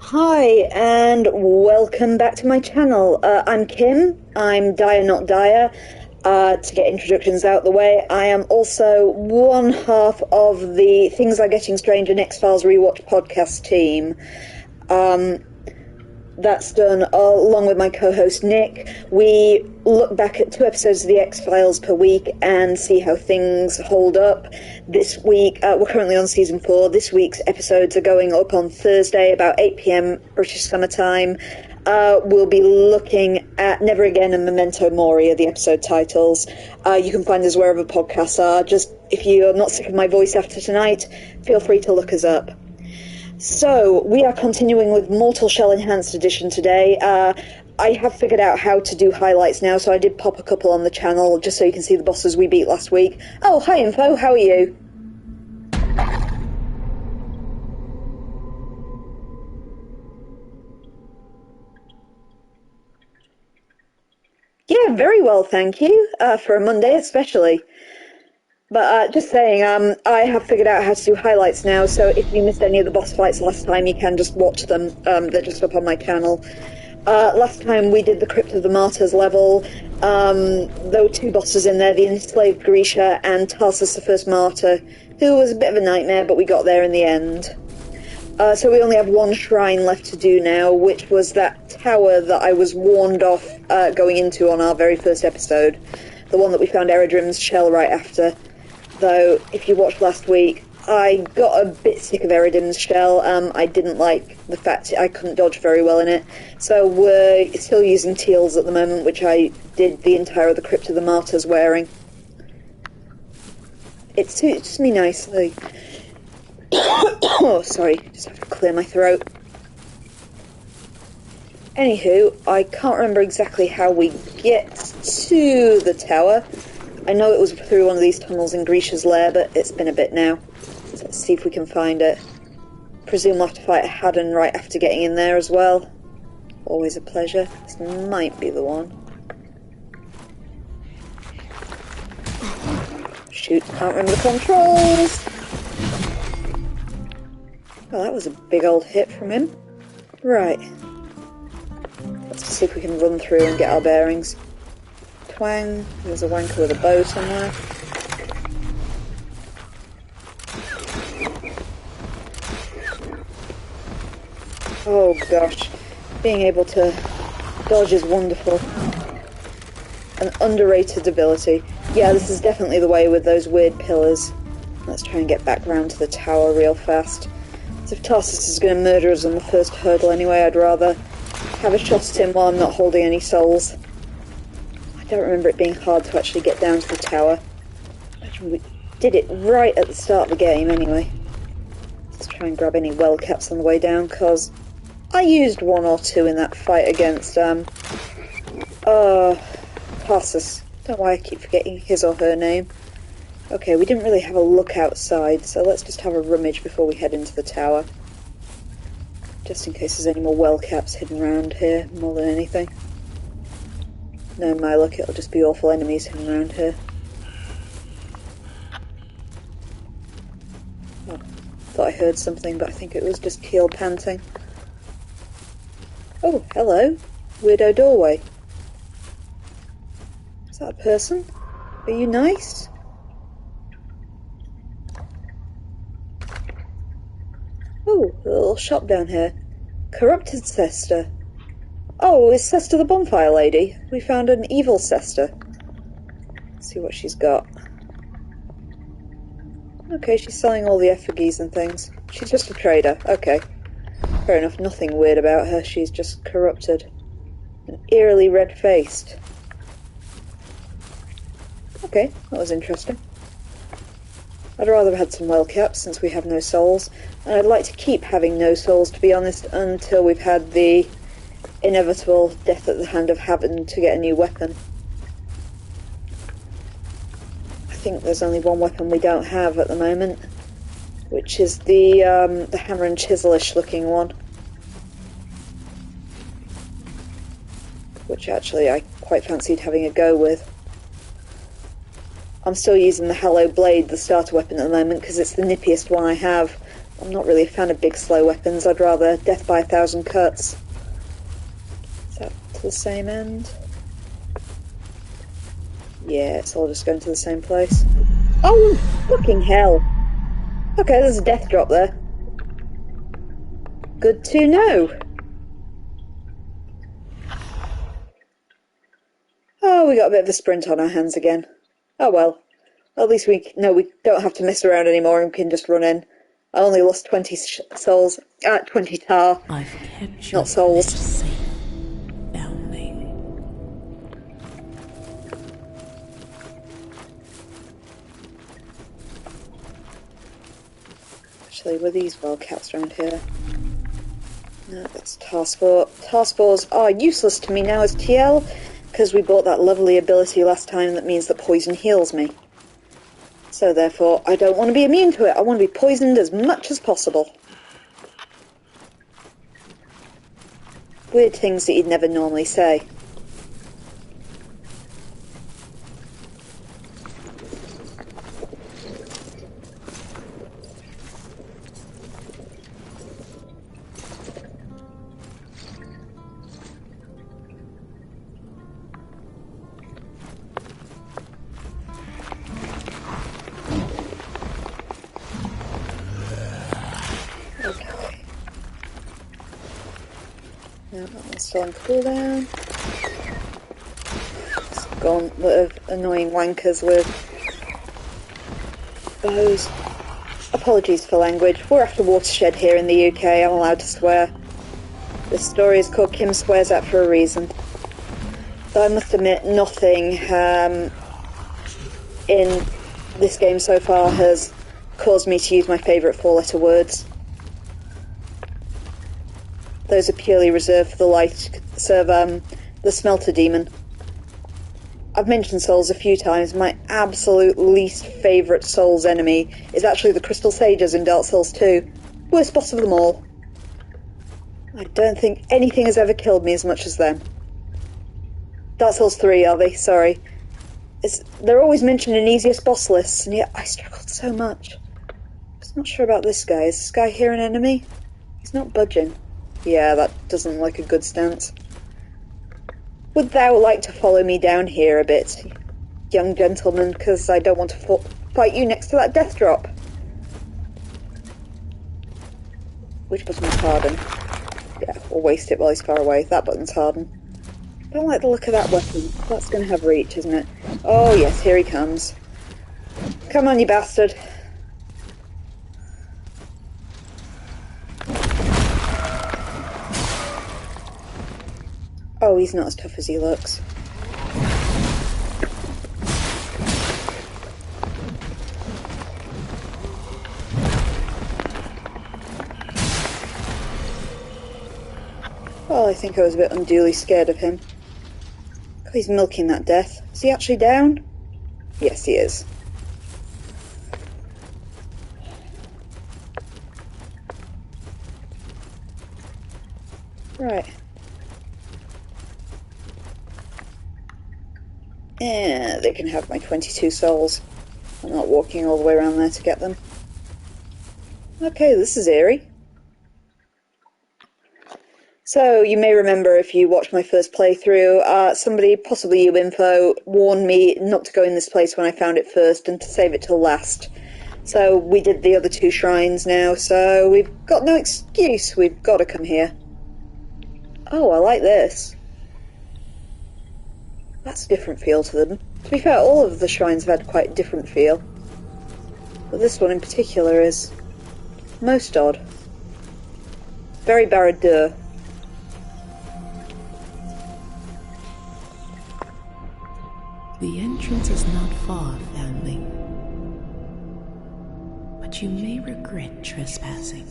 Hi, and welcome back to my channel. I'm Kim. I'm Dire Not Dire. To get introductions out the way, I am also one half of the Things Are Getting Strange and X-Files Rewatch Podcast team. That's done along with my co-host Nick. We look back at 2 episodes of the X-Files per week and see how things hold up. This week, we're currently on season 4. This week's episodes are going up on Thursday about 8 PM British Summer Time. We'll be looking at Never Again and Memento Mori are the episode titles. You can find us wherever podcasts are. Just, if you're not sick of my voice after tonight, feel free to look us up. So, we are continuing with Mortal Shell Enhanced Edition today. I have figured out how to do highlights now, so I did pop a couple on the channel, just so you can see the bosses we beat last week. Oh, hi Info, how are you? Yeah, very well, thank you, for a Monday especially. But just saying, I have figured out how to do highlights now, so if you missed any of the boss fights last time, you can just watch them. They're just up on my channel. Last time we did the Crypt of the Martyrs level. There were 2 bosses in there, the enslaved Grisha and Tarsus the First Martyr, who was a bit of a nightmare, but we got there in the end. So we only have 1 shrine left to do now, which was that tower that I was warned off going into on our very first episode. The one that we found Eredrim's shell right after. Though, if you watched last week, I got a bit sick of Eredim's shell. I didn't like the fact I couldn't dodge very well in it. So we're still using Teals at the moment, which I did the entire of the Crypt of the Martyrs wearing. It suits me nicely. Oh, sorry, just have to clear my throat. Anywho, I can't remember exactly how we get to the tower. I know it was through one of these tunnels in Grisha's lair, but it's been a bit now. So let's see if we can find it. Presume we'll have to fight a Hadern right after getting in there as well. Always a pleasure. This might be the one. Shoot, can't remember the controls! Oh, that was a big old hit from him. Right. Let's see if we can run through and get our bearings. Twang. There's a wanker with a bow somewhere. Oh gosh. Being able to dodge is wonderful. An underrated ability. Yeah, this is definitely the way with those weird pillars. Let's try and get back round to the tower real fast. So if Tarsus is going to murder us on the first hurdle anyway, I'd rather have a shot at him while I'm not holding any souls. I don't remember it being hard to actually get down to the tower. We did it right at the start of the game anyway. Let's try and grab any well caps on the way down, because I used 1 or 2 in that fight against Tarsus. Don't know why I keep forgetting his or her name. Okay, we didn't really have a look outside, so let's just have a rummage before we head into the tower. Just in case there's any more well caps hidden around here, more than anything. No, my luck, it'll just be awful enemies hidden around here. Oh, thought I heard something, but I think it was just Keel panting. Oh, hello. Weirdo doorway. Is that a person? Are you nice? Oh, a little shop down here. Corrupted Cester. Oh, it's Cester the Bonfire Lady. We found an evil Cester. Let's see what she's got. Okay, she's selling all the effigies and things. She's just a trader. Okay. Fair enough, nothing weird about her. She's just corrupted. And eerily red-faced. Okay, that was interesting. I'd rather have had some well caps since we have no souls. And I'd like to keep having no souls, to be honest, until we've had the inevitable death at the hand of Hadern to get a new weapon. I think there's only one weapon we don't have at the moment, which is the Hammer and Chisel-ish looking one. Which actually I quite fancied having a go with. I'm still using the Hallow Blade, the starter weapon at the moment, because it's the nippiest one I have. I'm not really a fan of big, slow weapons. I'd rather death by 1,000 cuts. Is that to the same end? Yeah, it's all just going to the same place. Oh, fucking hell! Okay, there's a death drop there. Good to know. Oh, we got a bit of a sprint on our hands again. Oh well. At least we don't have to mess around anymore and can just run in. I only lost 20 souls. 20 tar. I've kept not souls. Safe, foundling. Actually, were these wildcats around here? No, that's tar spore. Tar spores are useless to me now as TL, because we bought that lovely ability last time that means that poison heals me. So therefore, I don't want to be immune to it. I want to be poisoned as much as possible. Weird things that you'd never normally say. No, that one's still on cooldown. It's a gauntlet of annoying wankers with bows. Apologies for language. We're after Watershed here in the UK. I'm allowed to swear. This story is called Kim Swears At for a reason. Though I must admit, nothing in this game so far has caused me to use my favourite four-letter words. Those are purely reserved for the likes of the Smelter Demon. I've mentioned Souls a few times. My absolute least favourite Souls enemy is actually the Crystal Sages in Dark Souls 2. Worst boss of them all. I don't think anything has ever killed me as much as them. Dark Souls 3, are they? Sorry. They're always mentioned in easiest boss lists, and yet I struggled so much. I'm just not sure about this guy. Is this guy here an enemy? He's not budging. Yeah, that doesn't look like a good stance. Would thou like to follow me down here a bit, young gentleman, because I don't want to fight you next to that death drop. Which button's harden? Yeah, we'll waste it while he's far away. That button's harden. I don't like the look of that weapon. That's going to have reach, isn't it? Oh yes, here he comes. Come on, you bastard. Oh, he's not as tough as he looks. Well, I think I was a bit unduly scared of him. God, he's milking that death. Is he actually down? Yes, he is. Right. Yeah, they can have my 22 souls. I'm not walking all the way around there to get them. Okay, this is eerie. So, you may remember if you watched my first playthrough, somebody, possibly Ubinfo, warned me not to go in this place when I found it first and to save it till last. So, we did the other two shrines now, so we've got no excuse. We've got to come here. Oh, I like this. That's a different feel to them. To be fair, all of the shrines have had quite a different feel. But this one in particular is most odd. Very Barad-dûr. The entrance is not far, family. But you may regret trespassing.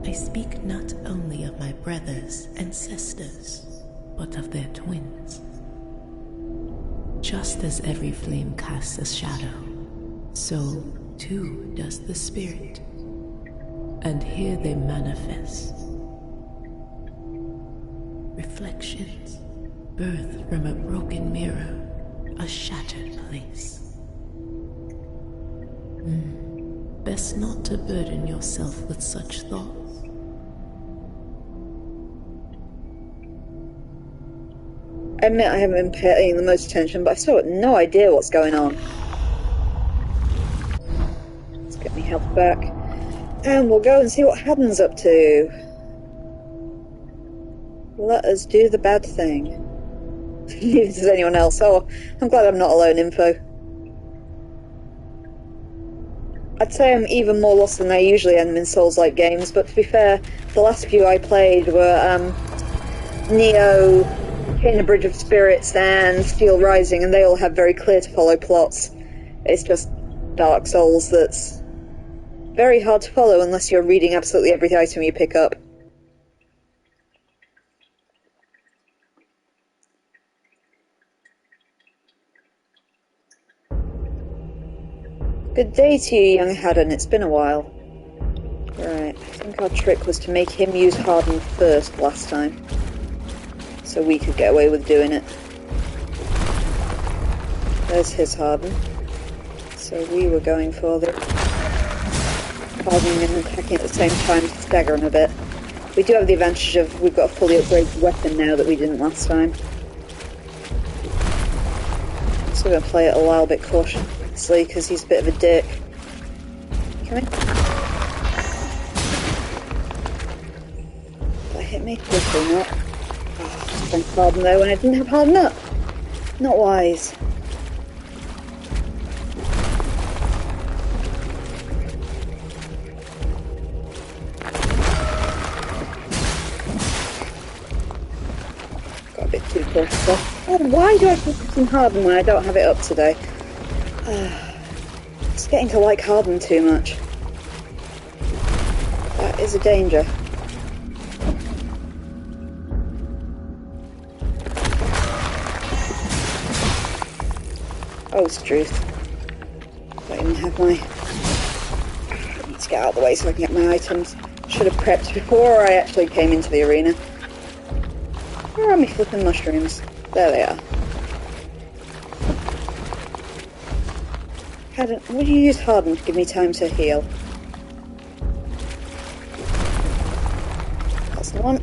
I speak not only of my brothers and sisters, but of their twins. Just as every flame casts a shadow, so too does the spirit. And here they manifest. Reflections, birthed from a broken mirror, a shattered place. best not to burden yourself with such thoughts. I admit I haven't been paying the most attention, but I've still got no idea what's going on. Let's get me health back. And we'll go and see what Hadern's up to. Let us do the bad thing. Neither does anyone else. Oh, I'm glad I'm not alone, Info. I'd say I'm even more lost than I usually am in Souls-like games, but to be fair, the last few I played were Neo, Kena Bridge of Spirits, and Steel Rising, and they all have very clear-to-follow plots. It's just Dark Souls that's very hard to follow unless you're reading absolutely every item you pick up. Good day to you, young Hadern. It's been a while. Right, I think our trick was to make him use Hadern first last time, so we could get away with doing it. There's his Hadern. So we were going for the Hadern and attacking at the same time to stagger him a bit. We do have the advantage of we've got a fully upgraded weapon now that we didn't last time. So we're going to play it a little bit cautiously because he's a bit of a dick. Come in. Did that hit me? Hopefully not. Oh, I spent Hadern there when I didn't have Hadern up. Not wise. Got a bit too close there. Oh, why do I focus on Hadern when I don't have it up today? It's getting to like Hadern too much. That is a danger. Oh, Struth. I don't even have my... I need to get out of the way so I can get my items. Should have prepped before I actually came into the arena. Where are my flipping mushrooms? There they are. Hadern, would you use Hadern to give me time to heal? That's the one.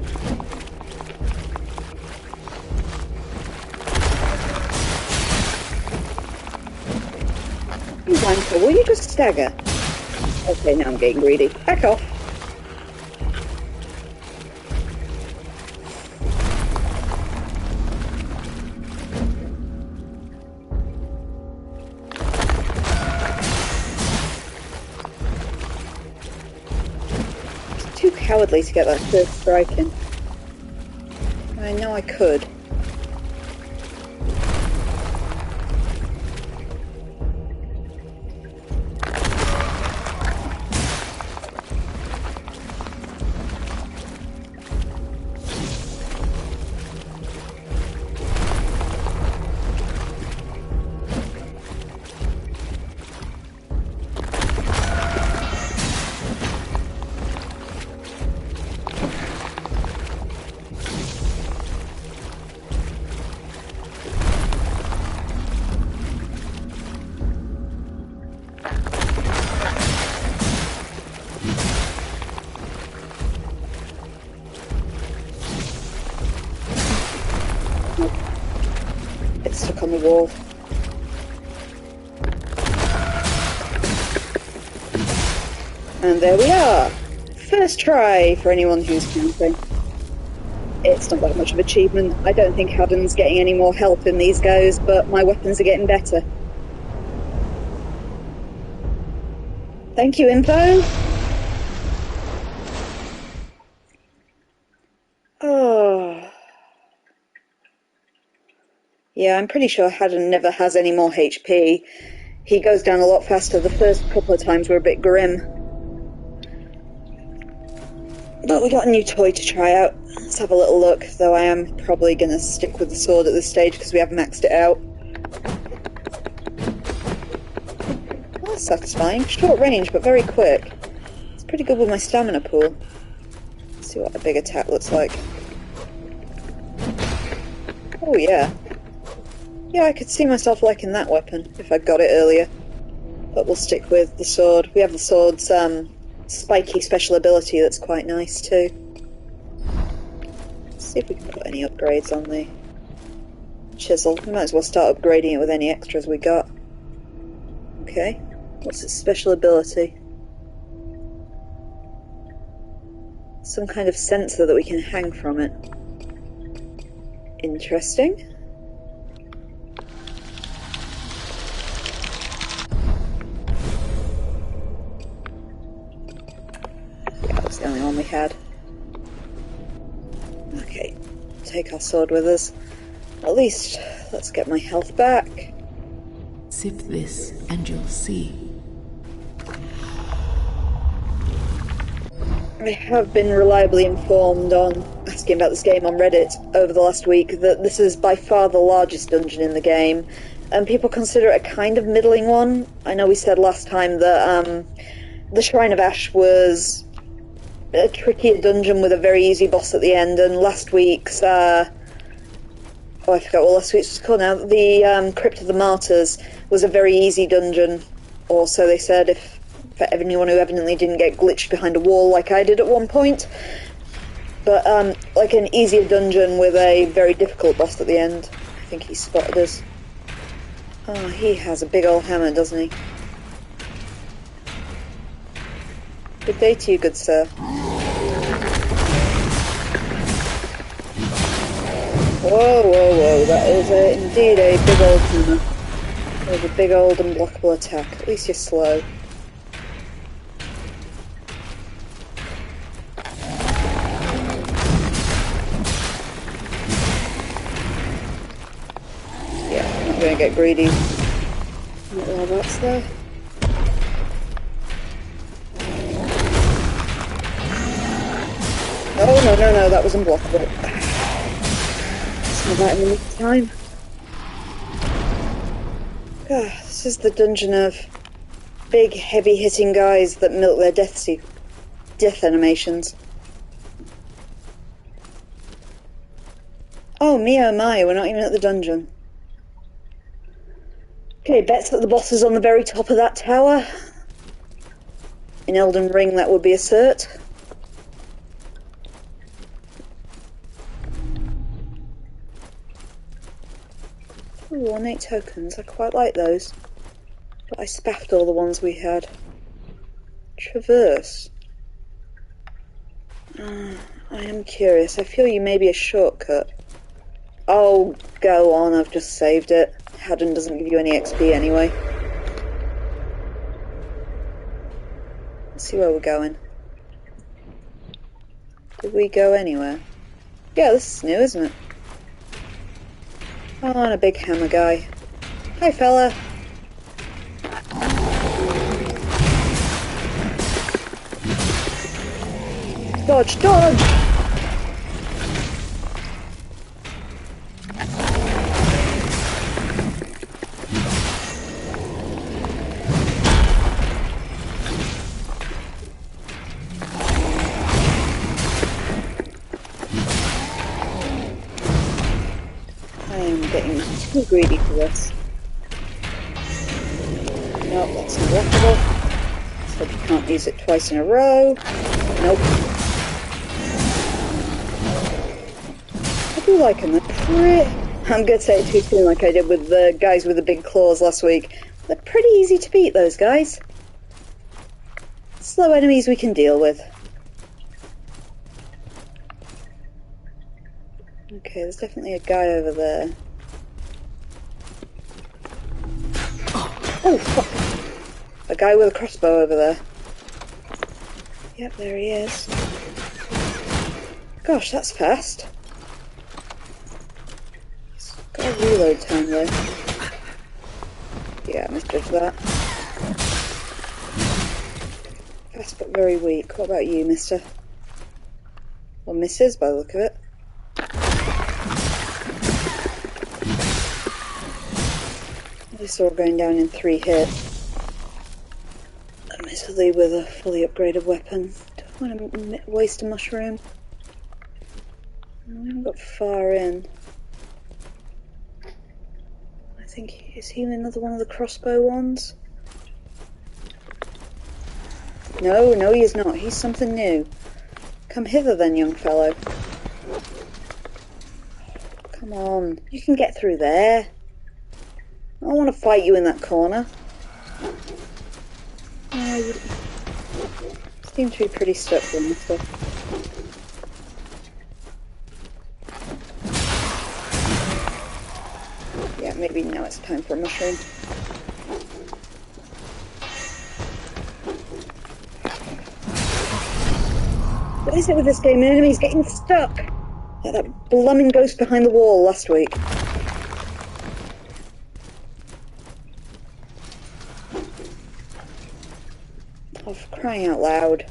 You wanker, will you just stagger? Okay, now I'm getting greedy. Back off. Cowardly to get that first strike in. I know I could. It's stuck on the wall. And there we are! First try for anyone who's counting. It's not that much of an achievement. I don't think Hadern's getting any more help in these goes, but my weapons are getting better. Thank you, Info! Oh... Yeah, I'm pretty sure Hadern never has any more HP. He goes down a lot faster. The first couple of times were a bit grim. But we got a new toy to try out. Let's have a little look, though I am probably going to stick with the sword at this stage because we have maxed it out. Well, that's satisfying. Short range, but very quick. It's pretty good with my stamina pool. Let's see what a big attack looks like. Oh, yeah. Yeah, I could see myself liking that weapon if I'd got it earlier. but we'll stick with the sword. We have the sword's spiky special ability that's quite nice too. Let's see if we can put any upgrades on the chisel. We might as well start upgrading it with any extras we got. Okay, what's its special ability? Some kind of sensor that we can hang from it. Interesting. Yeah, that was the only one we had. Okay, take our sword with us. At least, let's get my health back. Sip this and you'll see. I have been reliably informed on asking about this game on Reddit over the last week that this is by far the largest dungeon in the game, and people consider it a kind of middling one. I know we said last time that the Shrine of Ash was a trickier dungeon with a very easy boss at the end, and last week's I forgot what last week's was called now. The Crypt of the Martyrs was a very easy dungeon, or so they said, for anyone who evidently didn't get glitched behind a wall like I did at one point. But, like an easier dungeon with a very difficult boss at the end. I think he spotted us. Oh, he has a big old hammer, doesn't he? Good day to you, good sir. Whoa, whoa, whoa, that is indeed a big old hammer. That is a big old unblockable attack. At least you're slow. I'm gonna get greedy. Not while that's there. Oh, no, that was unblockable. It's not that in the time. This is the dungeon of big, heavy-hitting guys that milk their death animations. Oh, me oh my, we're not even at the dungeon. Okay, bets that the boss is on the very top of that tower. In Elden Ring, that would be a cert. Ooh, ornate tokens. I quite like those. But I spaffed all the ones we had. Traverse. I am curious. I feel you may be a shortcut. Oh, go on. I've just saved it. Hadern doesn't give you any XP anyway. Let's see where we're going. Did we go anywhere? Yeah, this is new, isn't it? Oh, and a big hammer guy. Hi, fella. Dodge, dodge! Getting too greedy for this. Nope, that's unblockable. So you can't use it twice in a row. Nope. I do like them. I'm going to say it too soon like I did with the guys with the big claws last week. They're pretty easy to beat, those guys. Slow enemies we can deal with. Okay, there's definitely a guy over there. Oh, fuck. A guy with a crossbow over there. Yep, there he is. Gosh, that's fast. He's got a reload time though. Yeah, I misjudged that. Fast but very weak. What about you, mister? Or Mrs. by the look of it. At least they're all going down in 3 hits. Admittedly with a fully upgraded weapon. Don't want to waste a mushroom. We haven't got far in. I think, is he another one of the crossbow ones? No, no he is not. He's something new. Come hither then, young fellow. Come on, you can get through there. I don't want to fight you in that corner. You seem to be pretty stuck on this stuff. Yeah, maybe now it's time for a mushroom. What is it with this game? Enemies getting stuck! Like that blooming ghost behind the wall last week. Oh, for crying out loud.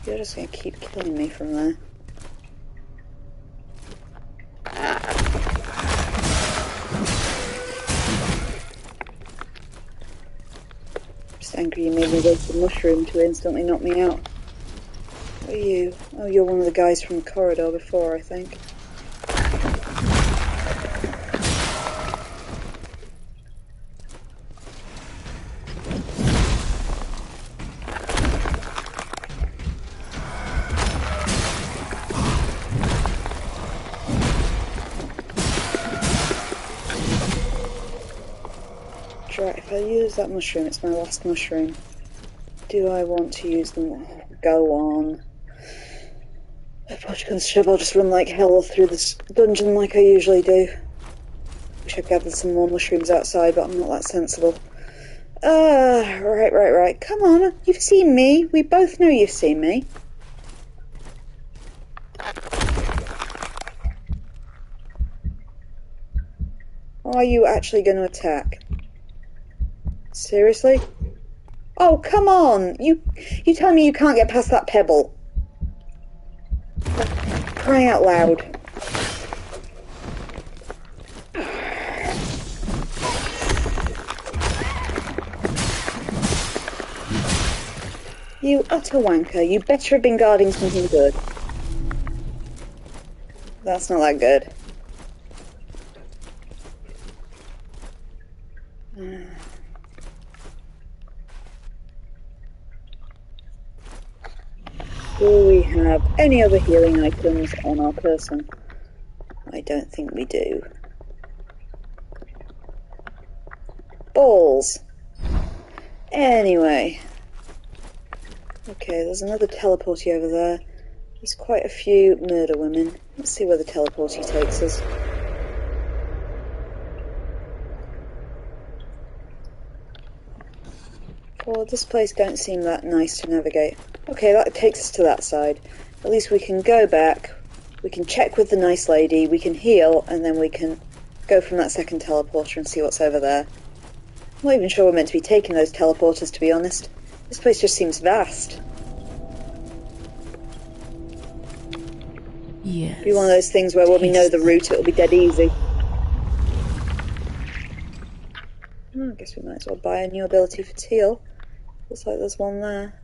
You're just gonna keep killing me from there. Just angry you made me waste the mushroom to instantly knock me out. What are you? Oh, you're one of the guys from the corridor before, I think. Right, if I use that mushroom, it's my last mushroom. Do I want to use them? Go on. If push comes to shove, I'll just run like hell through this dungeon like I usually do. Wish I'd gathered some more mushrooms outside, but I'm not that sensible. Right. Come on, you've seen me. We both know you've seen me. Are you actually going to attack? Seriously? Oh, come on! You tell me you can't get past that pebble. Crying out loud. You utter wanker. You better have been guarding something good. That's not that good. Do we have any other healing items on our person? I don't think we do. Balls! Anyway. Okay, there's another teleporty over there. There's quite a few murder women. Let's see where the teleporty takes us. Well, this place don't seem that nice to navigate. Okay, that takes us to that side. At least we can go back, we can check with the nice lady, we can heal, and then we can go from that second teleporter and see what's over there. I'm not even sure we're meant to be taking those teleporters, to be honest. This place just seems vast. Yes. It'll be one of those things where when we know the route, it'll be dead easy. Oh, I guess we might as well buy a new ability for Teal. Looks like there's one there.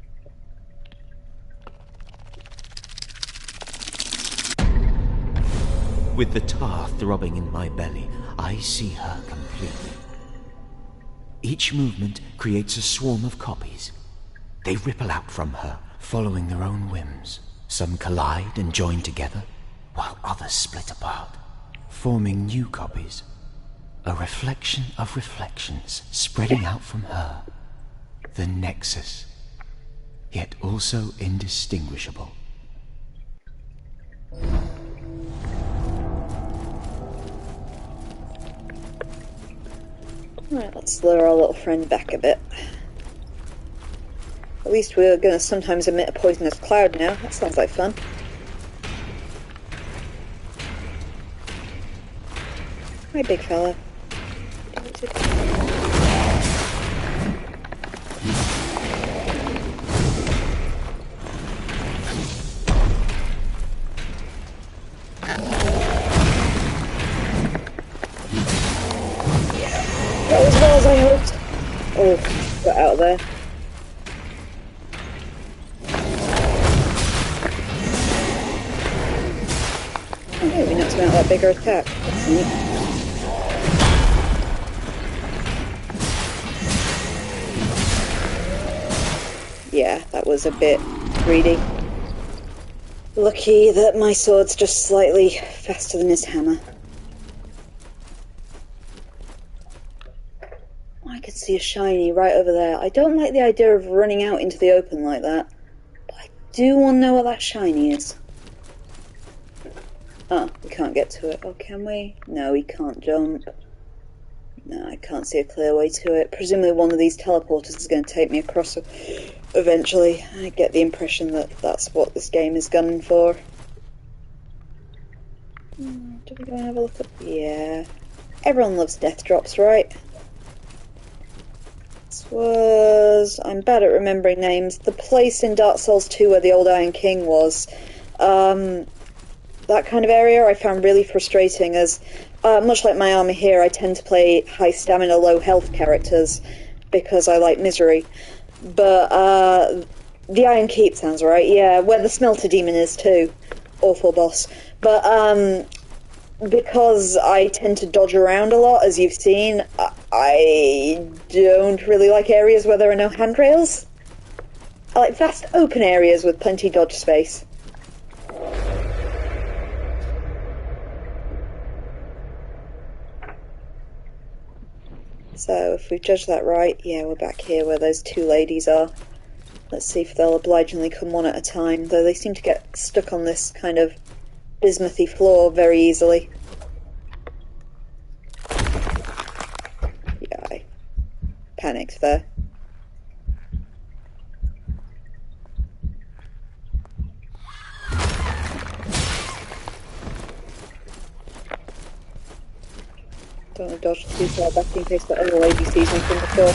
With the tar throbbing in my belly, I see her completely. Each movement creates a swarm of copies. They ripple out from her, following their own whims. Some collide and join together, while others split apart, forming new copies. A reflection of reflections spreading out from her. The nexus, yet also indistinguishable. Right, let's lure our little friend back a bit. At least we're going to sometimes emit a poisonous cloud now. That sounds like fun. Hi, big fella. Not as well as I hoped. Oh, got out of there. Oh, maybe not to mount that bigger attack. That's neat. Yeah, that was a bit greedy. Lucky that my sword's just slightly faster than his hammer. I could see a shiny right over there. I don't like the idea of running out into the open like that, but I do want to know what that shiny is. Oh, we can't get to it. Oh, can we? No, we can't jump. No, I can't see a clear way to it. Presumably one of these teleporters is going to take me across eventually. I get the impression that that's what this game is gunning for. Do we go and have a look at... Yeah. Everyone loves death drops, right? This was... I'm bad at remembering names. The place in Dark Souls 2 where the old Iron King was. That kind of area I found really frustrating as, much like my army here, I tend to play high stamina, low health characters because I like misery. But, the Iron Keep sounds right, yeah, where the Smelter Demon is too. Awful boss. But, because I tend to dodge around a lot, as you've seen, I don't really like areas where there are no handrails. I like vast open areas with plenty dodge space. So, if we've judged that right, yeah, we're back here where those two ladies are. Let's see if they'll obligingly come one at a time, though they seem to get stuck on this kind of bismuthy floor very easily. Yeah, I panicked there. Don't want to dodge too far back in case the other lady sees me from before.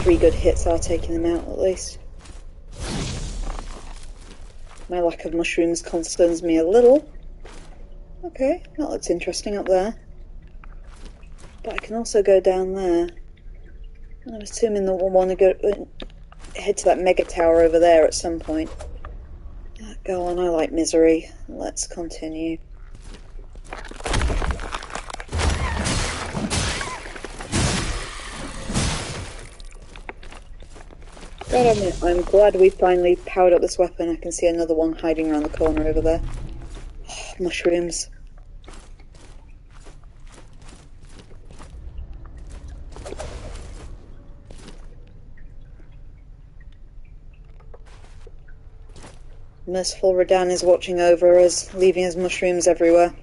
3 good hits are taking them out, at least. My lack of mushrooms concerns me a little. Okay, that looks interesting up there. But I can also go down there. And I'm assuming that we'll want to go head to that mega tower over there at some point. Go on, I like misery. Let's continue. God, I'm glad we finally powered up this weapon. I can see another one hiding around the corner over there. Oh, mushrooms. Merciful Radahn is watching over us, leaving us mushrooms everywhere.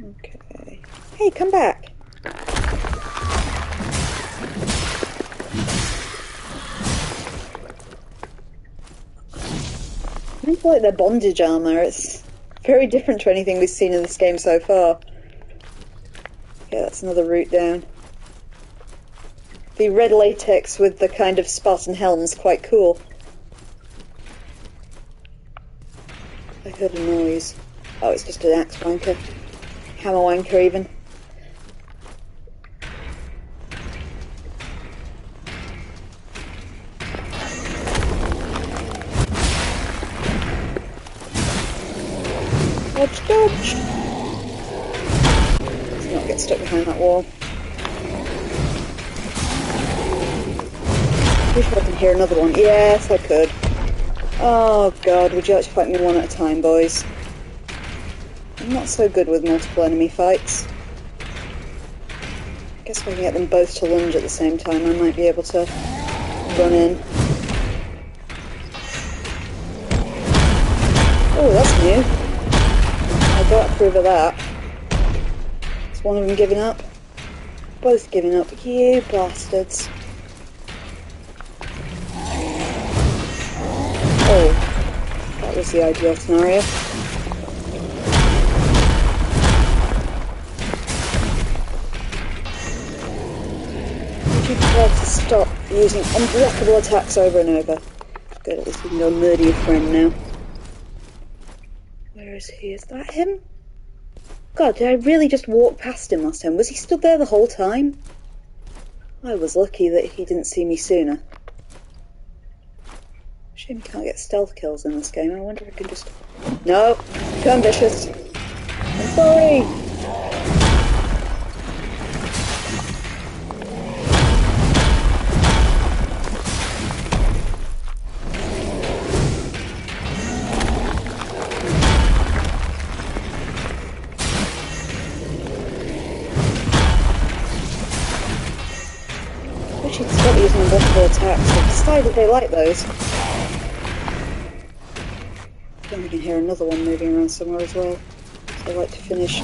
Okay. Hey, come back! I feel like their bondage armour. It's very different to anything we've seen in this game so far. Okay, that's another route down. The red latex with the kind of Spartan helm's quite cool. I heard a noise. Oh, it's just an axe wanker. Hammer wanker, even. Dodge, dodge! Let's not get stuck behind that wall. I wish I could hear another one. Yes, I could. Oh god, would you like to fight me one at a time, boys? I'm not so good with multiple enemy fights. I guess if I can get them both to lunge at the same time, I might be able to run in. Oh, that's new. I don't approve of that. Is one of them giving up? Both giving up. You bastards. Oh, that was the ideal scenario. Would you prefer to stop using unblockable attacks over and over? Good, at least we can go murder your friend now. Where is he? Is that him? God, did I really just walk past him last time? Was he stood there the whole time? I was lucky that he didn't see me sooner. Shame you can't get stealth kills in this game. I wonder if I can just... No! Too ambitious! I'm sorry! wish you'd stop using unblockable attacks. I've decided they like those. Then we can hear another one moving around somewhere as well. So I'd like to finish.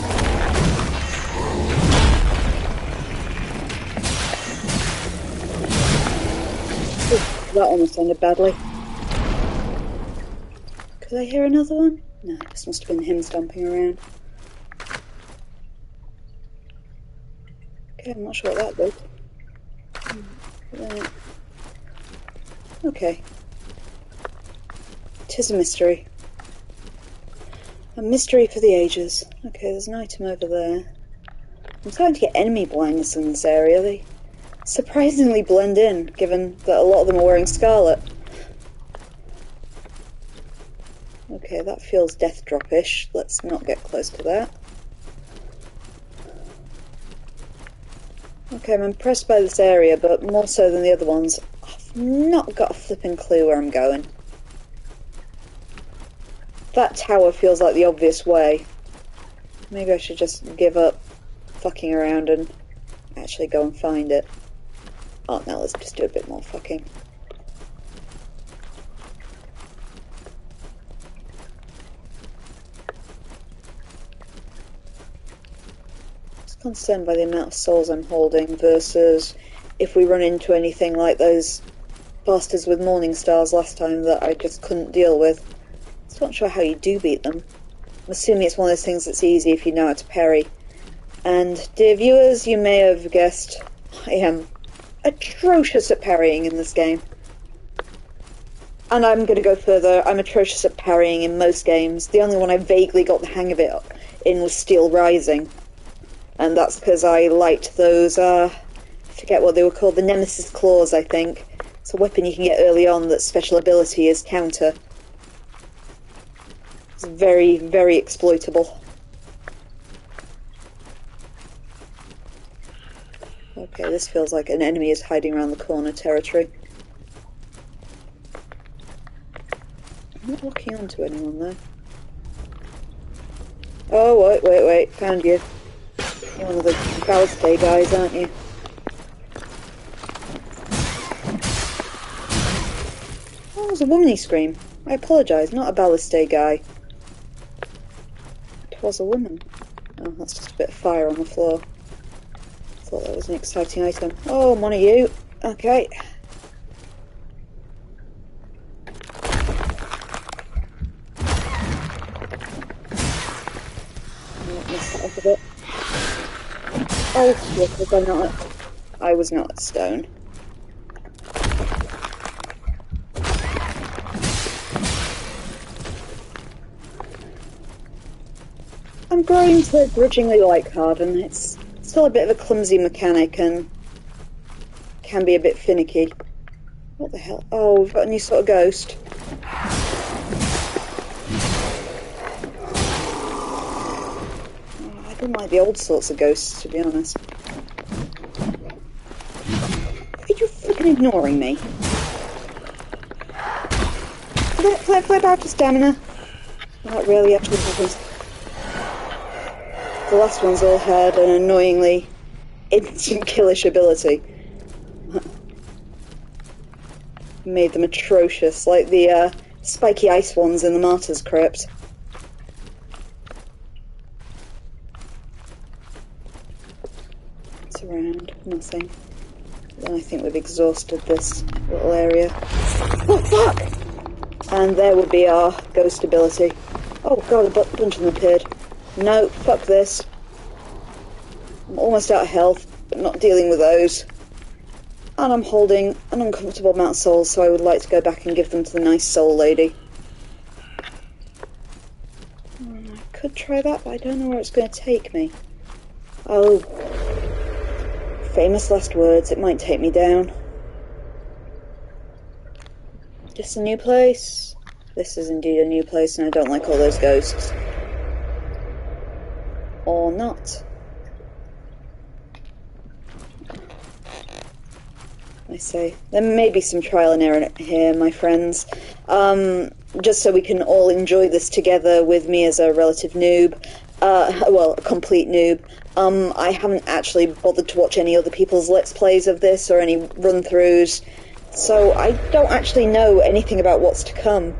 Ooh, that almost ended badly. Could I hear another one? No, this must have been him stomping around. Okay, I'm not sure what that did. Okay. 'Tis a mystery. A mystery for the ages. Okay, there's an item over there. I'm starting to get enemy blindness in this area. They surprisingly blend in, given that a lot of them are wearing scarlet. Okay, that feels death drop-ish. Let's not get close to that. Okay, I'm impressed by this area, but more so than the other ones, I've not got a flipping clue where I'm going. That tower feels like the obvious way. Maybe I should just give up fucking around and actually go and find it. Oh no, let's just do a bit more fucking. Concerned by the amount of souls I'm holding versus if we run into anything like those bastards with morning stars last time that I just couldn't deal with. Still not sure how you do beat them. I'm assuming it's one of those things that's easy if you know how to parry. And dear viewers, you may have guessed I am atrocious at parrying in this game. And I'm going to go further, I'm atrocious at parrying in most games. The only one I vaguely got the hang of it in was Steel Rising. And that's because I liked those, I forget what they were called, the Nemesis Claws, I think. It's a weapon you can get early on that's special ability is counter. It's very, very exploitable. Okay, this feels like an enemy is hiding around the corner territory. I'm not locking onto anyone there. Oh, wait, found you. You're one of the Ballistae guys, aren't you? Oh, it was a womany scream. I apologise, not a Ballistae guy. It was a woman. Oh, that's just a bit of fire on the floor. Thought that was an exciting item. Oh, one of you. Okay. Mess that up a bit. Oh, shit, I was not at stone. I'm growing to grudgingly like Hadern. It's still a bit of a clumsy mechanic and can be a bit finicky. What the hell? Oh, we've got a new sort of ghost. I don't like the old sorts of ghosts, to be honest. Are you fucking ignoring me? Flip out to stamina. That really actually happens. The last ones all had an annoyingly instant killish ability. Made them atrocious, like the spiky ice ones in the Martyr's Crypt. It's around, nothing. Then I think we've exhausted this little area. Oh fuck! And there would be our ghost ability. Oh god, a bunch of them appeared. No, fuck this. I'm almost out of health, but not dealing with those. And I'm holding an uncomfortable amount of souls, so I would like to go back and give them to the nice soul lady. I could try that, but I don't know where it's going to take me. Oh. Famous last words, it might take me down. Just a new place? This is indeed a new place, and I don't like all those ghosts. Or not. I say. There may be some trial and error here, my friends. Just so we can all enjoy this together with me as a relative noob. Well, a complete noob. I haven't actually bothered to watch any other people's Let's Plays of this or any run-throughs, so I don't actually know anything about what's to come.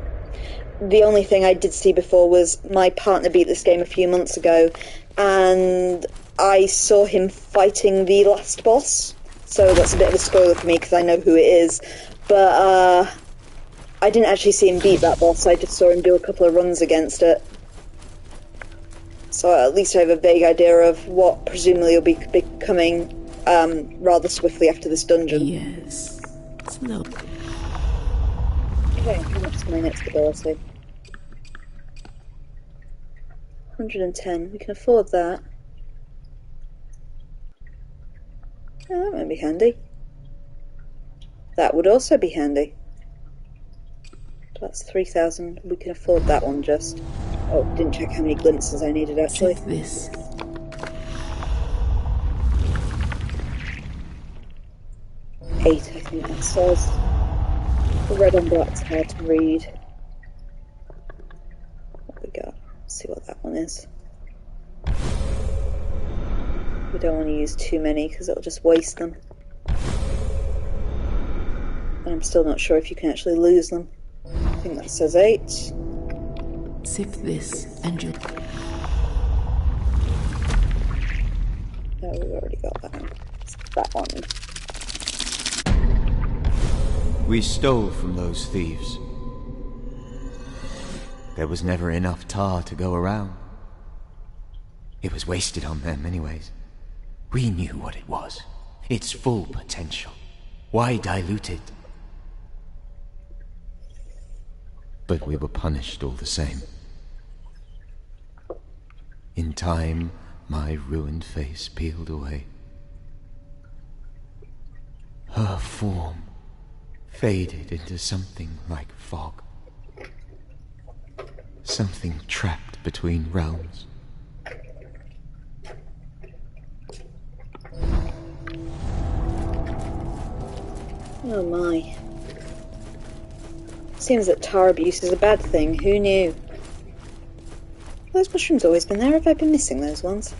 The only thing I did see before was my partner beat this game a few months ago, and I saw him fighting the last boss, so that's a bit of a spoiler for me because I know who it is, but I didn't actually see him beat that boss, I just saw him do a couple of runs against it. So at least I have a vague idea of what presumably will be coming rather swiftly after this dungeon. Yes. Slow. Okay, how much is my next ability? 110. We can afford that. Oh, that might be handy. That would also be handy. That's 3,000. We can afford that one just. Oh, didn't check how many glimpses I needed actually. Take this. 8, I think that says. The red and black's hard to read. What we got? Let's see what that one is. We don't want to use too many because it'll just waste them. And I'm still not sure if you can actually lose them. I think that says 8. Sip this and you. No, we've already got that one. It's that one. We stole from those thieves. There was never enough tar to go around. It was wasted on them anyways. We knew what it was. Its full potential. Why dilute it? But we were punished all the same. In time, my ruined face peeled away. Her form faded into something like fog. Something trapped between realms. Oh my. Seems that tar abuse is a bad thing. Who knew? Have those mushrooms always been there? Have I been missing those ones?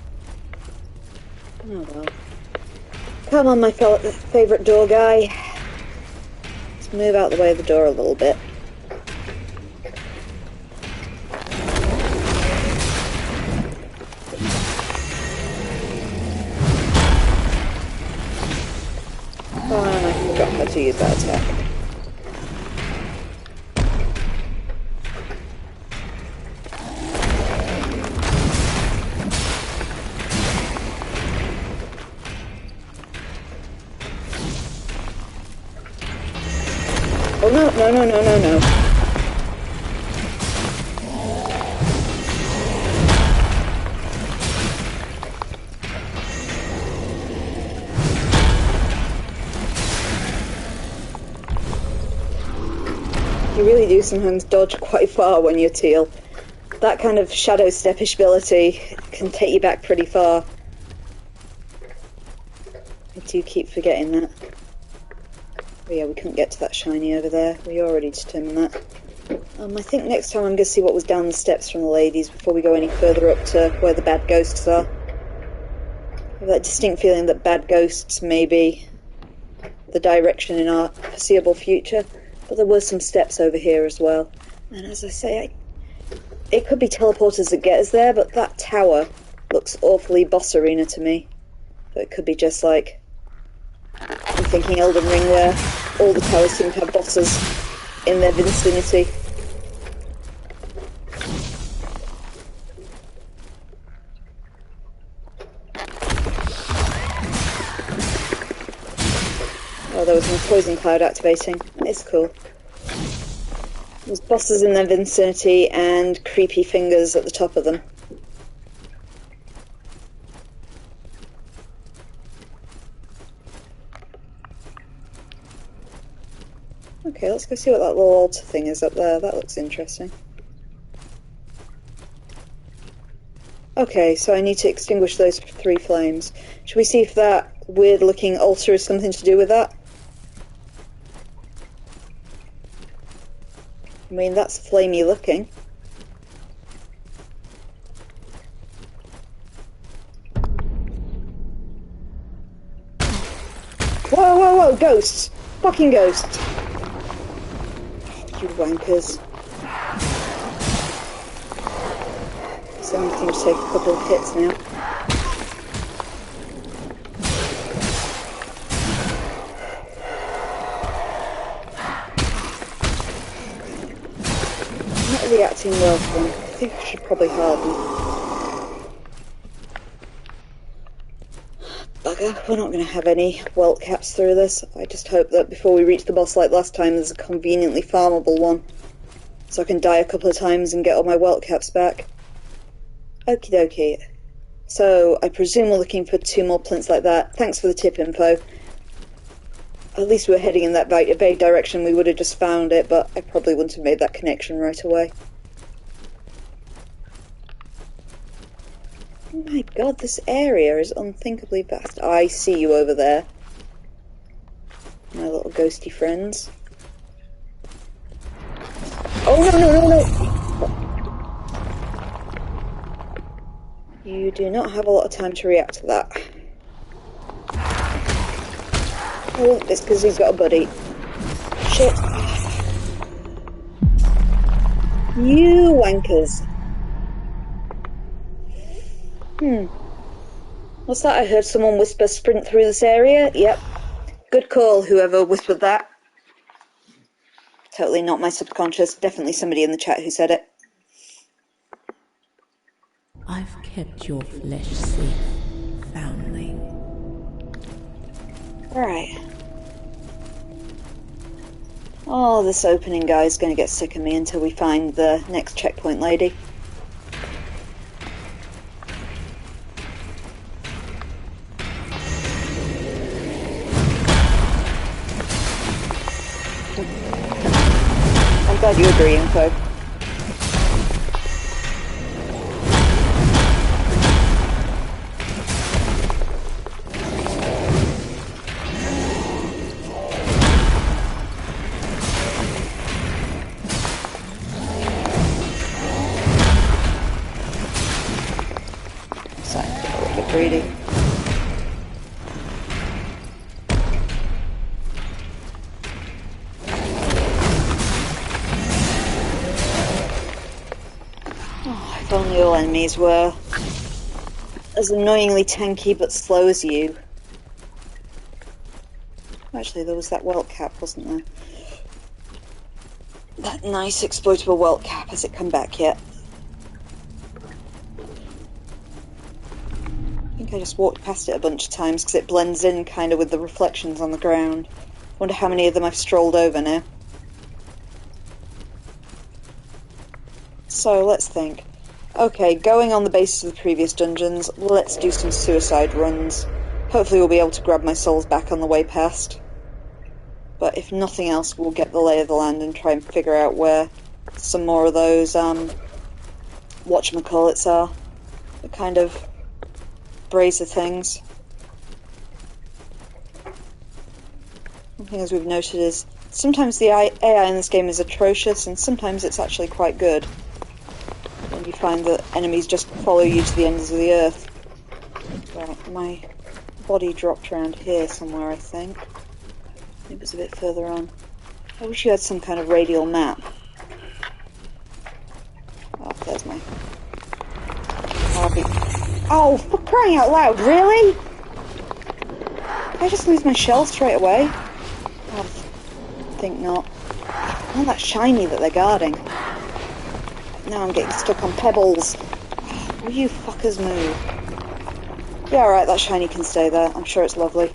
Oh well. Come on, my favourite door guy. Let's move out the way of the door a little bit. Oh, and I forgot how to use that attack. Oh no, no, no, no, no, no. You really do sometimes dodge quite far when you're teal. That kind of shadow steppish ability can take you back pretty far. I do keep forgetting that. Oh yeah, we couldn't get to that shiny over there. We already determined that. I think next time I'm going to see what was down the steps from the ladies before we go any further up to where the bad ghosts are. I have that distinct feeling that bad ghosts may be the direction in our foreseeable future. But there were some steps over here as well. And as I say, it could be teleporters that get us there, but that tower looks awfully boss arena to me. So it could be just like... I'm thinking Elden Ring, where all the towers seem to have bosses in their vicinity. Oh, there was my poison cloud activating. It's cool. There's bosses in their vicinity and creepy fingers at the top of them. Okay, let's go see what that little altar thing is up there. That looks interesting. Okay, so I need to extinguish those 3 flames. Should we see if that weird-looking altar has something to do with that? I mean, that's flamey looking. Whoa, whoa, whoa, ghosts! Fucking ghosts! You wankers. So only thing to take a couple of hits now. I'm not reacting well to them. I think I should probably harden. Bugger, we're not going to have any welt caps through this. I just hope that before we reach the boss like last time there's a conveniently farmable one. So I can die a couple of times and get all my welt caps back. Okie dokie. So I presume we're looking for 2 more plinths like that. Thanks for the tip info. At least we're heading in that vague direction. We would have just found it, but I probably wouldn't have made that connection right away. Oh my god, this area is unthinkably vast. I see you over there. My little ghosty friends. Oh no, no, no, no! You do not have a lot of time to react to that. Oh, it's because he's got a buddy. Shit. You wankers. What's that? I heard someone whisper sprint through this area. Yep. Good call, whoever whispered that. Totally not my subconscious. Definitely somebody in the chat who said it. I've kept your flesh safe, foundling. Right. Oh, this opening guy's gonna get sick of me until we find the next checkpoint lady. I'm glad you agree, Info. Sorry, a little bit greedy. If only all enemies were as annoyingly tanky but slow as you. Actually, there was that welt cap, wasn't there? That nice exploitable welt cap. Has it come back yet? I think I just walked past it a bunch of times because it blends in kind of with the reflections on the ground. Wonder how many of them I've strolled over now. So, let's think. Okay, going on the basis of the previous dungeons, let's do some suicide runs. Hopefully we'll be able to grab my souls back on the way past. But if nothing else, we'll get the lay of the land and try and figure out where some more of those, whatchamacallits are. The kind of brazier things. One thing as we've noted is, sometimes the AI in this game is atrocious, and sometimes it's actually quite good. And you find that enemies just follow you to the ends of the earth. Right, my body dropped around here somewhere, I think. It was a bit further on. I wish you had some kind of radial map. Oh, there's my... Oh, for crying out loud, really? Did I just lose my shell straight away? I think not. Oh, that shiny that they're guarding. Now I'm getting stuck on pebbles. Will you fuckers move? Yeah, alright, that shiny can stay there. I'm sure it's lovely.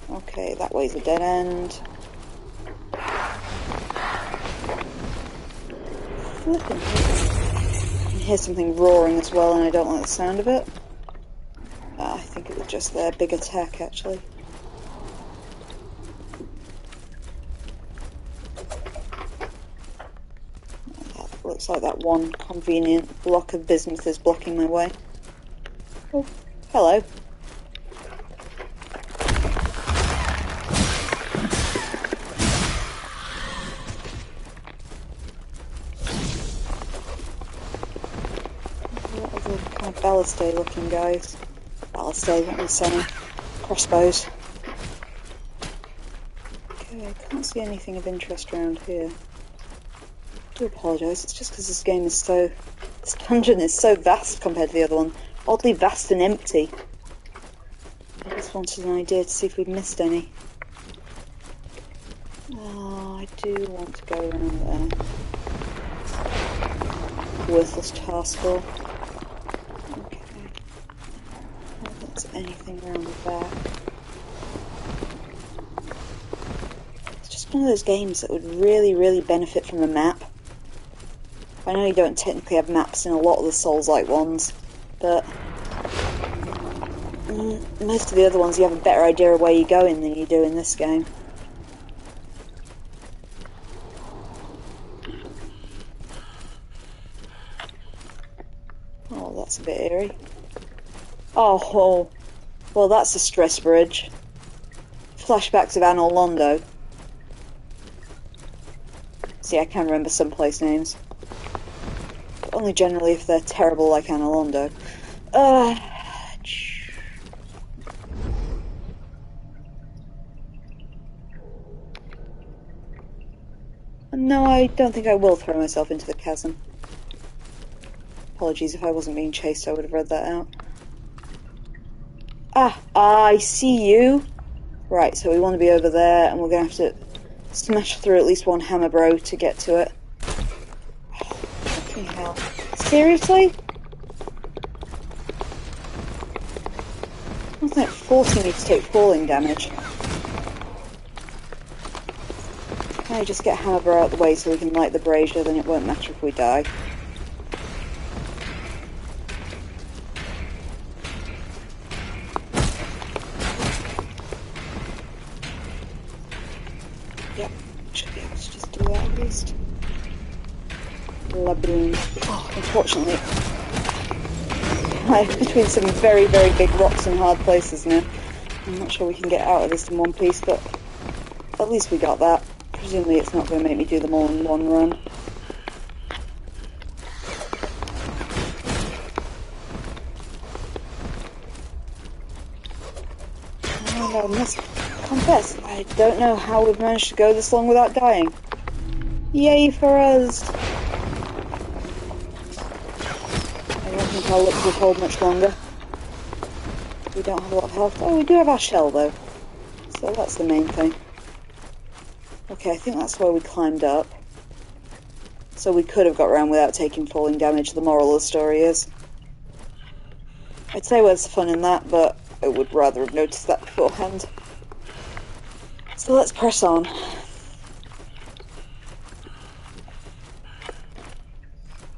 Okay, that way's a dead end. Flipping I can hear something roaring as well, and I don't like the sound of it. I think it was just their big attack, actually. Looks like that one convenient block of bismuth is blocking my way. Oh, hello. What are the kind of ballistay looking guys? Ballistay, what am I saying? crossbows. Okay, I can't see anything of interest around here. I do apologise, it's just because this dungeon is so vast compared to the other one. Oddly vast and empty. I just wanted an idea to see if we'd missed any. Oh, I do want to go around there. Worthless taskball. Okay. I don't think there's anything around the back. It's just one of those games that would really, really benefit from a map. I know you don't technically have maps in a lot of the Souls-like ones, but most of the other ones you have a better idea of where you're going than you do in this game. Oh, that's a bit eerie. Oh, well, that's a stress bridge. Flashbacks of Anor Londo. See, I can remember some place names. But only generally if they're terrible like Anor Londo. No, I don't think I will throw myself into the chasm. Apologies, if I wasn't being chased, I would have read that out. Ah, I see you! Right, so we want to be over there, and we're going to have to smash through at least one hammer bro to get to it. Oh, fucking hell. Seriously? Wasn't it forcing me to take falling damage? Can I just get hammer bro out of the way so we can light the brazier, then it won't matter if we die. Yep, should be able to just do that at least. Laboon. Oh, unfortunately, I'm between some very, very big rocks and hard places now. I'm not sure we can get out of this in one piece, but at least we got that. Presumably it's not going to make me do them all in one run. And I must confess, I don't know how we've managed to go this long without dying. Yay for us! I don't think our luck will hold much longer. We don't have a lot of health. Oh, we do have our shell though. So that's the main thing. Okay, I think that's where we climbed up. So we could have got around without taking falling damage, the moral of the story is. I'd say where's the fun in that, but I would rather have noticed that beforehand. So let's press on.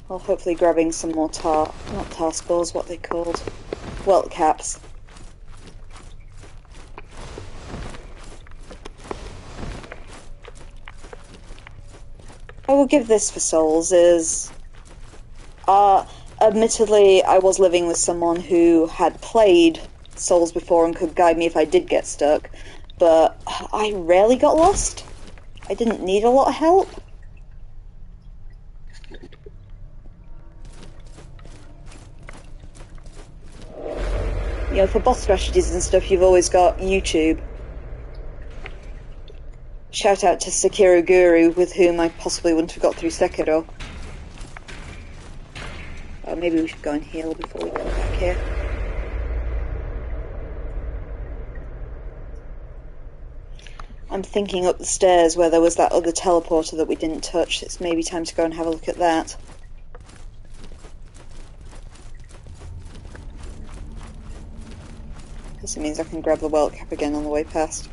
Well, hopefully grabbing some more not tar spores, what they called. Welt caps. I will give this for Souls is, admittedly, I was living with someone who had played Souls before and could guide me if I did get stuck, but I rarely got lost. I didn't need a lot of help. You know, for boss strategies and stuff, you've always got YouTube. Shout out to Sekiro Guru, with whom I possibly wouldn't have got through Sekiro. Oh, maybe we should go and heal before we come back here. I'm thinking up the stairs where there was that other teleporter that we didn't touch. It's maybe time to go and have a look at that. Because it means I can grab the Welt Cap again on the way past.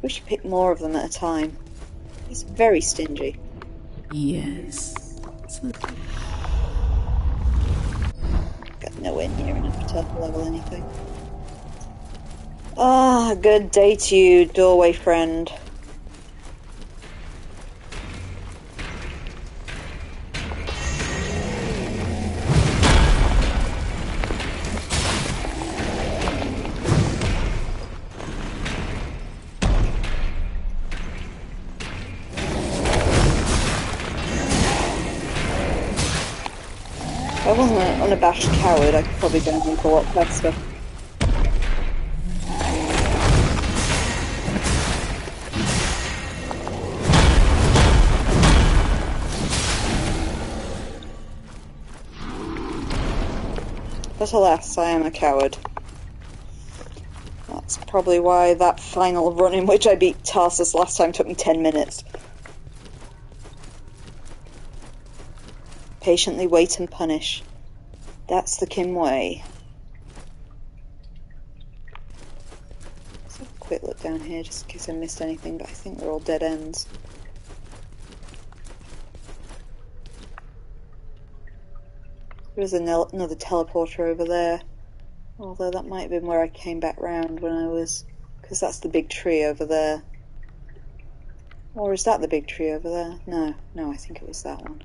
We should pick more of them at a time. He's very stingy. Yes. Got nowhere near enough to level anything. Ah, good day to you, doorway friend. I wasn't an unabashed coward, I could probably go and think a lot faster. But alas, I am a coward. That's probably why that final run in which I beat Tarsus last time took me 10 minutes. Patiently wait and punish. That's the Kim way. Let's have a quick look down here just in case I missed anything, but I think they're all dead ends. There's another teleporter over there. Although that might have been where I came back round when I was... because that's the big tree over there. Or is that the big tree over there? No, I think it was that one.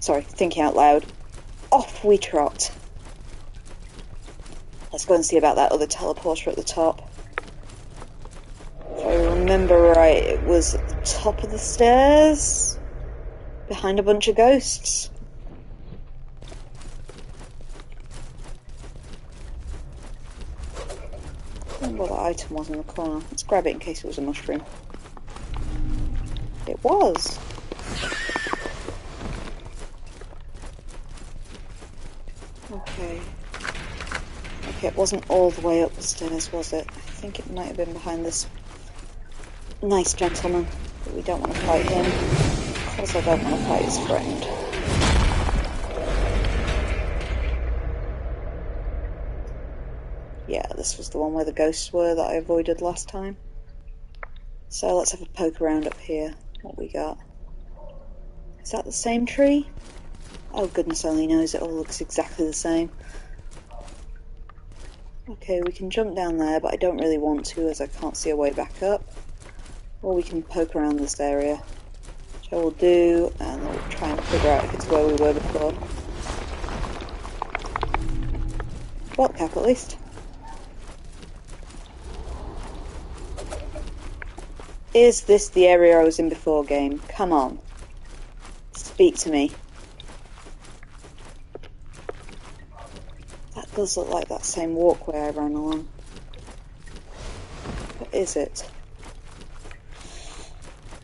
Sorry, thinking out loud. Off we trot. Let's go and see about that other teleporter at the top. If I remember right, it was at the top of the stairs, behind a bunch of ghosts. I don't know what the item was in the corner. Let's grab it in case it was a mushroom. It was. Okay, it wasn't all the way up the stairs, was it? I think it might have been behind this nice gentleman, but we don't want to fight him, because I don't want to fight his friend. Yeah, this was the one where the ghosts were that I avoided last time. So let's have a poke around up here. What we got? Is that the same tree? Oh, goodness only knows, it all looks exactly the same. Okay, we can jump down there, but I don't really want to as I can't see a way back up. Or we can poke around this area, which I will do, and then we'll try and figure out if it's where we were before. Well, cap at least. Is this the area I was in before, game? Come on. Speak to me. That does look like that same walkway I ran along. What is it?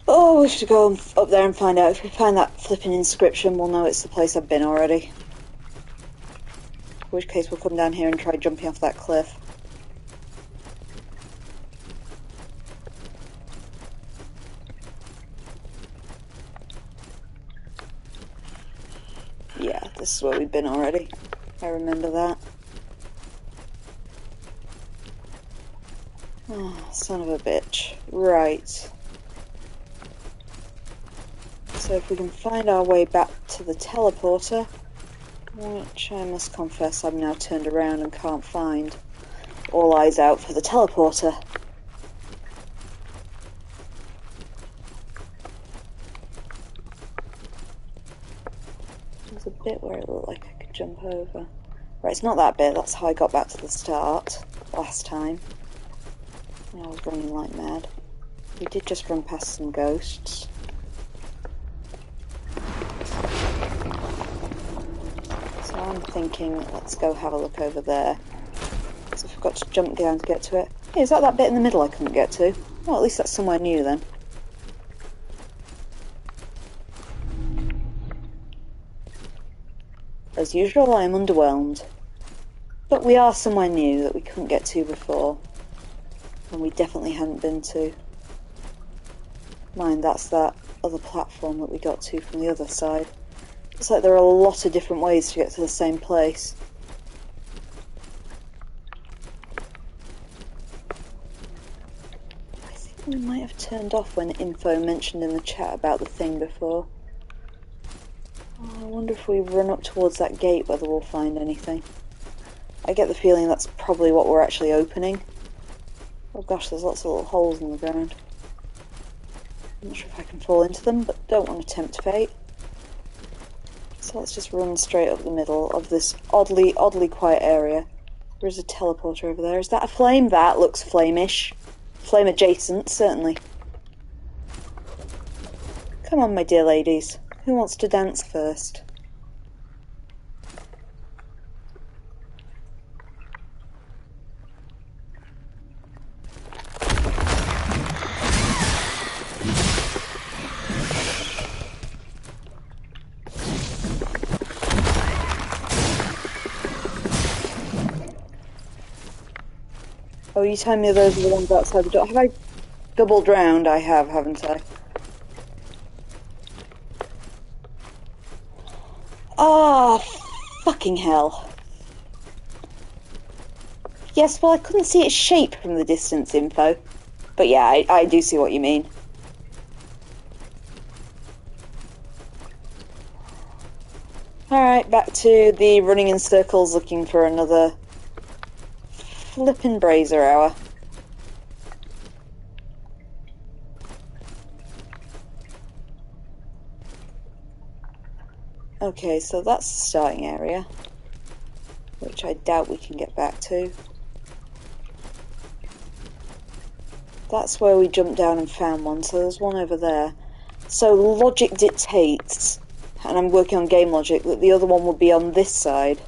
Oh, we should go up there and find out. If we find that flipping inscription, we'll know it's the place I've been already. In which case we'll come down here and try jumping off that cliff. Yeah, this is where we've been already. I remember that. Oh, son of a bitch. Right. So if we can find our way back to the teleporter, which I must confess I'm now turned around and can't find. All eyes out for the teleporter. There's a bit where it looked like I could jump over. Right, it's not that bit, that's how I got back to the start last time. And I was running like mad. We did just run past some ghosts. So I'm thinking, let's go have a look over there. So if I've got to jump down to get to it. Hey, is that bit in the middle I couldn't get to? Well, at least that's somewhere new then. As usual, I am underwhelmed. But we are somewhere new that we couldn't get to before. And we definitely hadn't been to. Mind, that's that other platform that we got to from the other side. It's like there are a lot of different ways to get to the same place. I think we might have turned off when info mentioned in the chat about the thing before. Oh, I wonder if we run up towards that gate whether we'll find anything. I get the feeling that's probably what we're actually opening. Oh gosh, there's lots of little holes in the ground. I'm not sure if I can fall into them, but don't want to tempt fate. So let's just run straight up the middle of this oddly quiet area. There's a teleporter over there. Is that a flame? That looks flamish. Flame adjacent, certainly. Come on, my dear ladies. Who wants to dance first? Oh, you tell me those are the ones outside the door. Have I double drowned? I have, haven't I? Ah, fucking hell. Yes, well, I couldn't see its shape from the distance info. But yeah, I do see what you mean. Alright, back to the running in circles looking for another flippin' brazier hour. Okay, so that's the starting area, which I doubt we can get back to. That's where we jumped down and found one, so there's one over there. So logic dictates, and I'm working on game logic, that the other one would be on this side.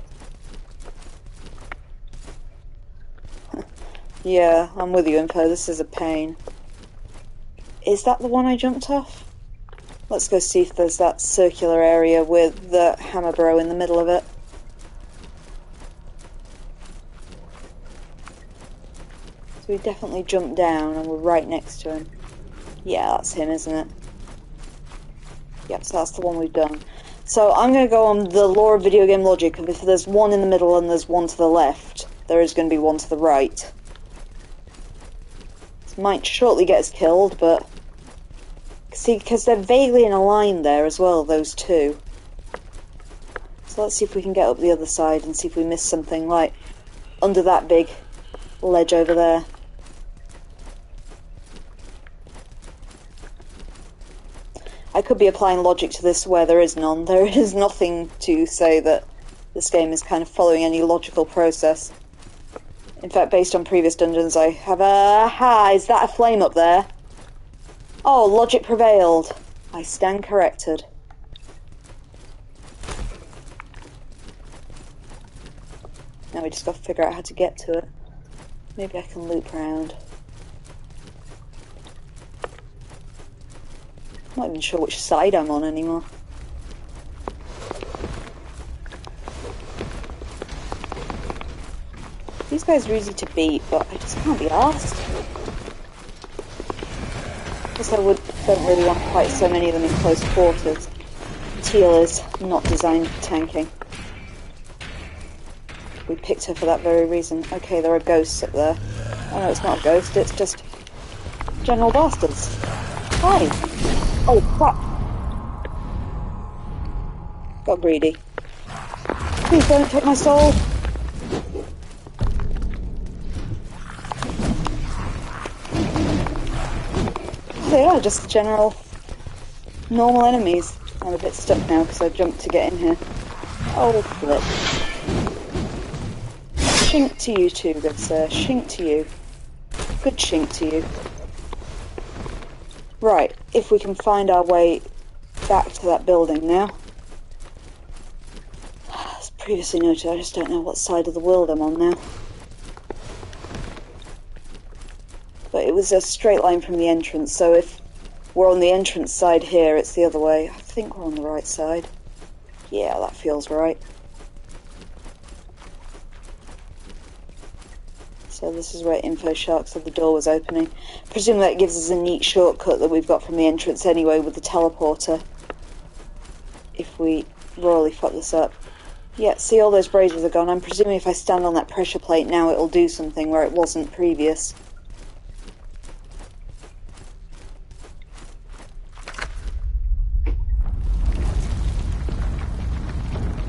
Yeah, I'm with you, Info, this is a pain. Is that the one I jumped off? Let's go see if there's that circular area with the hammer bro in the middle of it. So we definitely jumped down and we're right next to him. Yeah, that's him, isn't it? Yep, so that's the one we've done. So I'm going to go on the law of video game logic of if there's one in the middle and there's one to the left, there is going to be one to the right. This might shortly get us killed, but... See, because they're vaguely in a line there as well, those two. So let's see if we can get up the other side and see if we miss something, like under that big ledge over there. I could be applying logic to this where there is none. There is nothing to say that this game is kind of following any logical process. In fact, based on previous dungeons, I have a... Aha! Is that a flame up there? Oh, logic prevailed. I stand corrected. Now we just got to figure out how to get to it. Maybe I can loop around. I'm not even sure which side I'm on anymore. These guys are easy to beat, but I just can't be arsed. I guess I don't really want to fight so many of them in close quarters. Teal is not designed for tanking. We picked her for that very reason. Okay, there are ghosts up there. Oh no, it's not a ghost, it's just general bastards. Hi! Oh crap! Got greedy. Please don't take my soul! They are just general normal enemies. I'm a bit stuck now because I jumped to get in here. Oh, flip. Shink to you too, good sir. Shink to you. Good shink to you. Right, if we can find our way back to that building now. As previously noted, I just don't know what side of the world I'm on now. But it was a straight line from the entrance, so if we're on the entrance side here, it's the other way. I think we're on the right side. Yeah, that feels right. So this is where Info Shark said the door was opening. Presume that gives us a neat shortcut that we've got from the entrance anyway with the teleporter. If we royally fuck this up. Yeah, see, all those braziers are gone. I'm presuming if I stand on that pressure plate now it'll do something where it wasn't previous.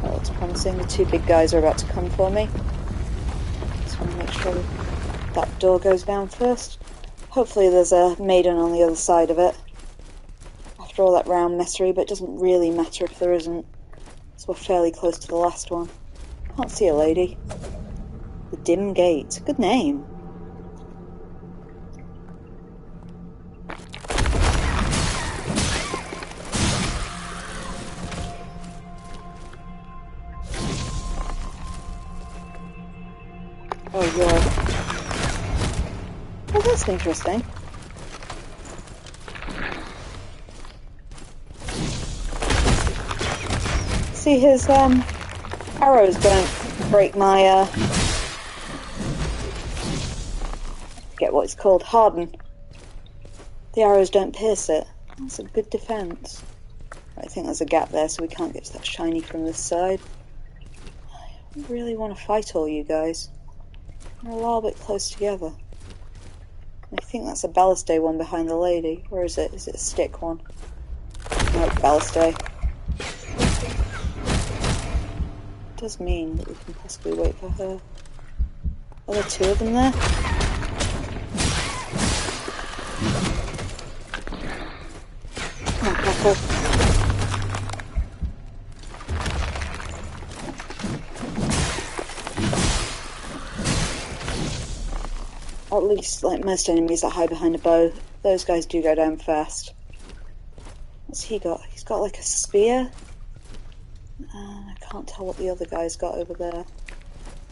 That looks promising. The two big guys are about to come for me. Just want to make sure that door goes down first. Hopefully there's a maiden on the other side of it. After all that round messery, but it doesn't really matter if there isn't. So we're fairly close to the last one. Can't see a lady. The Dim Gate. Good name. Oh, yeah. Well, that's interesting. See, his arrows don't break my forget what it's called. Hadern. The arrows don't pierce it. That's a good defense. I think there's a gap there, so we can't get to that shiny from this side. I don't really want to fight all you guys. We're a little bit close together. I think that's a Ballistay one behind the lady. Or is it? Is it a stick one? No, it's Ballistay. It does mean that we can possibly wait for her. Are there two of them there? Come on, Crackle. At least, like most enemies that hide behind a bow, those guys do go down fast. What's he got? He's got like a spear? I can't tell what the other guy's got over there.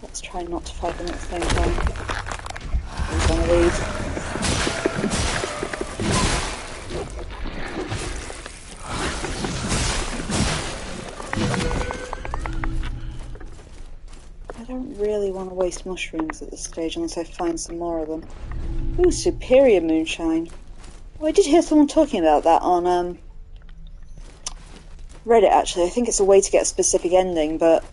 Let's try not to fight them at the same time. Here's one of these. I don't really want to waste mushrooms at this stage unless I find some more of them. Ooh, superior moonshine. Oh, I did hear someone talking about that on Reddit, actually. I think it's a way to get a specific ending, but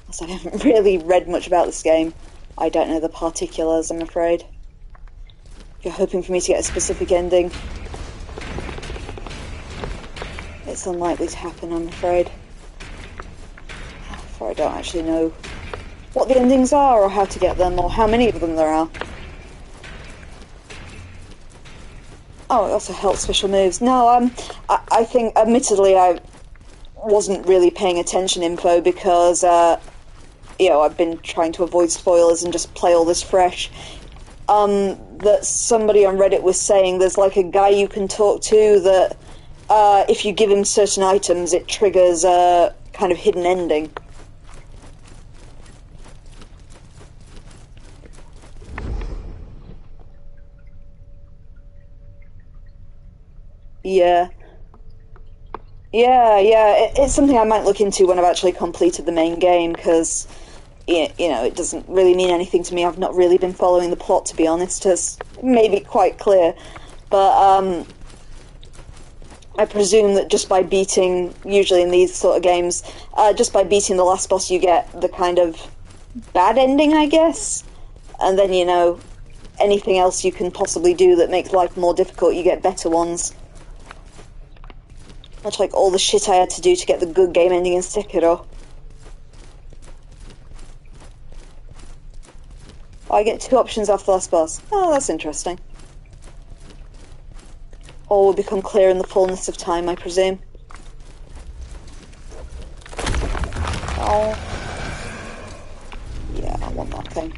as I haven't really read much about this game, I don't know the particulars, I'm afraid. If you're hoping for me to get a specific ending, it's unlikely to happen, I'm afraid. For I don't actually know what the endings are, or how to get them, or how many of them there are. Oh, it also helps special moves. No, I think, admittedly, I wasn't really paying attention info because, you know, I've been trying to avoid spoilers and just play all this fresh. That somebody on Reddit was saying there's like a guy you can talk to that, if you give him certain items, it triggers a kind of hidden ending. Yeah. It's something I might look into when I've actually completed the main game, because, you know, it doesn't really mean anything to me. I've not really been following the plot, to be honest, as maybe quite clear. But, I presume that just by beating, usually in these sort of games, just by beating the last boss you get the kind of bad ending, I guess. And then, you know, anything else you can possibly do that makes life more difficult, you get better ones. Much like all the shit I had to do to get the good game ending in Sekiro. Oh, I get two options after the last boss. Oh, that's interesting. All will become clear in the fullness of time, I presume. Oh. Yeah, I want that thing.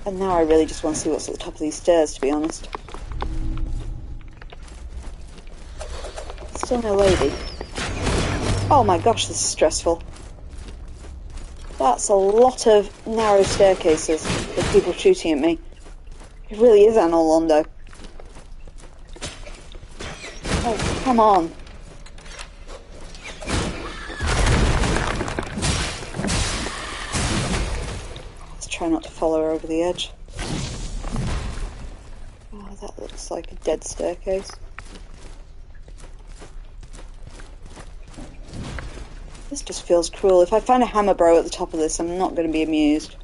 And now I really just want to see what's at the top of these stairs, to be honest. Still no lady. Oh my gosh, this is stressful. That's a lot of narrow staircases with people shooting at me. It really is Anor Londo. Oh, come on. Let's try not to follow her over the edge. Oh, that looks like a dead staircase. This just feels cruel. If I find a hammer bro at the top of this, I'm not going to be amused.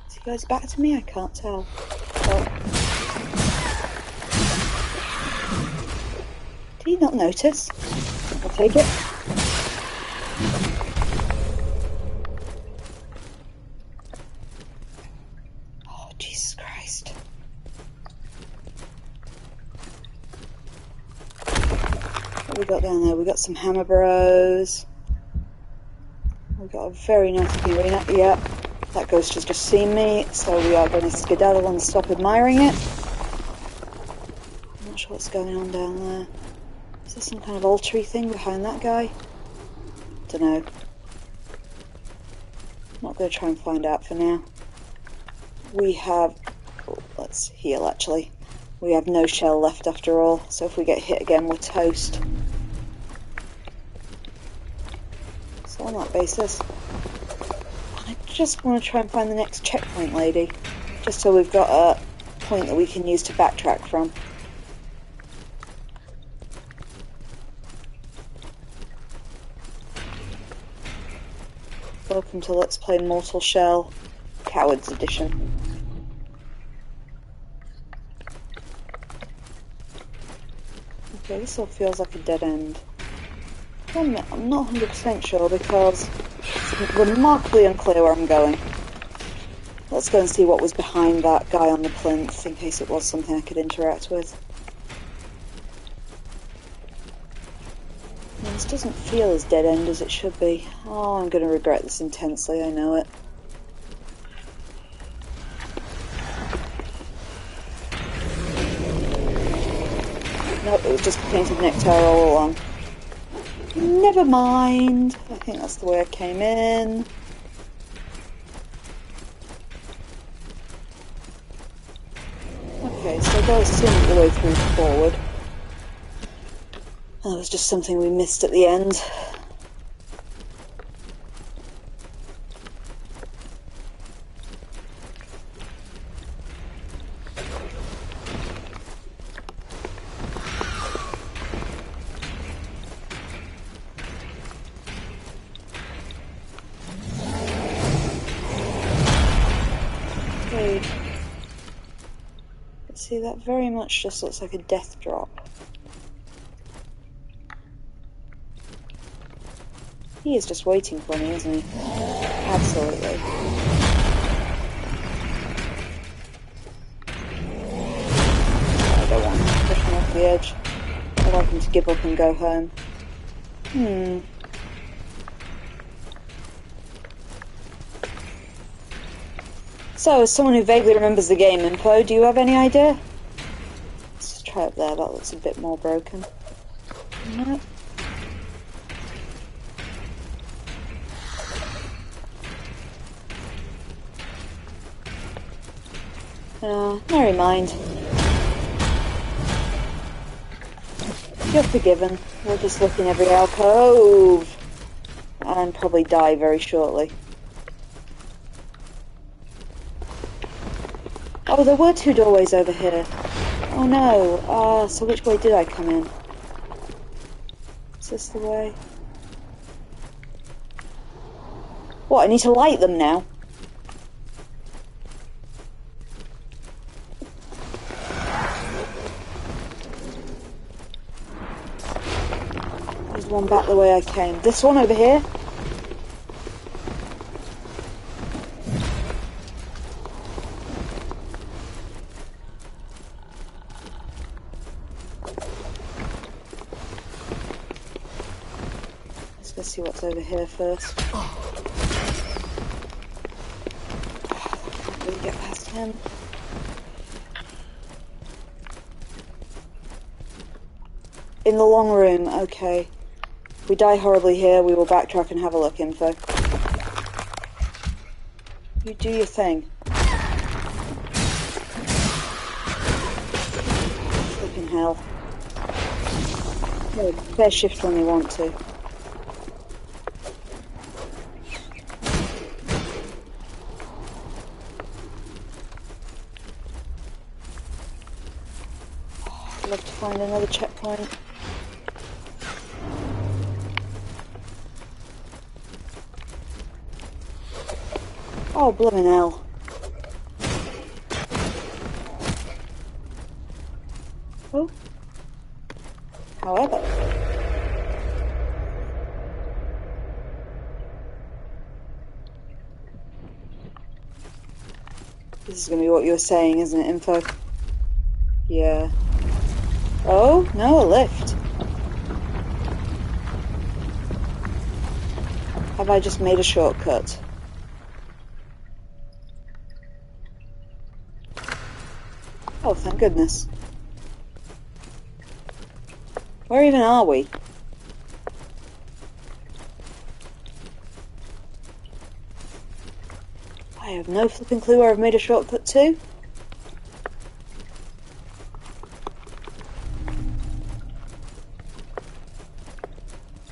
Is he goes back to me? I can't tell. Oh. Did he not notice? I'll take it. Oh, Jesus Christ. What we got down there? We got some hammer bros. We got a very nice arena. Yep, that ghost has just seen me, so we are going to skedaddle and stop admiring it. I'm not sure what's going on down there. Is there some kind of altar-y thing behind that guy? Dunno. Not going to try and find out for now. We have... Oh, let's heal, actually. We have no shell left after all, so if we get hit again, we're toast. So on that basis, I just want to try and find the next checkpoint lady, just so we've got a point that we can use to backtrack from. Welcome to Let's Play Mortal Shell, Cowards Edition. Okay, this all feels like a dead end. I'm not 100% sure because it's remarkably unclear where I'm going. Let's go and see what was behind that guy on the plinth, in case it was something I could interact with. This doesn't feel as dead end as it should be. Oh, I'm going to regret this intensely, I know it. Nope, it was just painted nectar all along. Never mind. I think that's the way I came in. Okay, so I got assume the way through forward. That was just something we missed at the end. Okay. See, that very much just looks like a death drop. He is just waiting for me, isn't he? Absolutely. I don't want him to push me off the edge. I'd like him to give up and go home. So, as someone who vaguely remembers the game info, do you have any idea? Let's just try up there, that looks a bit more broken. No. Never mind. You're forgiven. We'll just look in every alcove and probably die very shortly. Oh, there were two doorways over here. Oh no. So which way did I come in? Is this the way? What, I need to light them now? There's one back the way I came. This one over here? Let's see what's over here first. Can't really get past him. In the long room, okay. If we die horribly here, we will backtrack and have a look, info. You do your thing. Flipping hell. Oh, fair shift when they want to. I'd love to find another checkpoint. Oh, bloomin' hell. Oh. However. This is going to be what you were saying, isn't it, info? Yeah. Oh, no, a lift. Have I just made a shortcut? Oh, thank goodness. Where even are we? I have no flipping clue where I've made a shortcut to.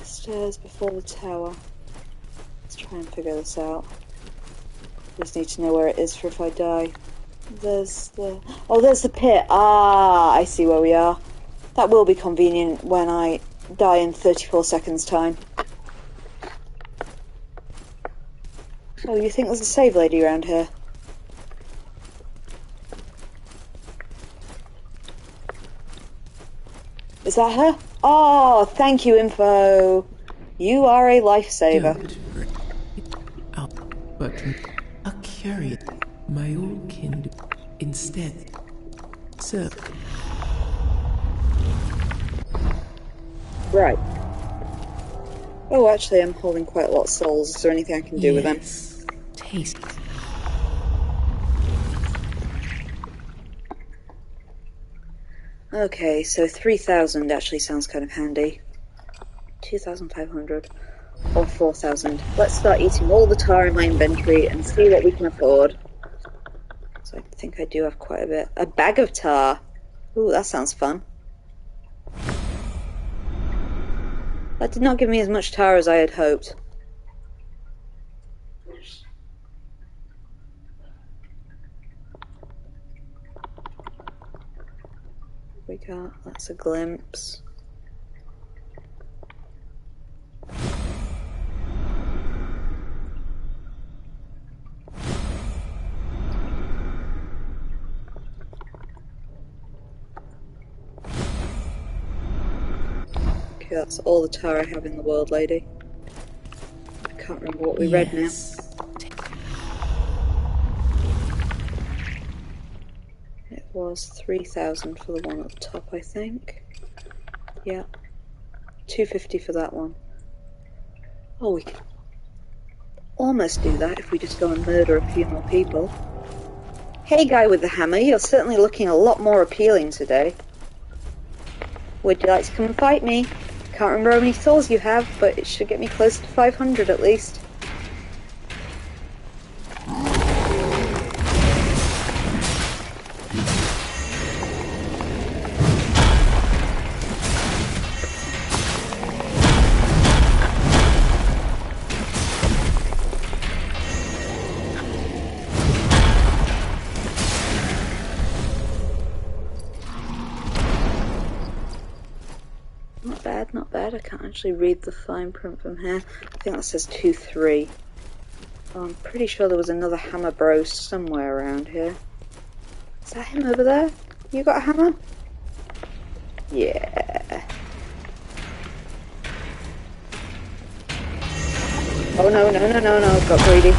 Stairs before the tower. try and figure this out. Just need to know where it is for if I die. There's the... Oh, there's the pit. Ah, I see where we are. That will be convenient when I die in 34 seconds' time. Oh, you think there's a save lady around here? Is that her? Oh, thank you, Info. You are a lifesaver. But a curious, my old kind, instead. So. Right. Oh, actually, I'm holding quite a lot of souls. Is there anything I can do with them? Taste. Okay, so 3,000 actually sounds kind of handy. 2,500 or 4,000. Let's start eating all the tar in my inventory and see what we can afford. So I think I do have quite a bit. A bag of tar. Ooh, that sounds fun. That did not give me as much tar as I had hoped. We got, that's a glimpse. Okay, that's all the tar I have in the world, lady. I can't remember what we read now. It was 3,000 for the one at the top, I think. Yeah. 250 for that one. Oh, we can almost do that if we just go and murder a few more people. Hey, guy with the hammer, you're certainly looking a lot more appealing today. Would you like to come and fight me? Can't remember how many souls you have, but it should get me close to 500 at least. Not bad. I can't actually read the fine print from here. I think that says 2-3. Oh, I'm pretty sure there was another hammer bro somewhere around here. Is that him over there? You got a hammer? Yeah. Oh no, got greedy.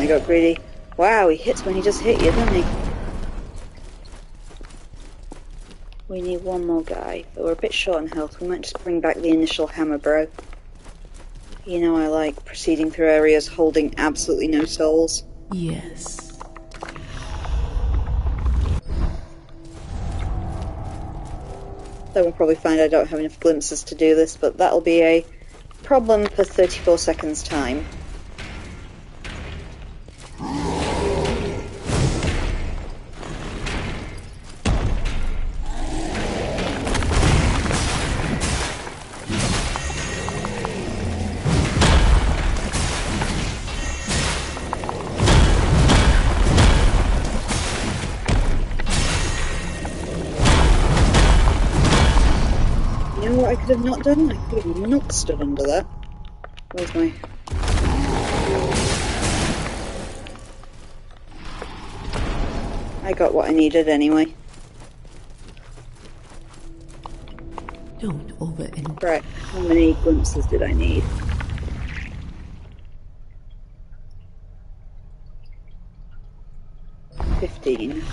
Got greedy. Wow, he hits when he just hit you, doesn't he? We need one more guy, but we're a bit short on health. We might just bring back the initial hammer bro. You know I like proceeding through areas holding absolutely no souls. Yes. Though we'll probably find I don't have enough glimpses to do this, but that'll be a problem for 34 seconds time. I could have not done? I could have not stood under that. Where's my... I got what I needed anyway. Don't over-end. Right, how many glimpses did I need? $15.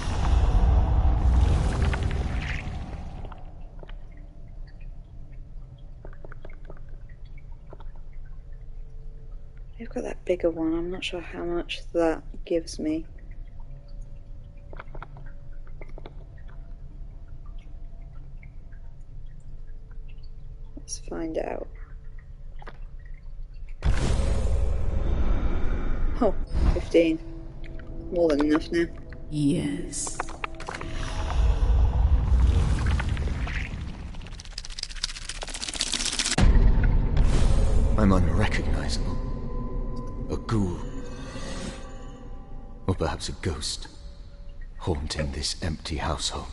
I've got that bigger one, I'm not sure how much that gives me. Let's find out. Oh, 15. More than enough now. Yes. I'm unrecognizable. A ghoul. Or perhaps a ghost, haunting this empty household.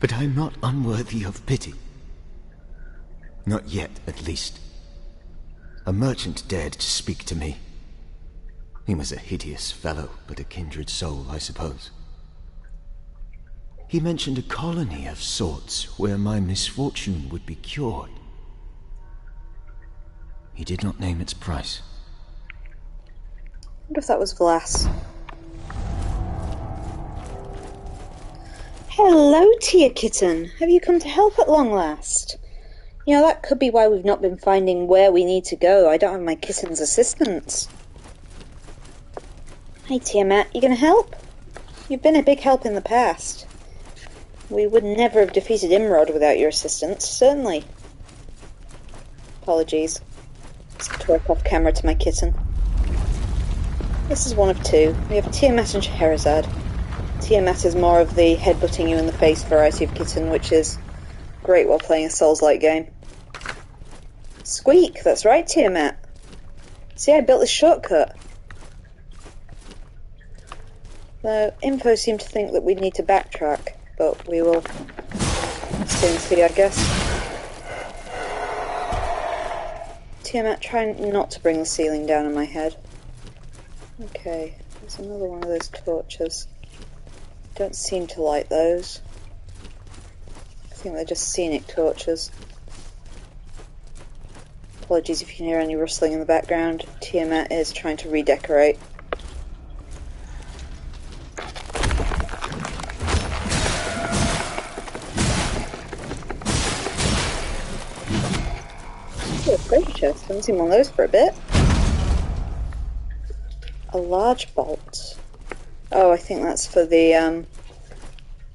But I'm not unworthy of pity. Not yet, at least. A merchant dared to speak to me. He was a hideous fellow, but a kindred soul, I suppose. He mentioned a colony of sorts where my misfortune would be cured. He did not name its price. I wonder if that was Glass. Hello, Tia Kitten. Have you come to help at long last? You know, that could be why we've not been finding where we need to go. I don't have my kitten's assistance. Hey, Tiamat, you gonna help? You've been a big help in the past. We would never have defeated Imrod without your assistance, certainly. Apologies. Just twerk off camera to my kitten. This is one of two. We have Tiamat and Scheherazade. Tiamat is more of the headbutting you in the face variety of kitten, which is great while playing a Souls-like game. Squeak, that's right, Tiamat. See, I built this shortcut. Though, info seemed to think that we'd need to backtrack, but we will soon see, I guess. Tiamat, try not to bring the ceiling down on my head. Okay, there's another one of those torches. Don't seem to light those. I think they're just scenic torches. Apologies if you can hear any rustling in the background. Tiamat is trying to redecorate. Oh, a treasure chest. I haven't seen one of those for a bit. A large bolt. Oh, I think that's for the,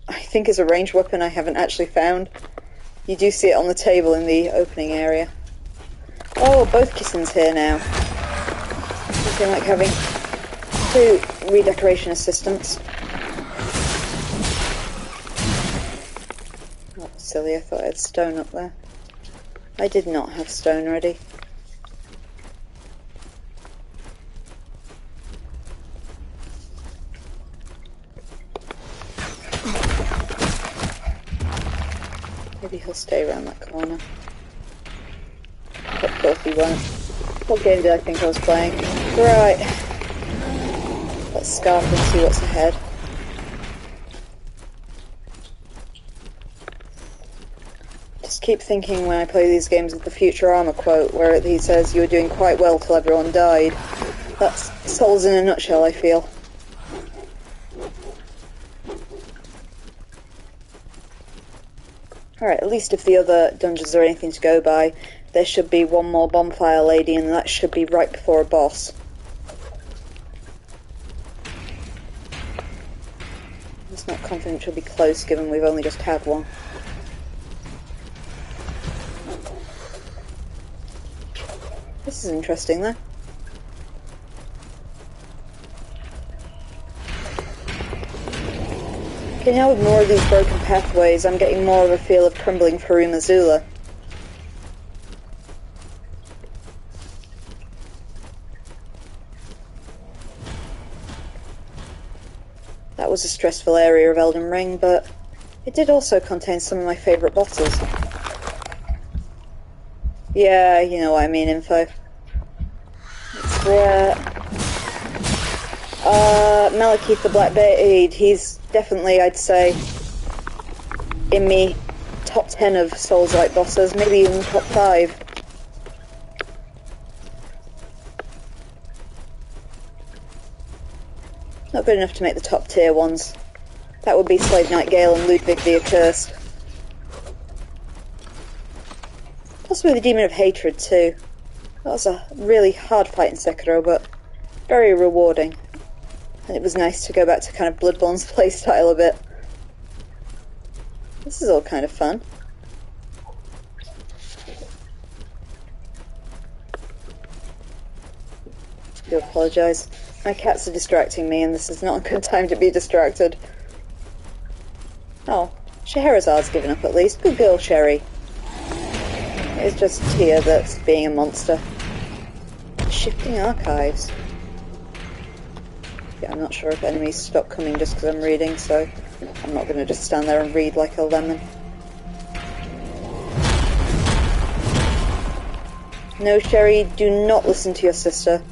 I think it's a ranged weapon I haven't actually found. You do see it on the table in the opening area. Oh, both kittens here now. Looking like having two redecoration assistants. Oh, silly, I thought I had stone up there. I did not have stone ready. Maybe he'll stay around that corner. Of course he won't. What game did I think I was playing? Right. Let's scarf and see what's ahead. Just keep thinking when I play these games of the Future Armor quote, where he says, "You were doing quite well till everyone died." That's Souls in a nutshell, I feel. Alright, at least if the other dungeons are anything to go by, there should be one more bonfire lady, and that should be right before a boss. I'm just not confident she'll be close, given we've only just had one. This is interesting, though. Okay, now with more of these broken pathways, I'm getting more of a feel of crumbling Farum Azula. That was a stressful area of Elden Ring, but it did also contain some of my favourite bosses. Yeah, you know what I mean, info. It's where Malekith the Black Blade, he's definitely, I'd say, in me top 10 of Souls-like bosses, maybe even top 5. Not good enough to make the top tier ones. That would be Slave Knight Gale and Ludwig the Accursed. Possibly the Demon of Hatred too. That was a really hard fight in Sekiro, but very rewarding. And it was nice to go back to kind of Bloodborne's playstyle a bit. This is all kind of fun. do apologise. My cats are distracting me, and this is not a good time to be distracted. Oh, Scheherazad's given up at least. Good girl, Sherry. It's just Tia that's being a monster. Shifting archives. Yeah, I'm not sure if enemies stop coming just because I'm reading, so I'm not going to just stand there and read like a lemon. No, Sherry, do not listen to your sister.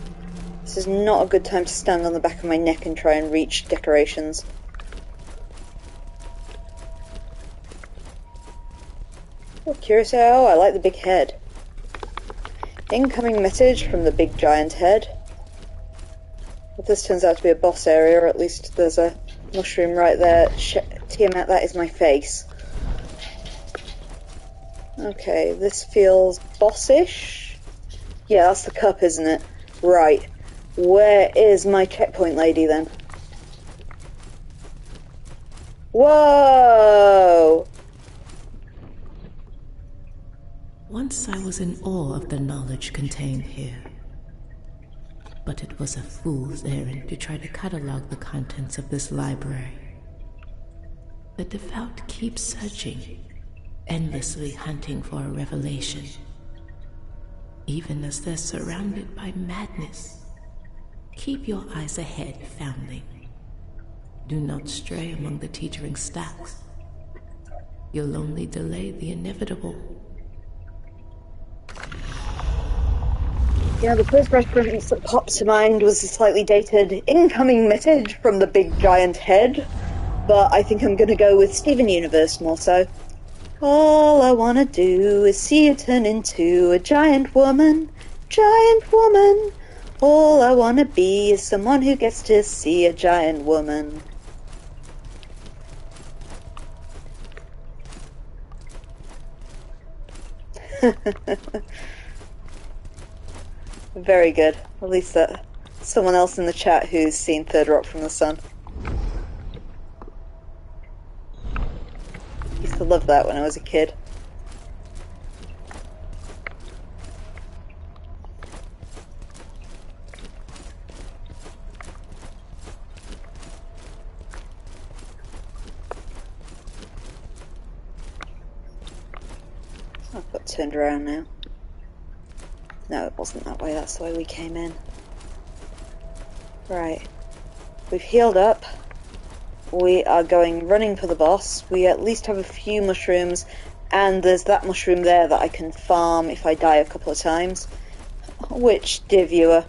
This is not a good time to stand on the back of my neck and try and reach decorations. Oh, curious. Oh, I like the big head. Incoming message from the big giant head. If this turns out to be a boss area, or at least there's a mushroom right there. Tiamat, that is my face. Okay, this feels bossish. Yeah, that's the cup, isn't it? Right. Where is my checkpoint lady, then? Whoa! Once I was in awe of the knowledge contained here. But it was a fool's errand to try to catalog the contents of this library. The devout keep searching, endlessly hunting for a revelation, even as they're surrounded by madness. Keep your eyes ahead, foundling. Do not stray among the teetering stacks. You'll only delay the inevitable. Yeah, the first reference that popped to mind was a slightly dated incoming message from the big giant head, but I think I'm going to go with Steven Universe more so. All I want to do is see you turn into a giant woman, giant woman. All I want to be is someone who gets to see a giant woman. Very good. At least that someone else in the chat who's seen Third Rock from the Sun. Used to love that when I was a kid. I've got turned around now. No, it wasn't that way. That's the way we came in. Right. We've healed up. We are going running for the boss. We at least have a few mushrooms, and there's that mushroom there that I can farm if I die a couple of times. Which, dear viewer,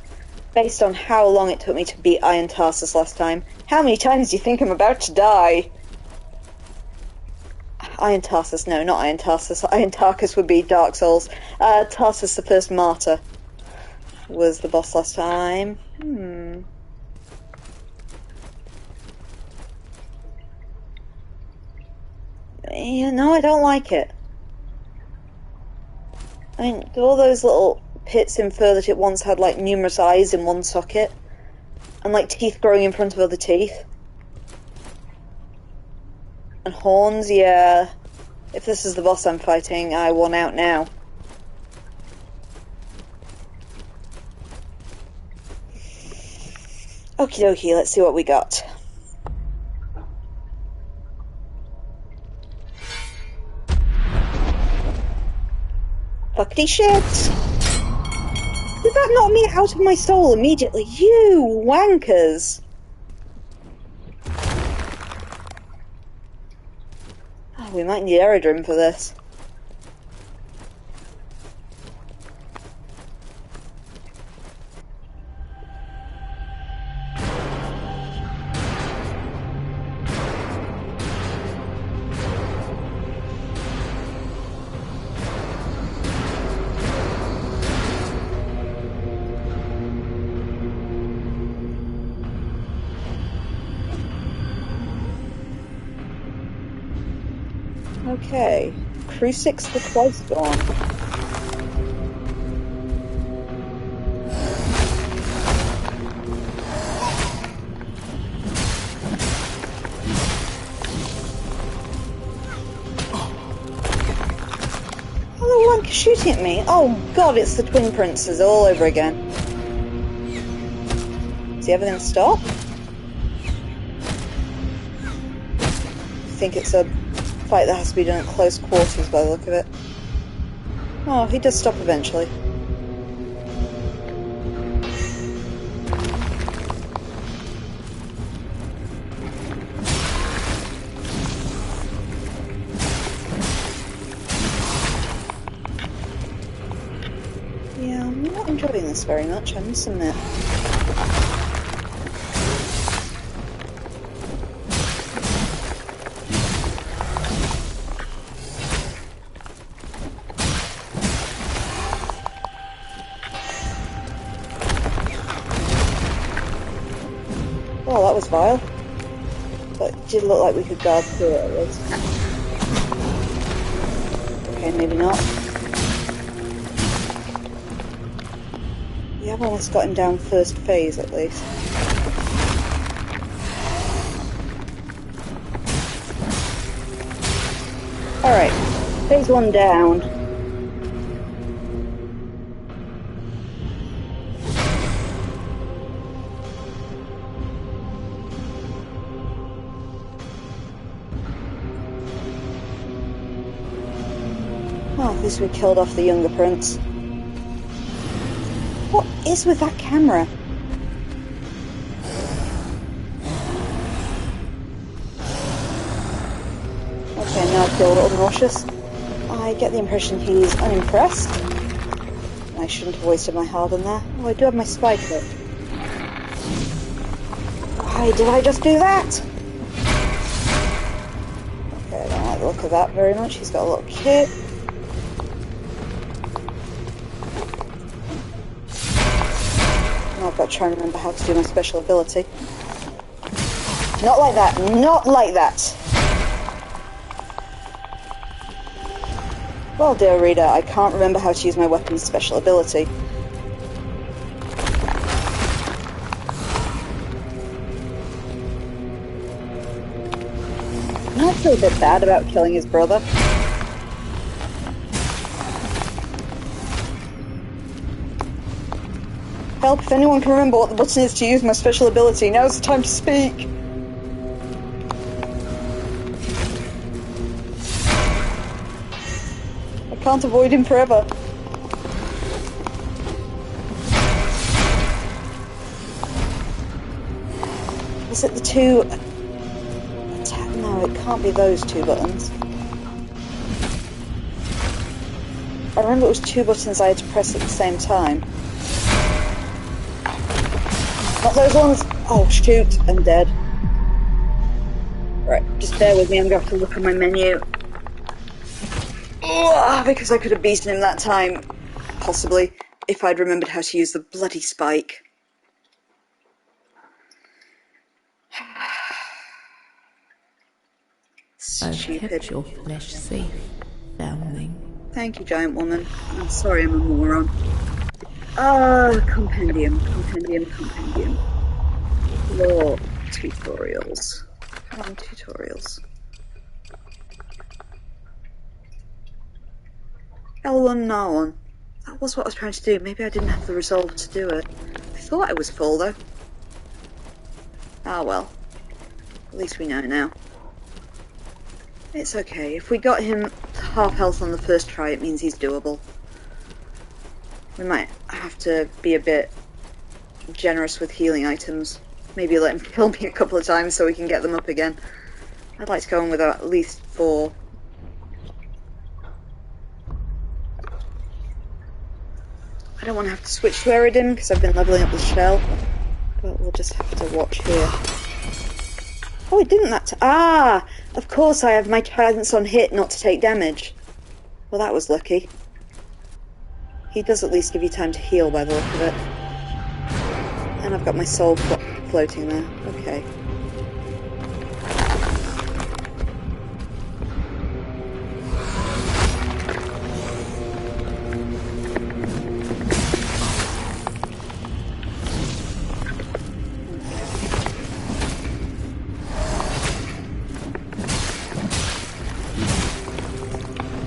based on how long it took me to beat Iron Tarsus last time, how many times do you think I'm about to die? Iron Tarsus, no, not Iron Tarsus. Iron Tarkus would be Dark Souls. Tarsus the First Martyr was the boss last time. Yeah, no, I don't like it. I mean, do all those little pits infer that it once had, like, numerous eyes in one socket? And, like, teeth growing in front of other teeth? And horns, yeah. If this is the boss I'm fighting, I won out now. Okie dokie, let's see what we got. Fuckity shit! Did that knock me out of my soul immediately? You wankers! Oh, we might need aerodrome for this. Okay, Crucix the Twiceborn. Oh, the wanker shooting at me! Oh god, it's the Twin Princes all over again. Is he ever going to stop? I think it's a fight that has to be done at close quarters by the look of it. Oh, he does stop eventually. Yeah, I'm not enjoying this very much, I must admit. Oh, that was vile. But it did look like we could guard through it at least. Okay, maybe not. We have almost got him down first phase at least. Alright, phase 1 down. Oh, at least we killed off the younger prince. What is with that camera? Okay, now I feel a little nauseous. I get the impression he's unimpressed. I shouldn't have wasted my Hadern there. Oh, I do have my spike up. Why did I just do that? Okay, I don't like the look of that very much. He's got a little kit. I've got to try and remember how to do my special ability. Not like that, not like that! Well, dear reader, I can't remember how to use my weapon's special ability. I feel a bit bad about killing his brother. Help, if anyone can remember what the button is to use my special ability, now's the time to speak! I can't avoid him forever. Was it the two... No, it can't be those two buttons. I remember it was two buttons I had to press at the same time. Not those ones! Oh shoot, I'm dead. Right, just bear with me, I'm going to have to look at my menu. Ugh, because I could have beaten him that time. Possibly, if I'd remembered how to use the bloody spike. I've Stupid. kept your flesh safe, foundling. Thank you, giant woman. I'm sorry I'm a moron. Compendium. Lore tutorials. Come on, tutorials. L1 Narwan. That was what I was trying to do. Maybe I didn't have the resolve to do it. I thought I was full, though. Ah, well. At least we know now. It's okay. If we got him to half health on the first try, it means he's doable. We might have to be a bit generous with healing items. Maybe let him kill me a couple of times so we can get them up again. I'd like to go on with at least 4. I don't want to have to switch to Eridim because I've been levelling up the shell. But we'll just have to watch here. Oh, it didn't that Ah! Of course I have my chance on hit not to take damage. Well, that was lucky. He does at least give you time to heal by the look of it. And I've got my soul floating there. Okay.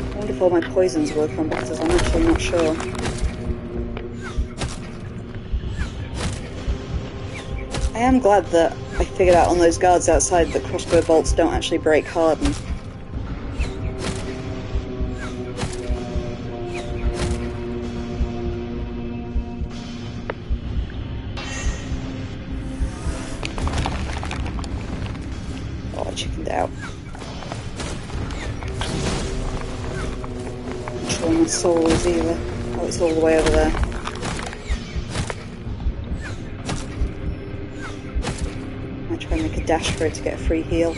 I wonder if all my poisons work on bosses. I'm actually not sure. I am glad that I figured out on those guards outside that crossbow bolts don't actually break Hadern. Oh, I chickened out. I'm not sure my soul is either. Oh, it's all the way over there. Try and make a dash for it to get a free heal.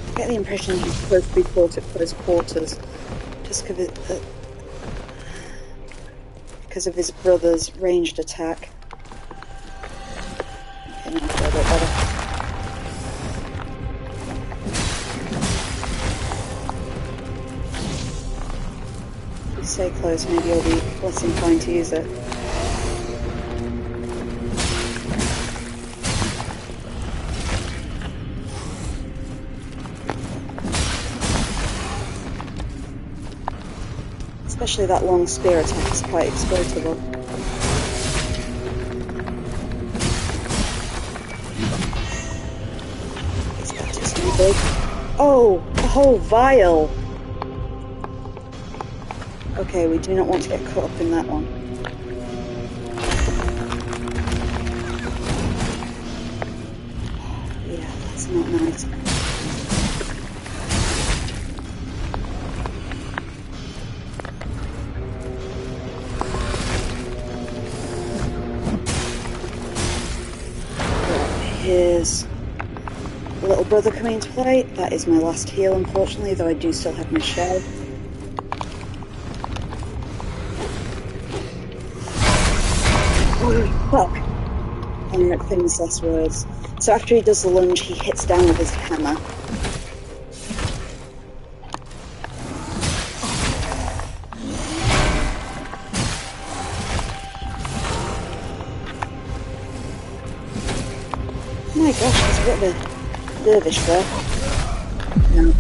I get the impression he's supposed to be fought at close quarters, just because of his brother's ranged attack. Okay, now I feel a bit better. Stay close, maybe you'll be less inclined to use it. Especially that long spear attack is quite exploitable. It's got just too big. Oh, a whole vial! Okay, we do not want to get caught up in that one. Yeah, that's not nice. Here's little brother coming into play. That is my last heal, unfortunately, though I do still have my shell. Fuck. And famous last words. So after he does the lunge, he hits down with his hammer. My gosh, he's a bit of a dervish there. No.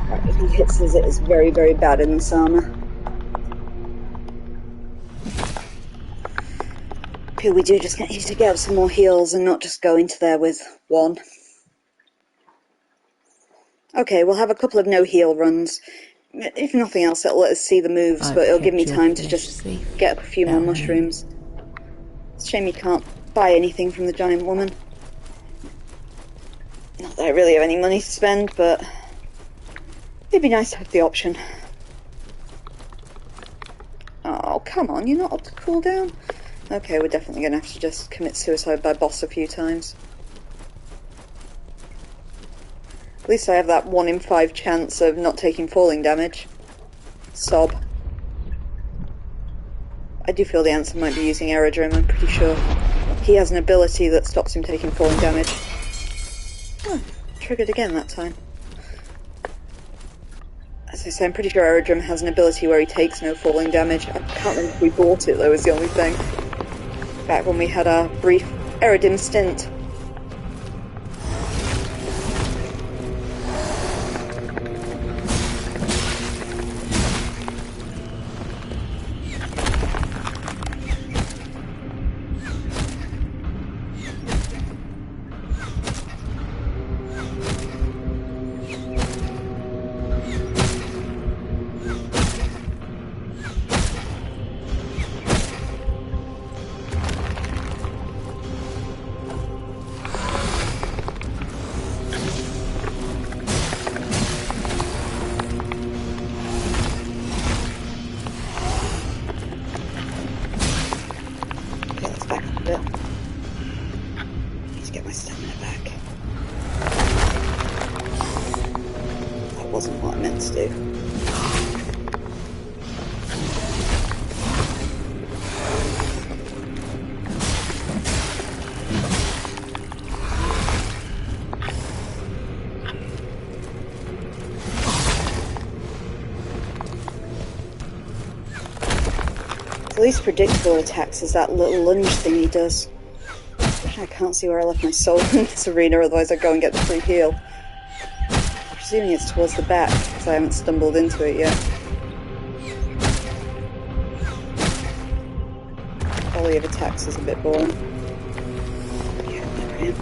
Right, if he hits us, it is very, very bad in this armour. We do just need to get up some more heals and not just go into there with one. Okay, we'll have a couple of no-heal runs. If nothing else, it'll let us see the moves, but it'll give me time to just get up a few more mushrooms. It's a shame you can't buy anything from the giant woman. Not that I really have any money to spend, but it'd be nice to have the option. Oh, come on, you're not up to cooldown? Okay, we're definitely going to have to just commit suicide by boss a few times. At least I have that 1 in 5 chance of not taking falling damage. Sob. I do feel the answer might be using Aerodrome, I'm pretty sure. He has an ability that stops him taking falling damage. Oh, triggered again that time. As I say, I'm pretty sure Aerodrome has an ability where he takes no falling damage. I can't remember if we bought it though, is the only thing. Back when we had our brief Aerodrome stint. Wasn't what I meant to do. The least predictable attacks is that little lunge thing he does. I can't see where I left my soul in this arena, otherwise I'd go and get the free heal. Presuming it's towards the back, because I haven't stumbled into it yet. volley of attacks is a bit boring. Yeah, there I am.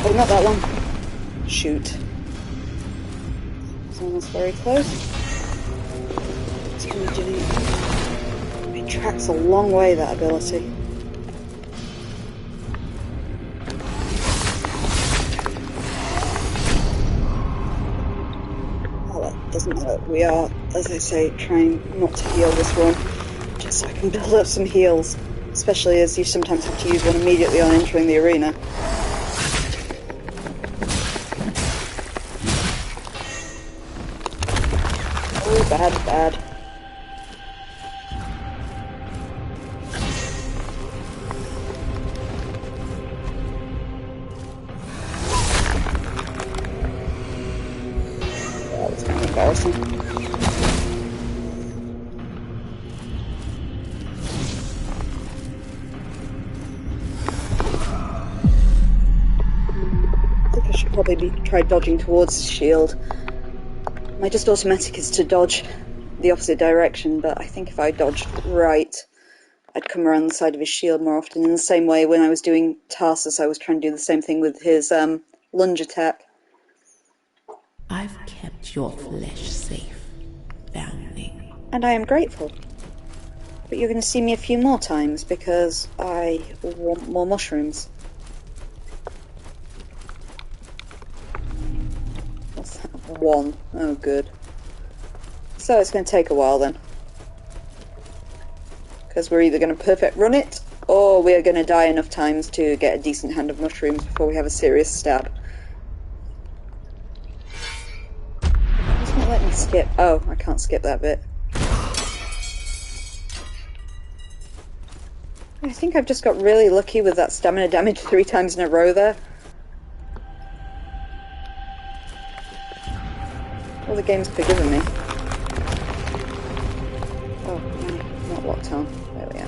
Oh, not that one. Shoot. Someone's very close. What's going to do? It tracks a long way, that ability. Oh, that doesn't hurt. We are, as I say, trying not to heal this one, just so I can build up some heals. Especially as you sometimes have to use one immediately on entering the arena. Bad. That was kind of embarrassing. I think I should probably try dodging towards the shield. My just automatic is to dodge the opposite direction, but I think if I dodged right, I'd come around the side of his shield more often. In the same way, when I was doing Tarsus, I was trying to do the same thing with his lunge attack. I've kept your flesh safe, foundling. And I am grateful. But you're going to see me a few more times, because I want more mushrooms. What's that? 1. Oh, good. So it's going to take a while then. Because we're either going to perfect run it, or we are going to die enough times to get a decent hand of mushrooms before we have a serious stab. It's not letting me skip. Oh, I can't skip that bit. I think I've just got really lucky with that stamina damage 3 times in a row there. Well, the game's forgiven me. Oh, no, not locked on. There we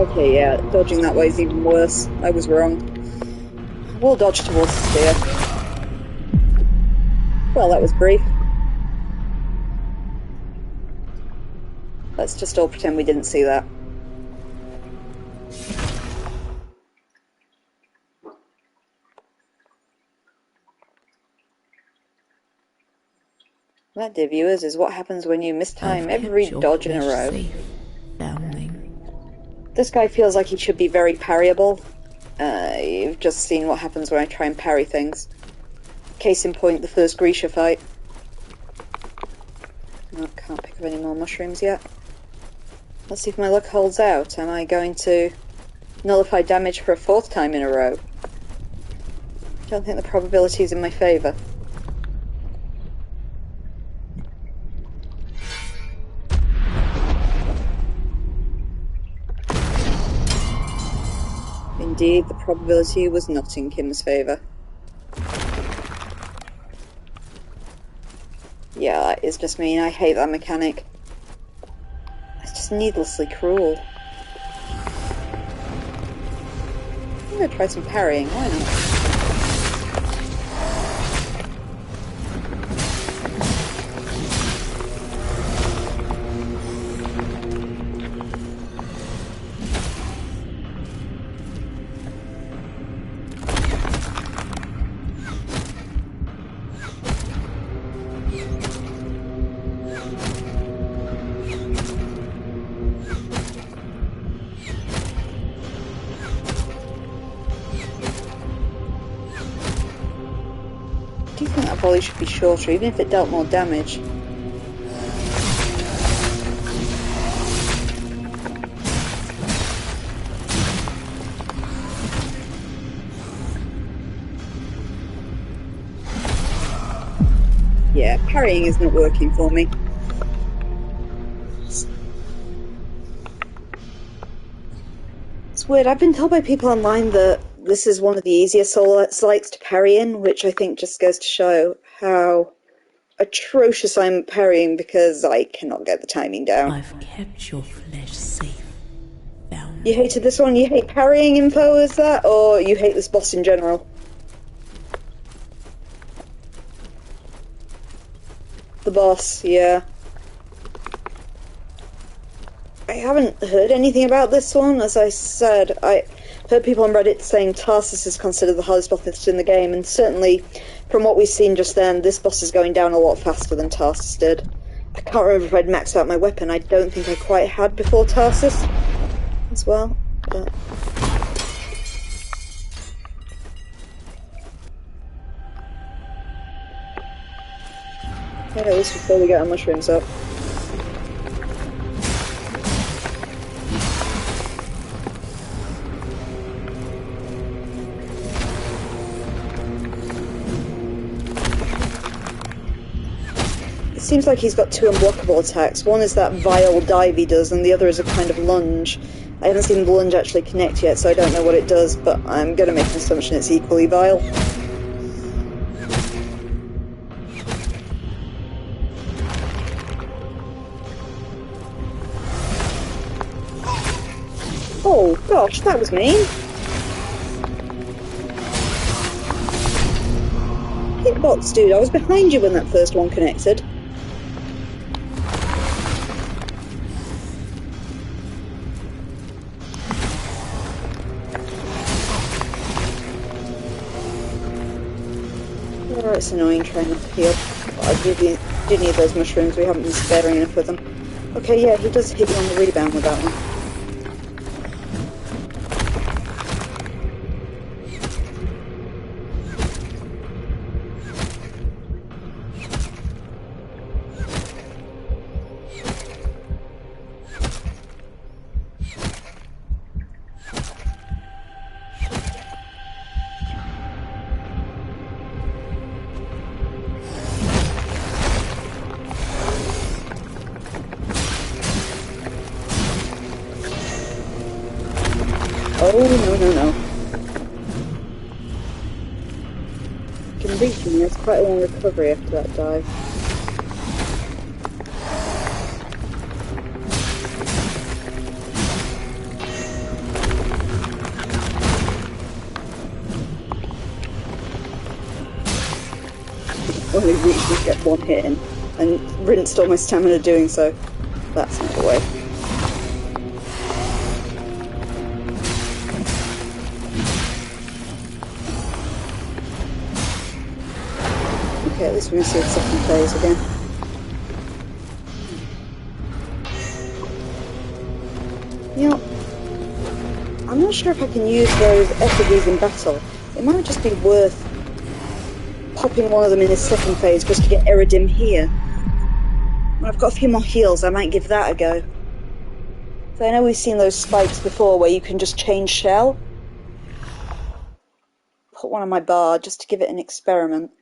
are. Okay, yeah, dodging that way is even worse. I was wrong. We'll dodge towards the spear. Well, that was brief. Let's just all pretend we didn't see that. That, dear viewers, is what happens when you mistime every dodge in a row. Safe, foundling. This guy feels like he should be very parryable. You've just seen what happens when I try and parry things. Case in point, the first Grisha fight. Oh, can't pick up any more mushrooms yet. Let's see if my luck holds out. Am I going to nullify damage for a 4th time in a row? I don't think the probability is in my favour. Indeed, the probability was not in Kim's favour. Yeah, that is just mean. I hate that mechanic. It's just needlessly cruel. I'm gonna try some parrying, why not? I do think that volley should be shorter, even if it dealt more damage. Yeah, parrying isn't working for me. It's weird. I've been told by people online that this is one of the easiest Souls-likes to parry in, which I think just goes to show how atrocious I'm at parrying because I cannot get the timing down. I've kept your flesh safe. Found You hated this one? You hate parrying info, is that? Or you hate this boss in general? The boss, yeah. I haven't heard anything about this one. As I said, I heard people on Reddit saying Tarsus is considered the hardest boss in the game, and certainly, from what we've seen just then, this boss is going down a lot faster than Tarsus did. I can't remember if I'd maxed out my weapon. I don't think I quite had before Tarsus as well, but... yeah, at least before we get our mushrooms up. It seems like he's got two unblockable attacks. One is that vile dive he does, and the other is a kind of lunge. I haven't seen the lunge actually connect yet, so I don't know what it does, but I'm going to make an assumption it's equally vile. Oh gosh, that was mean. Hitbox, dude, I was behind you when that first one connected. Oh, it's annoying trying not to heal. I do need those mushrooms, we haven't been sparing enough with them. Okay, yeah, he does hit you on the rebound with that one. Oh, no. I can reach him, there's quite a long recovery after that dive. Only reached to get one hit in, and rinsed all my stamina doing so. That's not a way. Okay, at least we can see the second phase again. You know, I'm not sure if I can use those effigies in battle. It might just be worth popping one of them in this second phase just to get Eridim here. When I've got a few more heals, I might give that a go. So I know we've seen those spikes before where you can just change shell. Put one on my bar just to give it an experiment.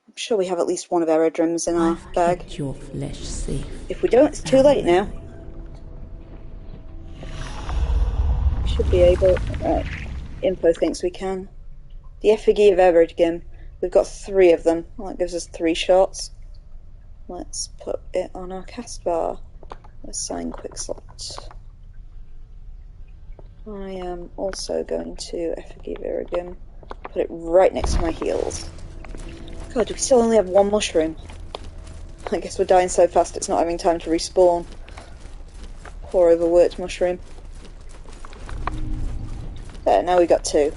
I'm sure we have at least one of Eridrim's in our bag. Kept your flesh safe. If we don't, it's too late now. We should be able... Right. Info thinks we can. The effigy of Eridrim. We've got 3 of them. Well, that gives us 3 shots. Let's put it on our cast bar. Assign quick slot. I am also going to effigy of Eridrim. Put it right next to my heals. God, do we still only have 1 mushroom? I guess we're dying so fast it's not having time to respawn. Poor overworked mushroom. There, now we got 2.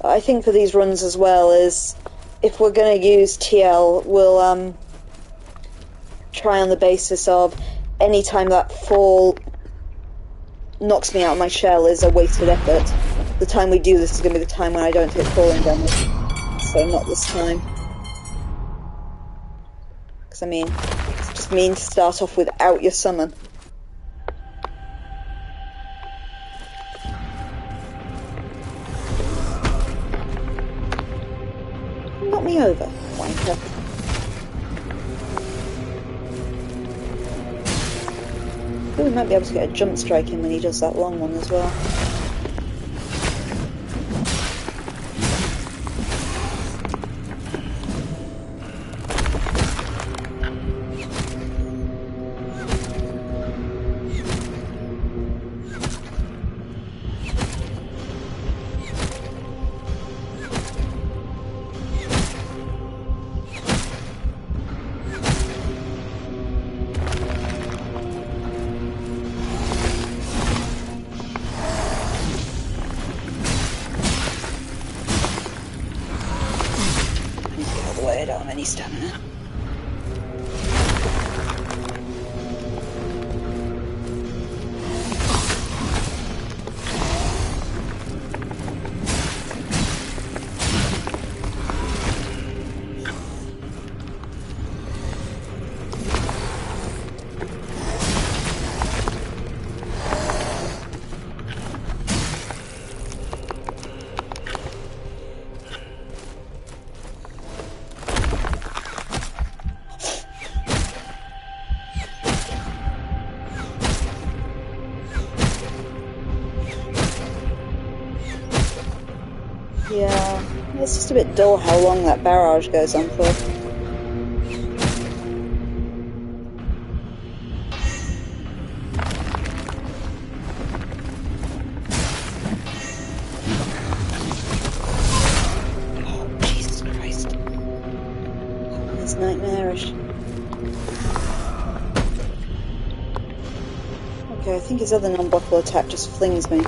I think for these runs as well is, if we're going to use TL, we'll try on the basis of any time that fall knocks me out of my shell is a wasted effort. The time we do this is going to be the time when I don't hit falling damage. So not this time. Because I mean, it's just mean to start off without your summon. I'm not me over, wanker. I think we might be able to get a jump strike in when he does that long one as well. Stamina. Yeah, it's just a bit dull how long that barrage goes on for. Oh, Jesus Christ. It's nightmarish. Okay, I think his other non-blockable attack just flings me.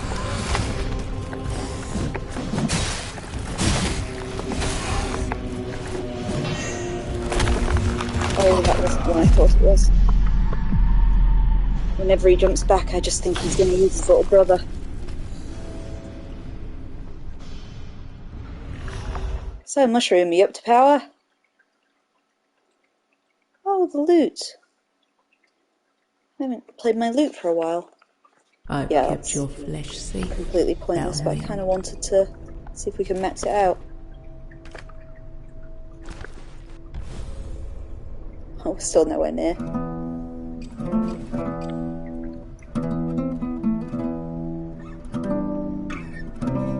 Oh, that wasn't what I thought it was. Whenever he jumps back, I just think he's going to use his little brother. So, Mushroom, you up to power? Oh, the loot. I haven't played my loot for a while. I've kept your flesh safe. Completely pointless, but I kind of wanted to see if we can max it out. Oh, we're still nowhere near.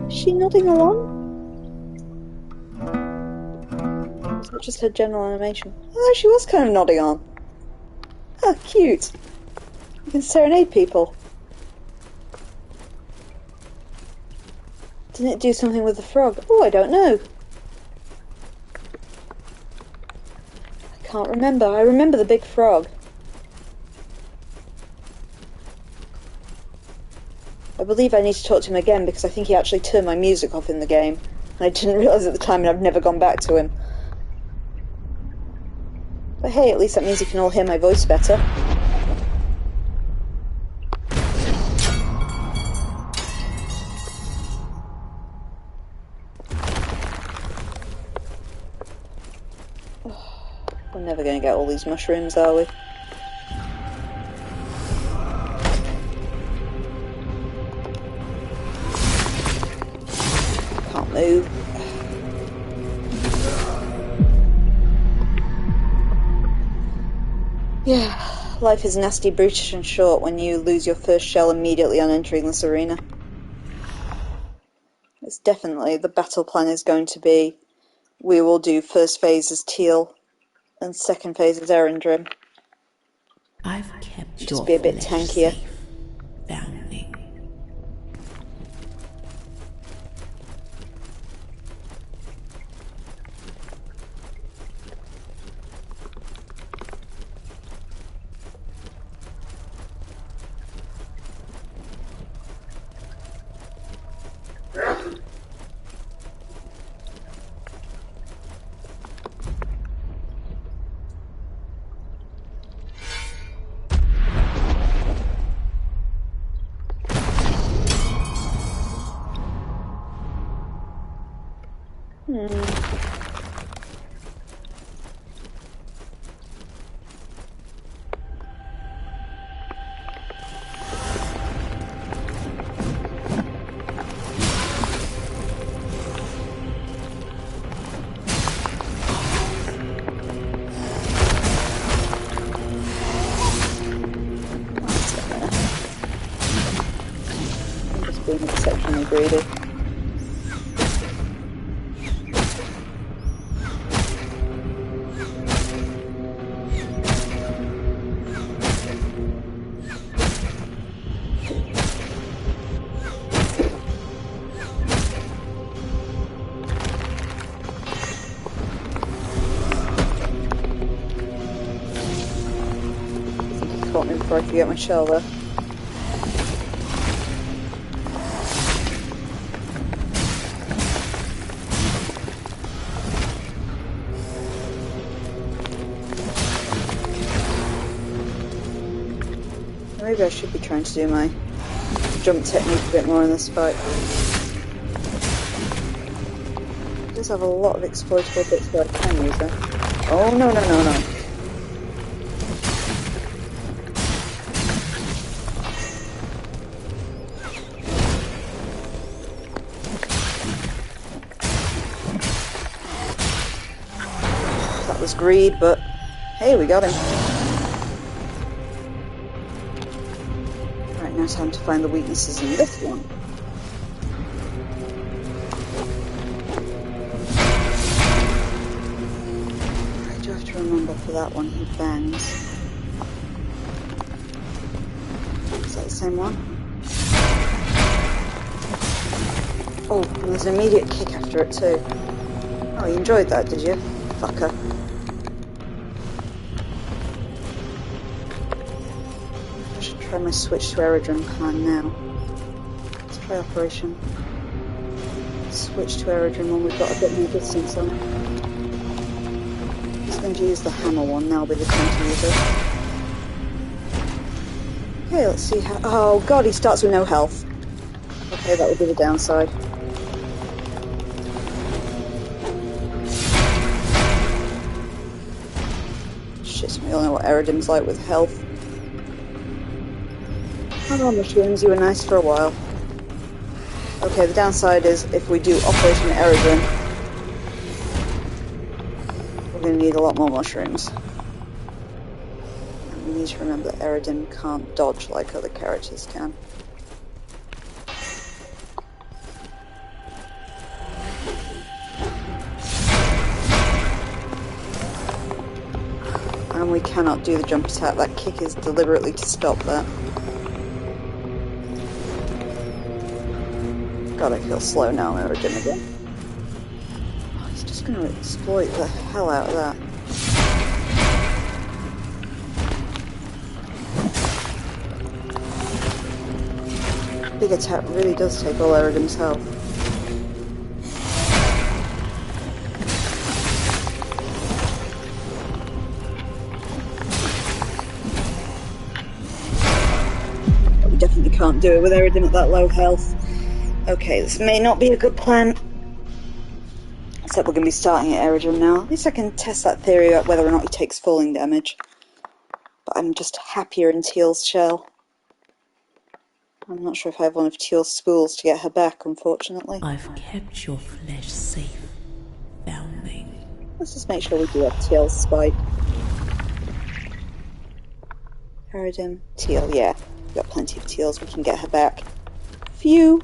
Is she nodding along? Is it just her general animation? Oh, she was kind of nodding on. Oh, cute. You can serenade people. Didn't it do something with the frog? Oh, I don't know. I can't remember. I remember the big frog. I believe I need to talk to him again because I think he actually turned my music off in the game. And I didn't realise at the time and I've never gone back to him. But hey, at least that means you can all hear my voice better. We're never going to get all these mushrooms, are we? Can't move. Yeah, life is nasty, brutish and short when you lose your first shell immediately on entering this arena. It's definitely, the battle plan is going to be, we will do first phase as Teal and second phase as Erindrim. I've kept just be a bit tankier. Safe, foundling. greedy. Before I can get my shell there. Maybe I should be trying to do my jump technique a bit more in this fight. It does have a lot of exploitable bits where I can use them. Oh no no no no. Greed, but hey, we got him. Right, now time to find the weaknesses in this one. I do have to remember for that one he bangs. Is that the same one? Oh, and there's an immediate kick after it too. Oh, you enjoyed that, did you? Fucker. Try my switch to aerodrome plan now. Let's try operation. Switch to aerodrome when we've got a bit more distance on it. I'm just going to use the hammer one, that'll be the time to use it. Okay, let's see how... Oh god, he starts with no health. Okay, that would be the downside. Shit, we all know what aerodrome's like with health. Oh, mushrooms, you were nice for a while. Okay, the downside is if we do Operation Aerodrome, we're going to need a lot more mushrooms. And we need to remember that Aerodrome can't dodge like other characters can. And we cannot do the jump attack. That kick is deliberately to stop that. God, I feel slow now, Aerodrome again. Oh, he's just going to exploit the hell out of that. Big attack really does take all Aerodrome's health. We definitely can't do it with Aerodrome at that low health. Okay, this may not be a good plan. Except we're going to be starting at Aerodrome now. At least I can test that theory about whether or not he takes falling damage. But I'm just happier in Teal's shell. I'm not sure if I have one of Teal's spools to get her back, unfortunately. I've kept your flesh safe, foundling. Let's just make sure we do have Teal's spike. Aerodrome, Teal, yeah. We've got plenty of Teals, we can get her back. Phew!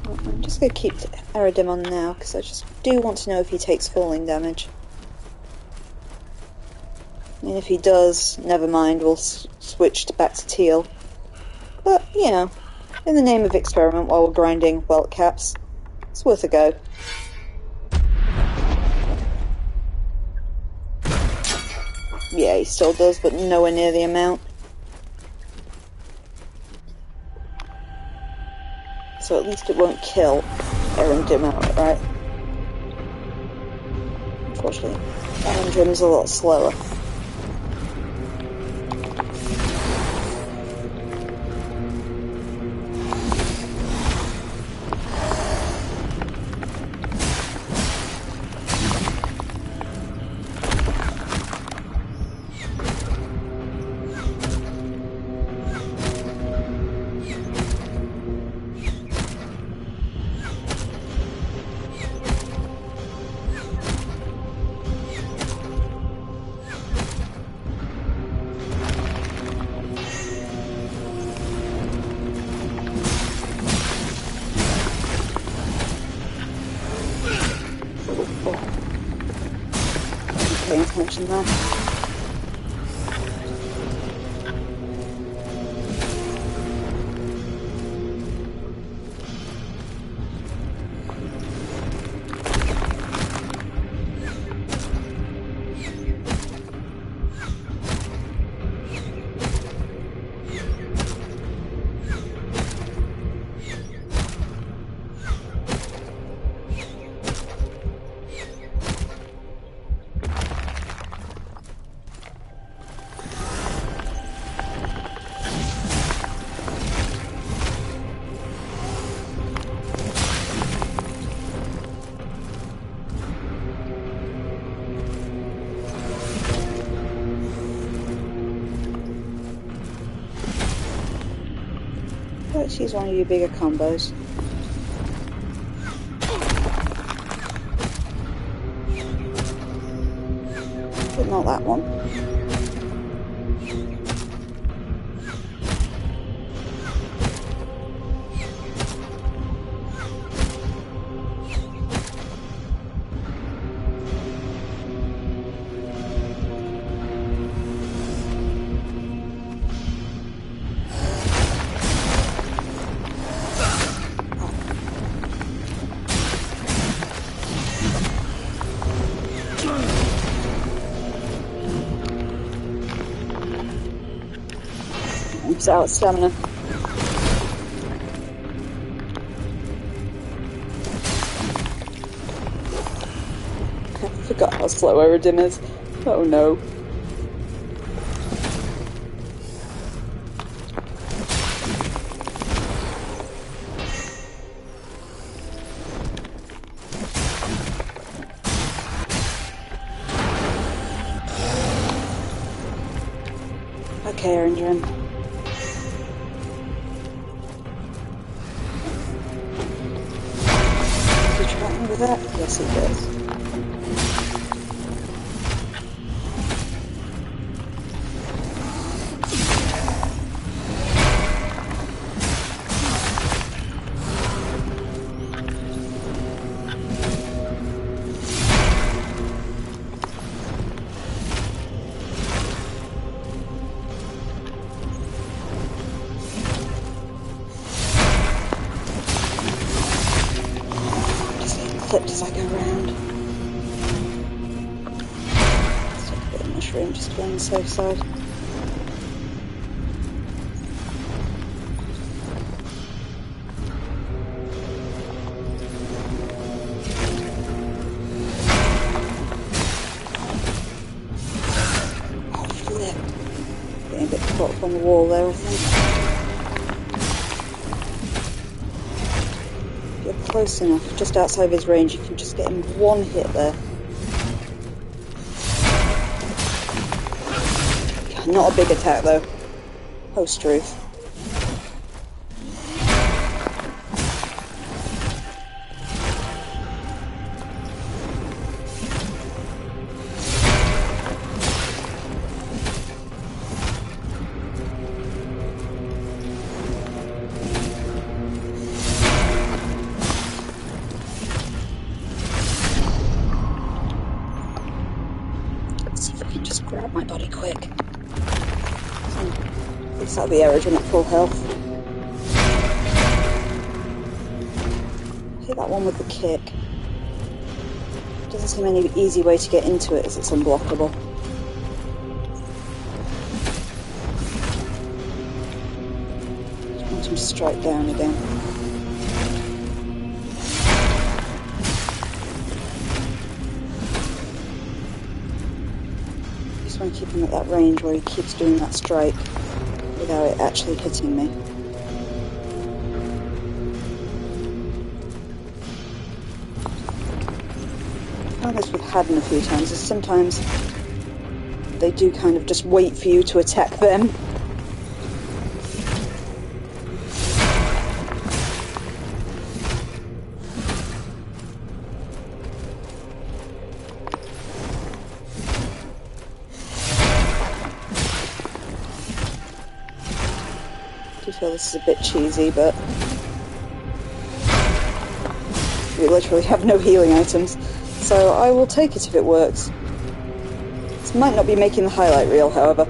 I'm just going to keep Aerodrome on now, because I just do want to know if he takes falling damage. I mean, if he does, never mind, we'll switch back to Teal. But, you know, in the name of experiment while we're grinding welt caps, it's worth a go. Yeah, he still does, but nowhere near the amount. So at least it won't kill Aerodrome outright. Unfortunately, Aerodrome is a lot slower. connection there. Let's use one of your bigger combos. But not that one. Oops, out of stamina. I forgot how slow Hadern is. Oh no. Okay, Hadern. With that? Yes, it does. Flipped as I go around. Let's take a bit of mushroom just to be on the safe side. Oh flip. Getting a bit caught up on the wall there, I think. Close enough, just outside of his range, you can just get him one hit there. Not a big attack though. Post-truth. Grab my body quick. At least that'll be Hadern at full health. Hit that one with the kick. Doesn't seem any easy way to get into it as it's unblockable. Just want him to strike down again. I keep him at that range where he keeps doing that strike without it actually hitting me. I've found this with Hadern a few times, is sometimes they do kind of just wait for you to attack them. I feel this is a bit cheesy, but we literally have no healing items, so I will take it if it works. This might not be making the highlight reel, however.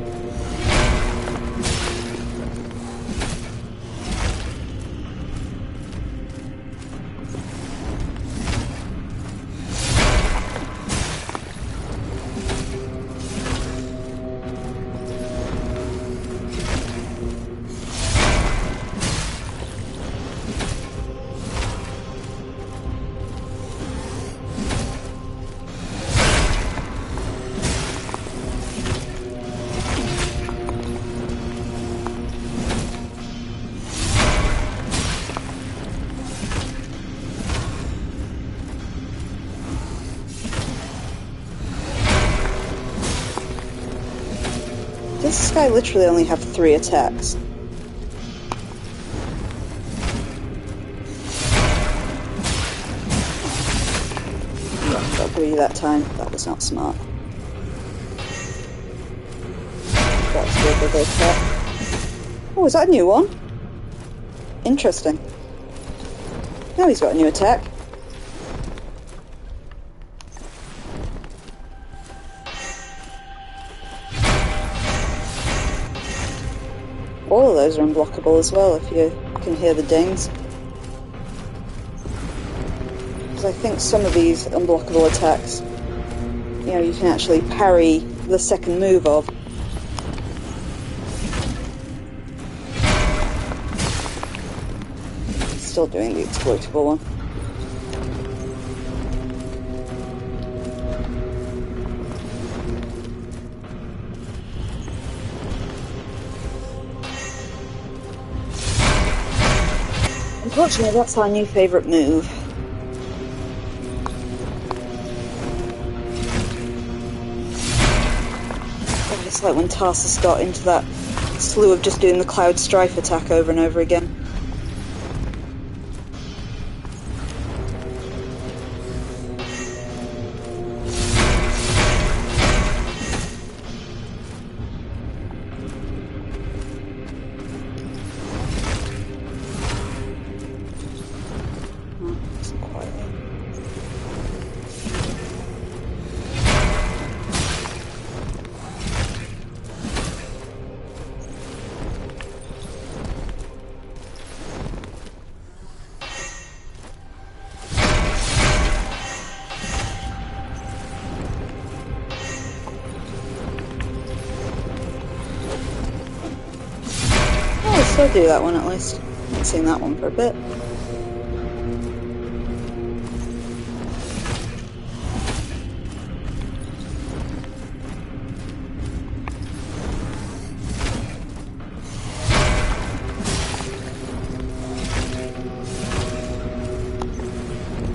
Does this guy literally only have 3 attacks? Got greedy that time. That was not smart. That's a big attack. Oh, is that a new one? Interesting. Now he's got a new attack. All of those are unblockable as well, if you can hear the dings. Because I think some of these unblockable attacks, you know, you can actually parry the second move of. Still doing the exploitable one. Unfortunately, that's our new favourite move. I just like when Tarsus got into that slew of just doing the Cloud Strife attack over and over again. I'll do that one at least. Haven't seen that one for a bit.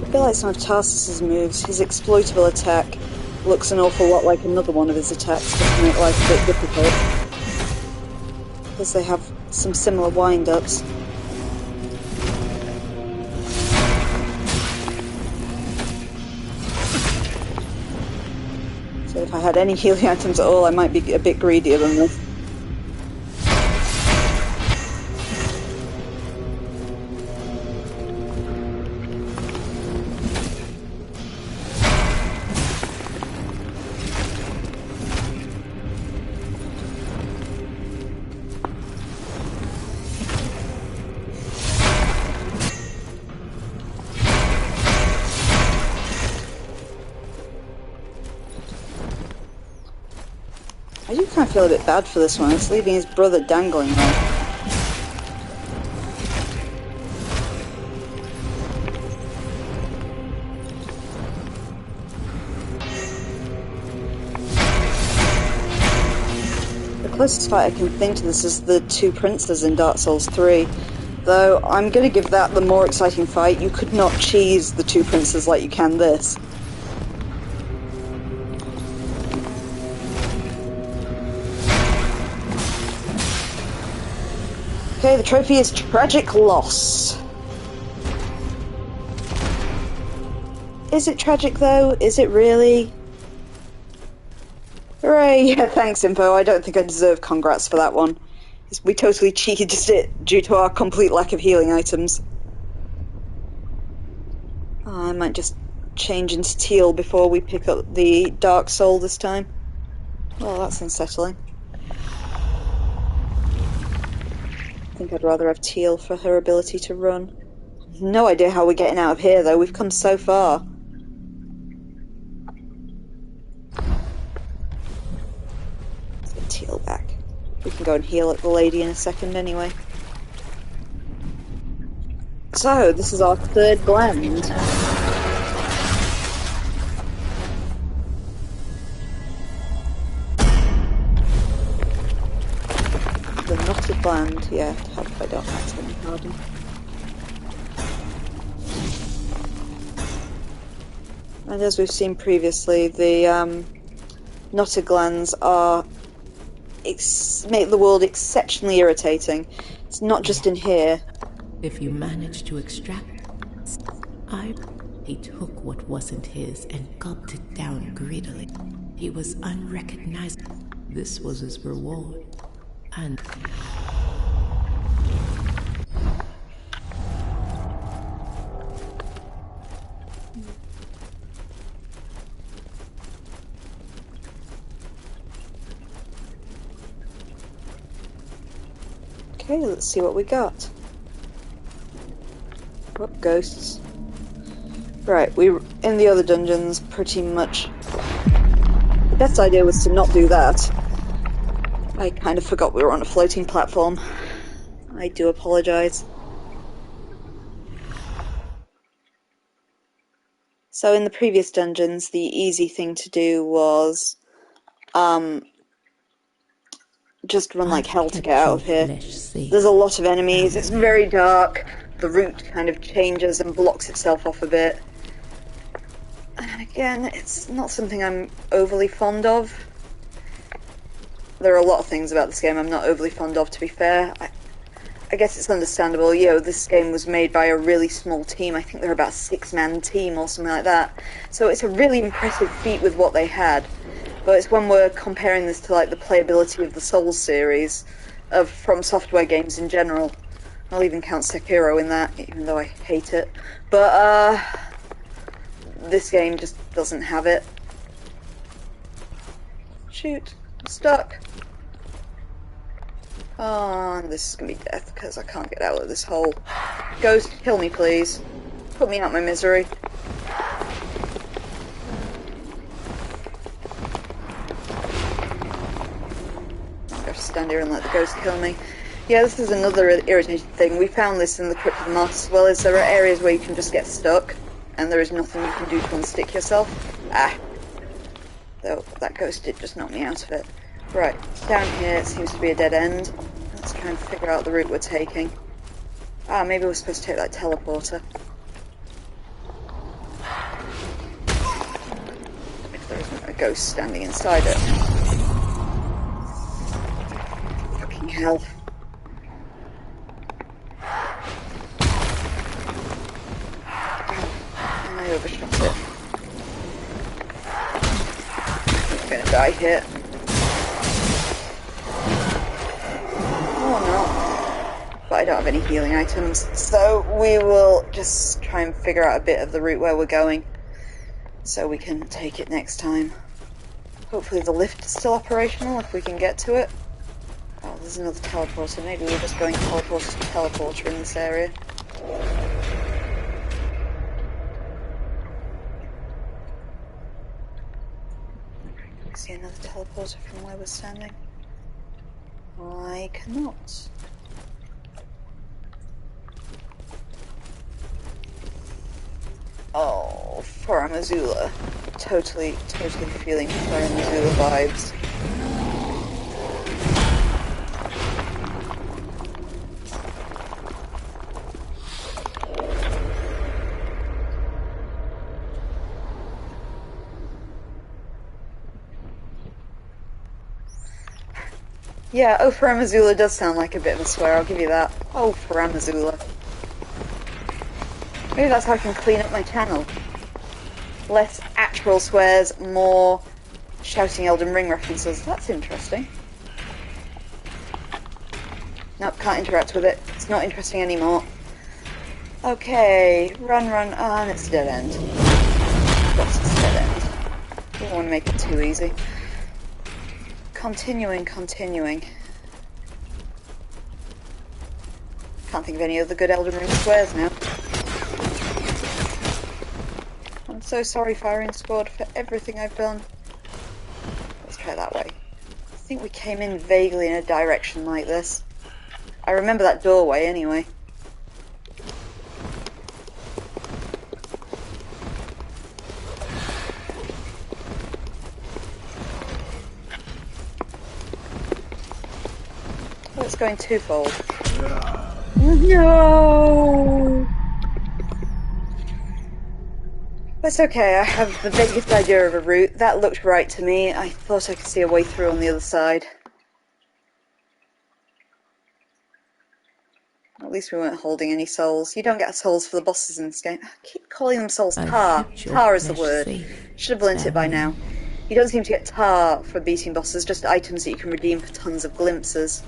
I feel like some of Tarsus's moves, his exploitable attack looks an awful lot like another one of his attacks, just to make life a bit difficult. Because they have some similar wind-ups. So if I had any healing items at all, I might be a bit greedier than this. I do kind of feel a bit bad for this one. It's leaving his brother dangling there. The closest fight I can think to this is the 2 princes in Dark Souls 3. Though, I'm going to give that the more exciting fight. You could not cheese the 2 princes like you can this. Okay, the trophy is Tragic Loss. Is it tragic though? Is it really? Hooray! Yeah, thanks, Info. I don't think I deserve congrats for that one. We totally cheated it due to our complete lack of healing items. Oh, I might just change into teal before we pick up the Dark Soul this time. Well, that's unsettling. I think I'd rather have Teal for her ability to run. No idea how we're getting out of here, though. We've come so far. Let's get Teal back. We can go and heal at the lady in a second anyway. So, this is our third gland. The knotted gland, yeah, to help if I don't accidentally harden. And as we've seen previously, the knotted glands are make the world exceptionally irritating. It's not just in here. If you manage to extract he took what wasn't his and gulped it down greedily. He was unrecognizable. This was his reward. And okay, let's see what we got. Oh, ghosts. Right, we in the other dungeons pretty much. The best idea was to not do that. I kind of forgot we were on a floating platform. I do apologise. So in the previous dungeons, the easy thing to do was just run like hell to get out of here. There's a lot of enemies, it's very dark, the route kind of changes and blocks itself off a bit. And again, it's not something I'm overly fond of. There are a lot of things about this game I'm not overly fond of, to be fair. I guess it's understandable. This game was made by a really small team. I think they're about a 6-man team or something like that. So it's a really impressive feat with what they had. But it's when we're comparing this to like the playability of the Souls series of From Software games in general. I'll even count Sekiro in that, even though I hate it. But this game just doesn't have it. Shoot. Stuck. Oh, and this is gonna be death because I can't get out of this hole. Ghost, kill me please. Put me out my misery. I'm gonna stand here and let the ghost kill me. Yeah, this is another irritating thing. We found this in the Crypt of the Martyrs as well, is there are areas where you can just get stuck and there is nothing you can do to unstick yourself. Though that ghost did just knock me out of it. Right, down here it seems to be a dead end. Let's try and figure out the route we're taking. Maybe we're supposed to take that teleporter. If there isn't a ghost standing inside it. Fucking hell. I overshot it. I'm gonna die here. Or not. But I don't have any healing items, so we will just try and figure out a bit of the route where we're going, so we can take it next time. Hopefully the lift is still operational if we can get to it. Oh, there's another teleporter. Maybe we're just going teleporter to teleporter in this area. See another teleporter from where we're standing? I cannot. Oh, Faramazula. Totally feeling Faramazula vibes. Yeah, oh Faramazula does sound like a bit of a swear, I'll give you that. Oh Faramazula. Maybe that's how I can clean up my channel. Less actual swears, more shouting Elden Ring references. That's interesting. Nope, can't interact with it. It's not interesting anymore. Okay, run, and it's a dead end. Of course it's a dead end. Don't want to make it too easy. continuing. Can't think of any other good Elden Ring squares now. I'm so sorry, Firing Squad, for everything I've done. Let's try it that way. I think we came in vaguely in a direction like this. I remember that doorway anyway. Oh, it's going twofold. No! That's okay, I have the vaguest idea of a route. That looked right to me. I thought I could see a way through on the other side. At least we weren't holding any souls. You don't get souls for the bosses in this game. I keep calling them souls. Tar. Tar is the word. Should have learnt it by now. You don't seem to get tar for beating bosses, just items that you can redeem for tons of glimpses.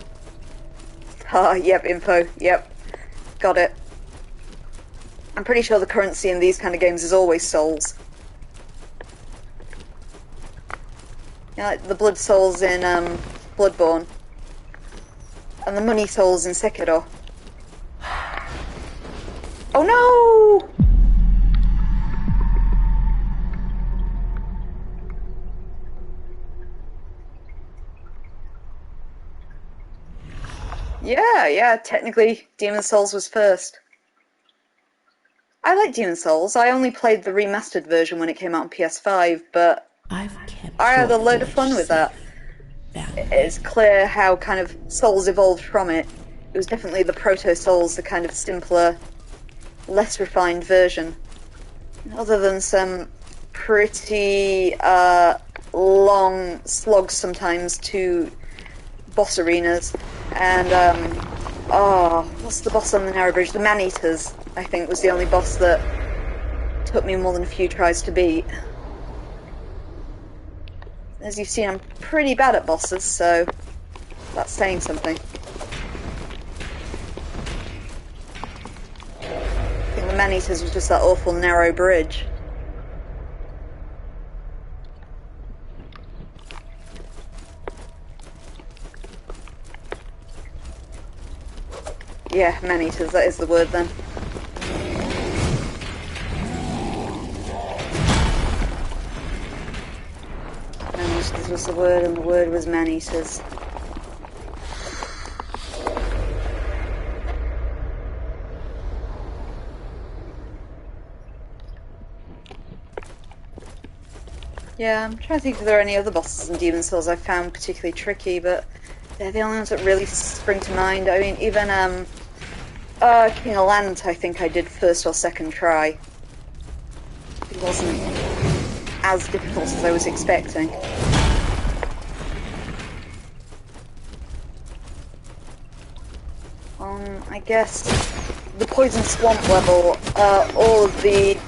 Tar, yep, info, yep. Got it. I'm pretty sure the currency in these kind of games is always souls. You know, like the blood souls in Bloodborne. And the money souls in Sekiro. Oh no! Yeah, technically Demon Souls was first. I like Demon Souls. I only played the remastered version when it came out on PS5, but I had a load of fun with that. It's clear how kind of Souls evolved from it. It was definitely the Proto-Souls, the kind of simpler, less refined version. Other than some pretty long slogs sometimes to boss arenas, and what's the boss on the narrow bridge? The man-eaters, I think, was the only boss that took me more than a few tries to beat. As you've seen, I'm pretty bad at bosses, so that's saying something. I think the man-eaters was just that awful narrow bridge. Yeah, man-eaters, that is the word then. Man-eaters was the word, and the word was man-eaters. Yeah, I'm trying to think if there are any other bosses in Demon Souls I found particularly tricky, but they're the only ones that really spring to mind. I mean, even King of Land, I think I did first or second try. It wasn't as difficult as I was expecting. I guess the Poison Swamp level, all of the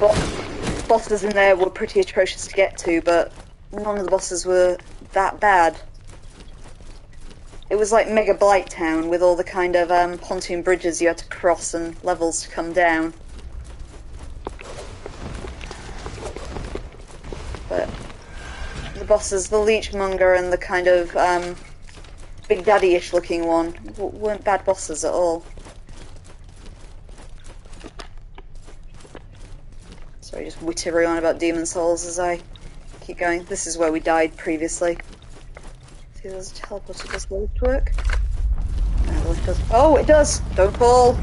bosses in there were pretty atrocious to get to, but none of the bosses were that bad. It was like Mega Blight Town with all the kind of pontoon bridges you had to cross and levels to come down. But the bosses, the Leechmonger and the kind of Big Daddy-ish looking one, weren't bad bosses at all. Sorry, just wittering on about Demon Souls as I keep going. This is where we died previously. See, there's a teleporter. Does the lift work? No, the lift does. Oh, it does! Don't fall!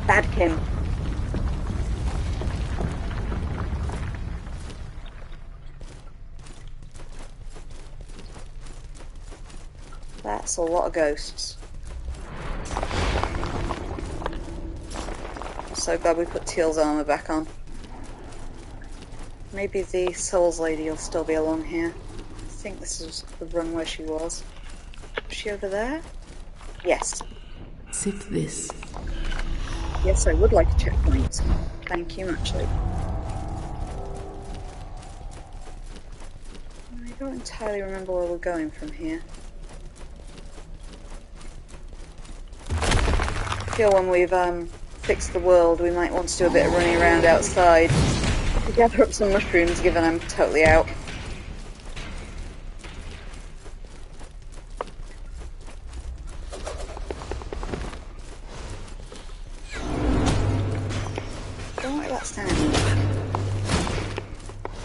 Bad Kim. That's a lot of ghosts. I'm so glad we put Teal's armour back on. Maybe the Souls Lady will still be along here. I think this is the run where she was. Was she over there? Yes. Sit this. Yes, I would like a checkpoint. Thank you, actually. I don't entirely remember where we're going from here. I feel when we've fixed the world, we might want to do a bit of running around outside. Gather up some mushrooms, given I'm totally out. that sound?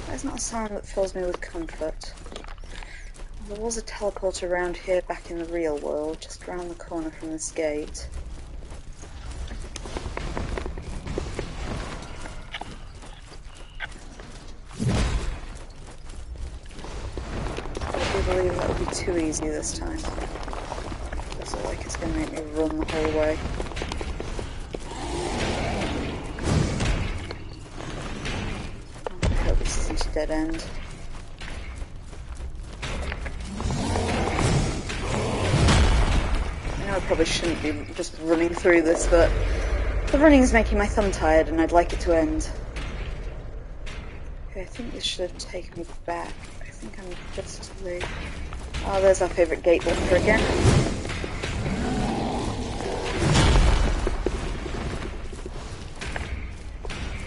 That's not a sound that fills me with comfort. There was a teleporter around here back in the real world, just around the corner from this gate. I do believe that would be too easy this time. Does look like it's going to make me run the whole way. I hope this isn't a dead end. I know I probably shouldn't be just running through this, but the running is making my thumb tired and I'd like it to end. Okay, I think this should have taken me back. I think I'm just too late. Oh, there's our favourite gate walker again.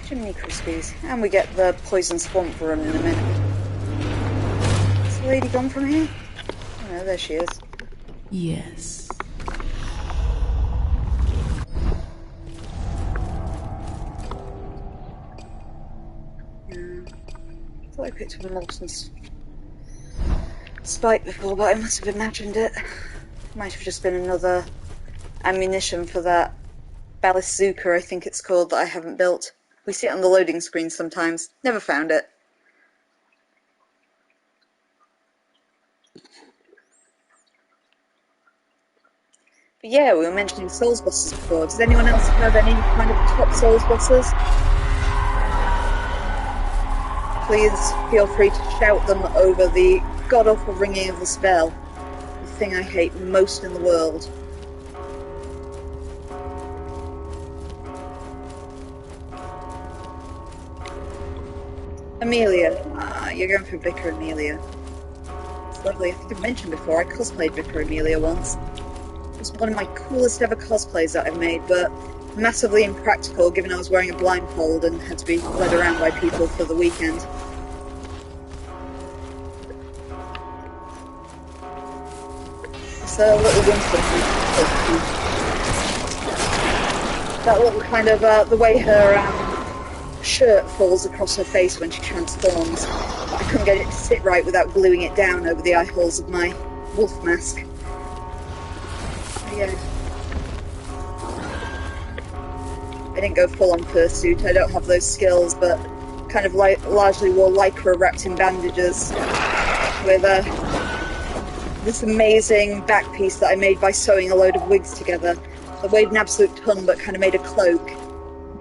Chimney Crispies. And we get the Poison Swamp run in a minute. Is the lady gone from here? Oh no, there she is. Yes. I thought I picked up a molten spike before, but I must have imagined it. Might have just been another ammunition for that Balisooka, I think it's called, that I haven't built. We see it on the loading screen sometimes. Never found it. But yeah, we were mentioning Souls bosses before. Does anyone else have any kind of top Souls bosses? Please feel free to shout them over the god-awful ringing of this bell. The thing I hate most in the world. Amelia. Ah, you're going for Vicar Amelia. It's lovely. I think I've mentioned before, I cosplayed Vicar Amelia once. It was one of my coolest ever cosplays that I've made, but massively impractical given I was wearing a blindfold and had to be led around by people for the weekend. It's a little winter. That little kind of, the way her shirt falls across her face when she transforms. I couldn't get it to sit right without gluing it down over the eye holes of my wolf mask. Yeah. I didn't go full on fursuit, I don't have those skills, but kind of largely wore lycra wrapped in bandages with this amazing back piece that I made by sewing a load of wigs together. It weighed an absolute ton but kind of made a cloak.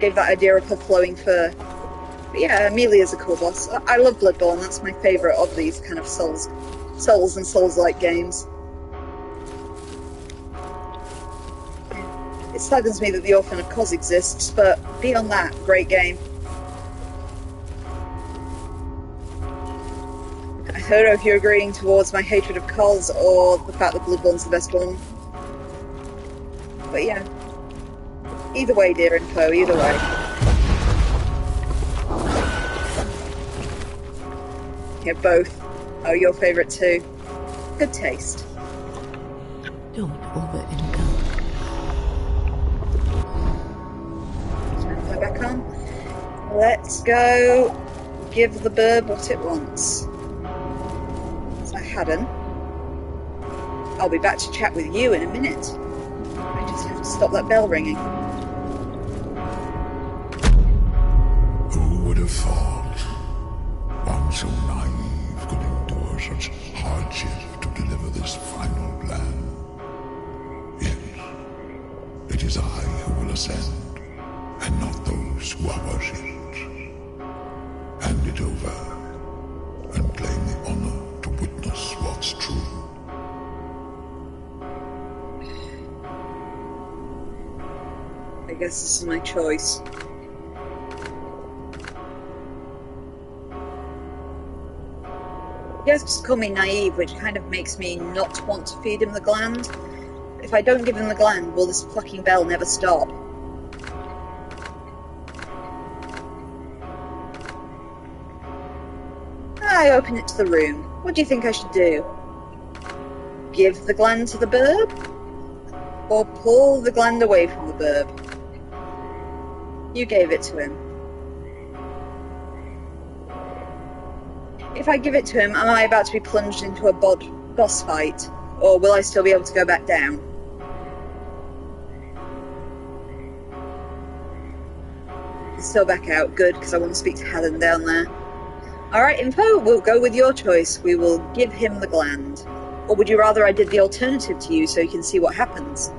Gave that idea of her flowing fur. But yeah, Amelia's a cool boss. I love Bloodborne, that's my favourite of these kind of Souls and Souls-like games. It saddens me that the Orphan of Kos exists, but beyond that, great game. I don't know if you're agreeing towards my hatred of Kos or the fact that Bloodborne's the best one. But yeah. Either way, dear info, either way. Yeah, both. Oh, your favourite too. Good taste. Don't over-indulge. Back on. Let's go give the burb what it wants. So Hadern. I'll be back to chat with you in a minute. I just have to stop that bell ringing. Who would have thought one so naive could endure such hardship to deliver this final plan? Yet, it is I who will ascend, and not those who are worshipped. Hand it over, and claim the honor to witness what's true. I guess this is my choice. You guys just call me naive, which kind of makes me not want to feed him the gland. If I don't give him the gland, will this fucking bell never stop? I open it to the room. What do you think I should do? Give the gland to the burb? Or pull the gland away from the burb? You gave it to him. If I give it to him, am I about to be plunged into a boss fight? Or will I still be able to go back down? Still back out. Good, because I want to speak to Hadern down there. Alright, Info, we'll go with your choice. We will give him the gland. Or would you rather I did the alternative to you so you can see what happens?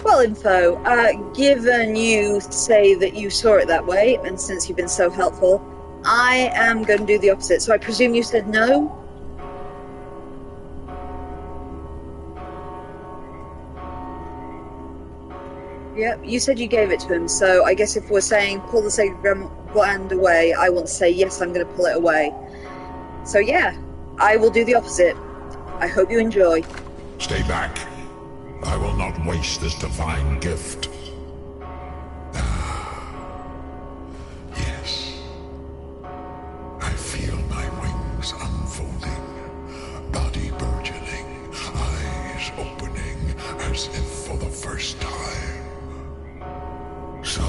Well, Info, given you say that you saw it that way, and since you've been so helpful, I am going to do the opposite. So I presume you said no? Yep, you said you gave it to him, so I guess if we're saying pull the sacred gland away, I want to say yes, I'm going to pull it away. So yeah, I will do the opposite. I hope you enjoy. Stay back. I will not waste this divine gift. Yes. I feel my wings unfolding, body burgeoning, eyes opening, as if for the first time. So,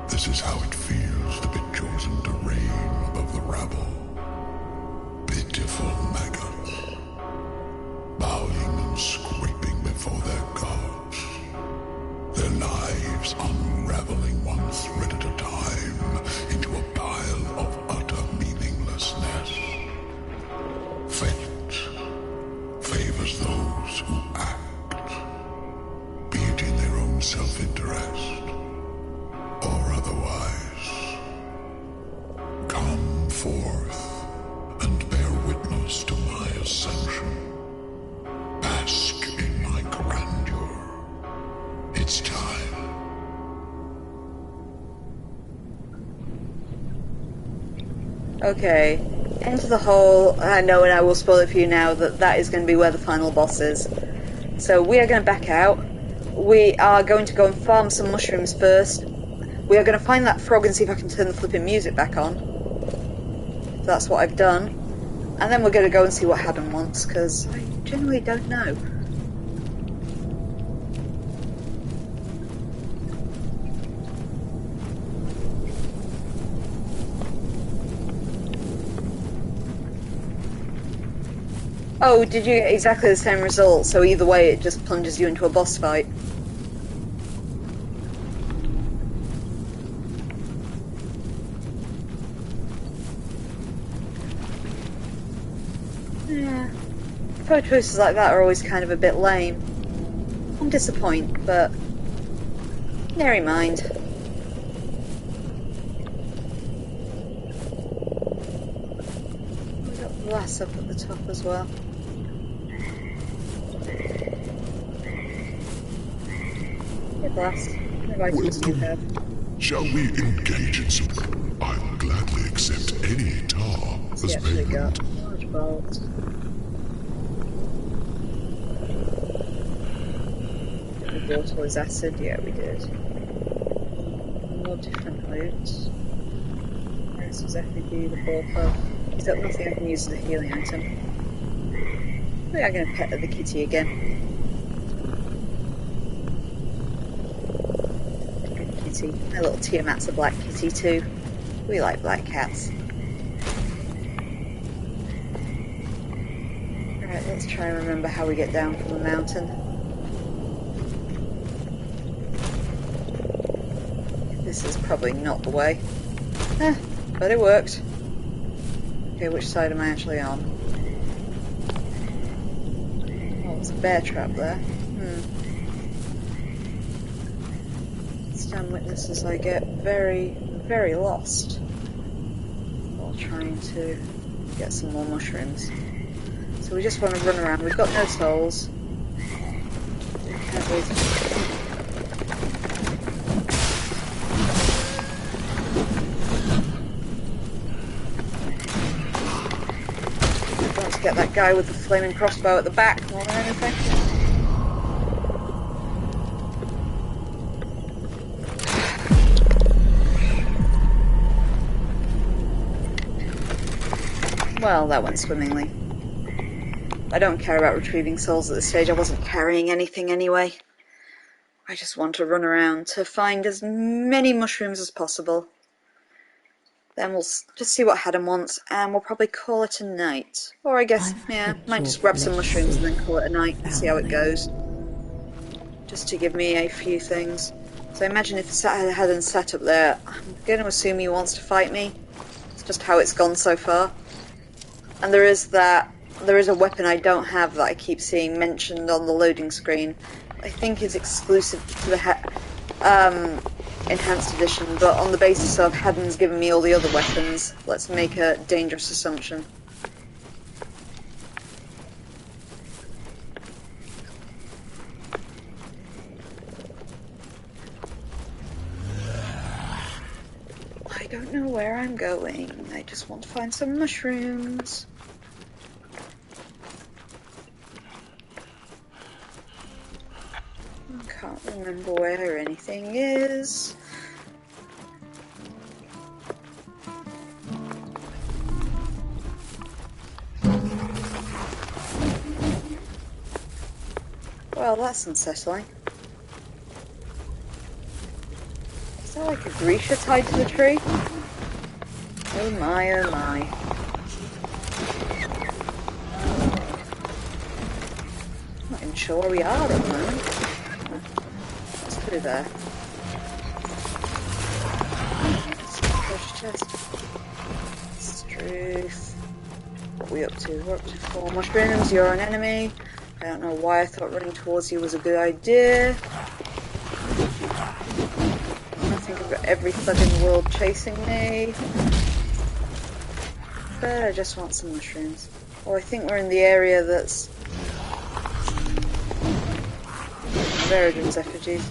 this is how it feels to be chosen to reign above the rabble. Pitiful maggots, bowing and scraping before their gods, their lives unraveling one thread at a time into a pile of utter meaninglessness. Fate favors those who act, be it in their own self-interest or otherwise. Come forth and bear witness to my ascension. Bask in my grandeur. It's time. Okay, Enter the Hole. I know, and I will spoil it for you now, that is going to be where the final boss is. So we are going to back out. We are going to go and farm some mushrooms first. We are going to find that frog and see if I can turn the flipping music back on. So that's what I've done. And then we're going to go and see what Hadern wants, because I genuinely don't know. Oh, did you get exactly the same result? So either way, it just plunges you into a boss fight. Yeah. Pro choices like that are always kind of a bit lame. I'm disappointed, but never mind. We got the glass up at the top as well. Glass. Shall we engage in some? I'll gladly accept any tar as payment. Large bolt. We bought all his acid, yeah we did. More different loot. This was FPG, the ballpo. Is that nothing I can use as a healing item? We are going to pet the kitty again. My little Tiamat's a black kitty too. We like black cats. Right, let's try and remember how we get down from the mountain. This is probably not the way. But it worked. Okay, which side am I actually on? Oh, there's a bear trap there. Stand witness as I get very, very lost while trying to get some more mushrooms. So we just want to run around. We've got no souls. We can't wait. I want to get that guy with the flaming crossbow at the back more than anything. Well, that went swimmingly. I don't care about retrieving souls at this stage. I wasn't carrying anything anyway. I just want to run around to find as many mushrooms as possible. Then we'll just see what Hadern wants, and we'll probably call it a night. Or I guess, yeah, might just grab some mushrooms and then call it a night and see how it goes. Just to give me a few things. So imagine if Hadern's sat up there. I'm going to assume he wants to fight me. It's just how it's gone so far. And there is a weapon I don't have that I keep seeing mentioned on the loading screen. I think is exclusive to the Enhanced Edition, but on the basis of Hadern's given me all the other weapons, let's make a dangerous assumption. I don't know where I'm going. I just want to find some mushrooms. I can't remember where anything is. Well, that's unsettling. Is that like a Grisha tied to the tree? Oh my, oh my. I'm not even sure where we are at the moment. What's through there? Treasure chest. Struth. What are we up to? We're up to 4 mushrooms. You're an enemy. I don't know why I thought running towards you was a good idea. I think I've got every thug in the world chasing me. But I just want some mushrooms. Oh, I think we're in the area that's... Veridon's effigies.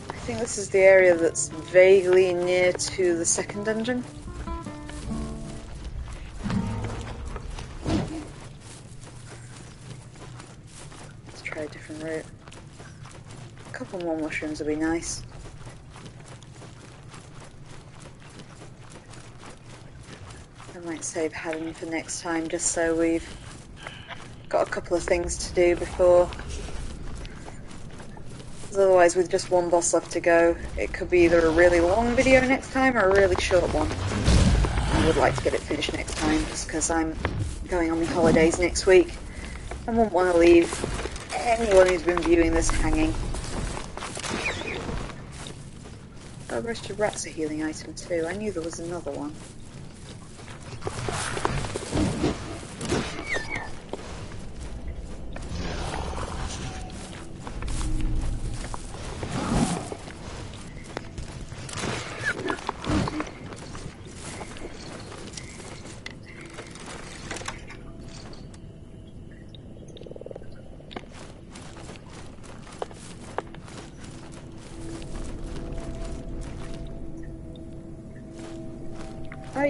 I think this is the area that's vaguely near to the second dungeon. Let's try a different route. A couple more mushrooms would be nice. I might save Hadern for next time, just so we've got a couple of things to do before. Because otherwise, with just one boss left to go, it could be either a really long video next time or a really short one. I would like to get it finished next time, just because I'm going on my holidays next week. I wouldn't want to leave anyone who's been viewing this hanging. Oh, roasted rat's a healing item too. I knew there was another one.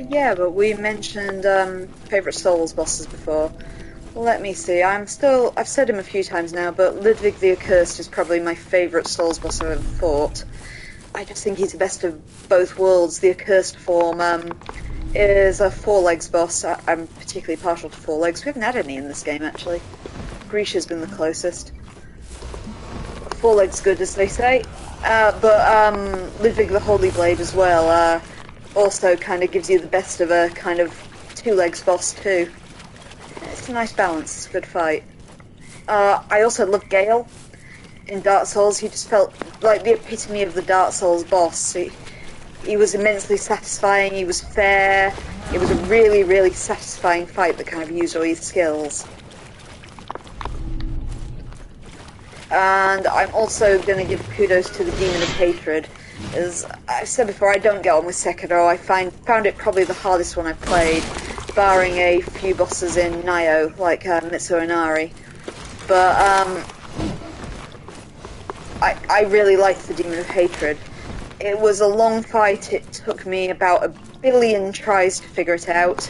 Yeah, but we mentioned favourite Souls bosses before. Let me see, I've said him a few times now, but Ludwig the Accursed is probably my favourite Souls boss I've ever fought. I just think he's the best of both worlds. The Accursed form is a 4-legs boss. I'm particularly partial to 4-legs. We haven't had any in this game, actually. Grisha's been the closest. 4-legs good, as they say. But Ludwig the Holy Blade as well, also kind of gives you the best of a kind of 2-legs boss too. It's a nice balance, it's a good fight. I also love Gale in Dark Souls. He just felt like the epitome of the Dark Souls boss. He was immensely satisfying, he was fair, it was a really, really satisfying fight that kind of used all your skills. And I'm also going to give kudos to the Demon of Hatred. As I've said before, I don't get on with Sekiro. I found it probably the hardest one I've played, barring a few bosses in Nioh, like Mitsu Inari. But I really liked the Demon of Hatred. It was a long fight. It took me about 1 billion tries to figure it out.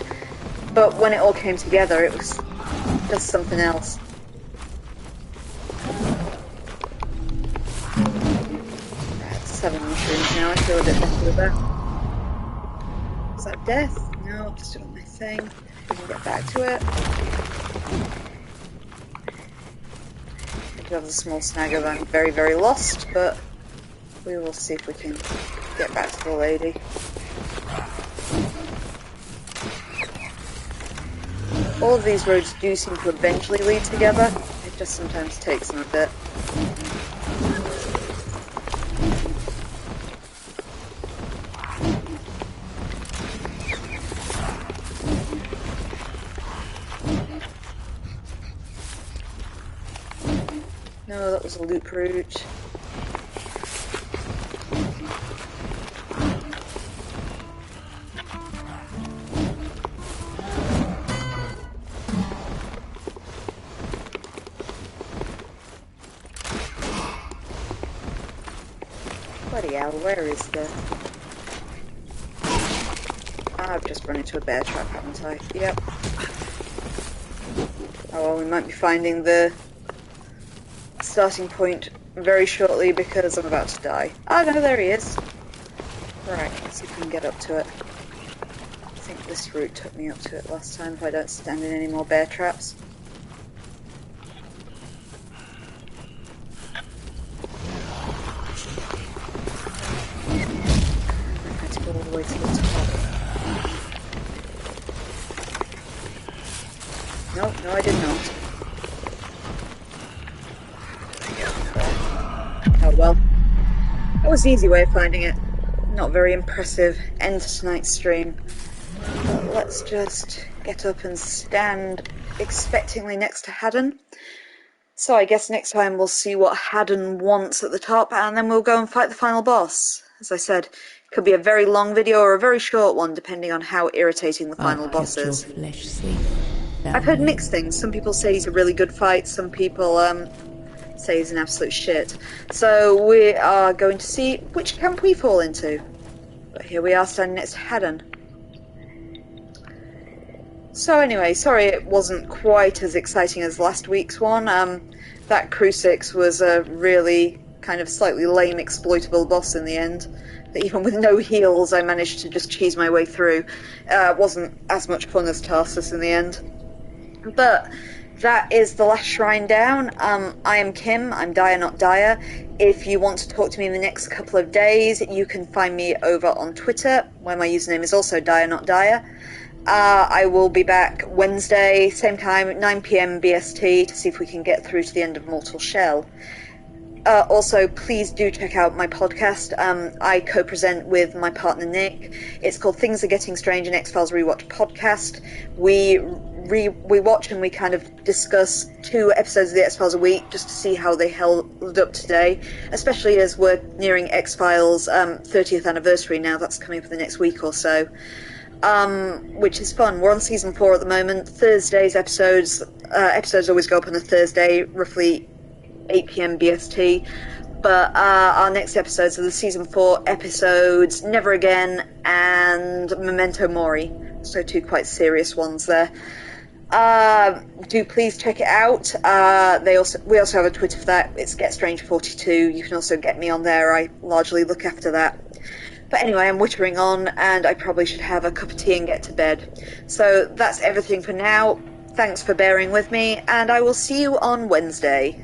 But when it all came together, it was just something else. Right, 7 mushrooms now. I feel a bit better with that. Is that death? No, I'm just doing my thing. We can get back to it. I do have a small snag of I'm very, very lost, but we will see if we can get back to the lady. All of these roads do seem to eventually lead together. It just sometimes takes them a bit. No, that was a loop route. Bloody hell, where is the... I've just run into a bear trap, haven't I? Yep. Oh well, we might be finding the starting point very shortly because I'm about to die. Oh no, there he is. Right, let's see if we can get up to it. I think this route took me up to it last time if I don't stand in any more bear traps. All the way to the top. No, I did not. Oh well. That was the easy way of finding it. Not very impressive end to tonight's stream. But let's just get up and stand expectingly next to Hadern. So I guess next time we'll see what Hadern wants at the top, and then we'll go and fight the final boss. As I said, it could be a very long video or a very short one, depending on how irritating the final boss is. I've heard mixed things. Some people say he's a really good fight, some people say he's an absolute shit. So we are going to see which camp we fall into. But here we are standing next to Hadern. So anyway, sorry it wasn't quite as exciting as last week's one. That Crucix was a really kind of slightly lame exploitable boss in the end. That even with no heals I managed to just cheese my way through. It wasn't as much fun as Tarsus in the end. But that is the last shrine down. I am Kim, I'm Dire Not Dire. If you want to talk to me in the next couple of days, you can find me over on Twitter, where my username is also Dire Not Dire. I will be back Wednesday, same time, 9 PM BST, to see if we can get through to the end of Mortal Shell. Also, please do check out my podcast. I co-present with my partner Nick. It's called Things Are Getting Strange, an X-Files Rewatch Podcast. We watch and we kind of discuss 2 episodes of the X-Files a week just to see how they held up today, especially as we're nearing X-Files 30th anniversary now. That's coming up in the next week or so. Which is fun. We're on season 4 at the moment. Thursdays episodes always go up on a Thursday, roughly 8 PM BST. But our next episodes are the season 4 episodes Never Again and Memento Mori. So 2 quite serious ones there. Do please check it out. We also have a Twitter for that. It's GetStrange42. You can also get me on there. I largely look after that. But anyway, I'm wittering on, and I probably should have a cup of tea and get to bed. So that's everything for now. Thanks for bearing with me, and I will see you on Wednesday.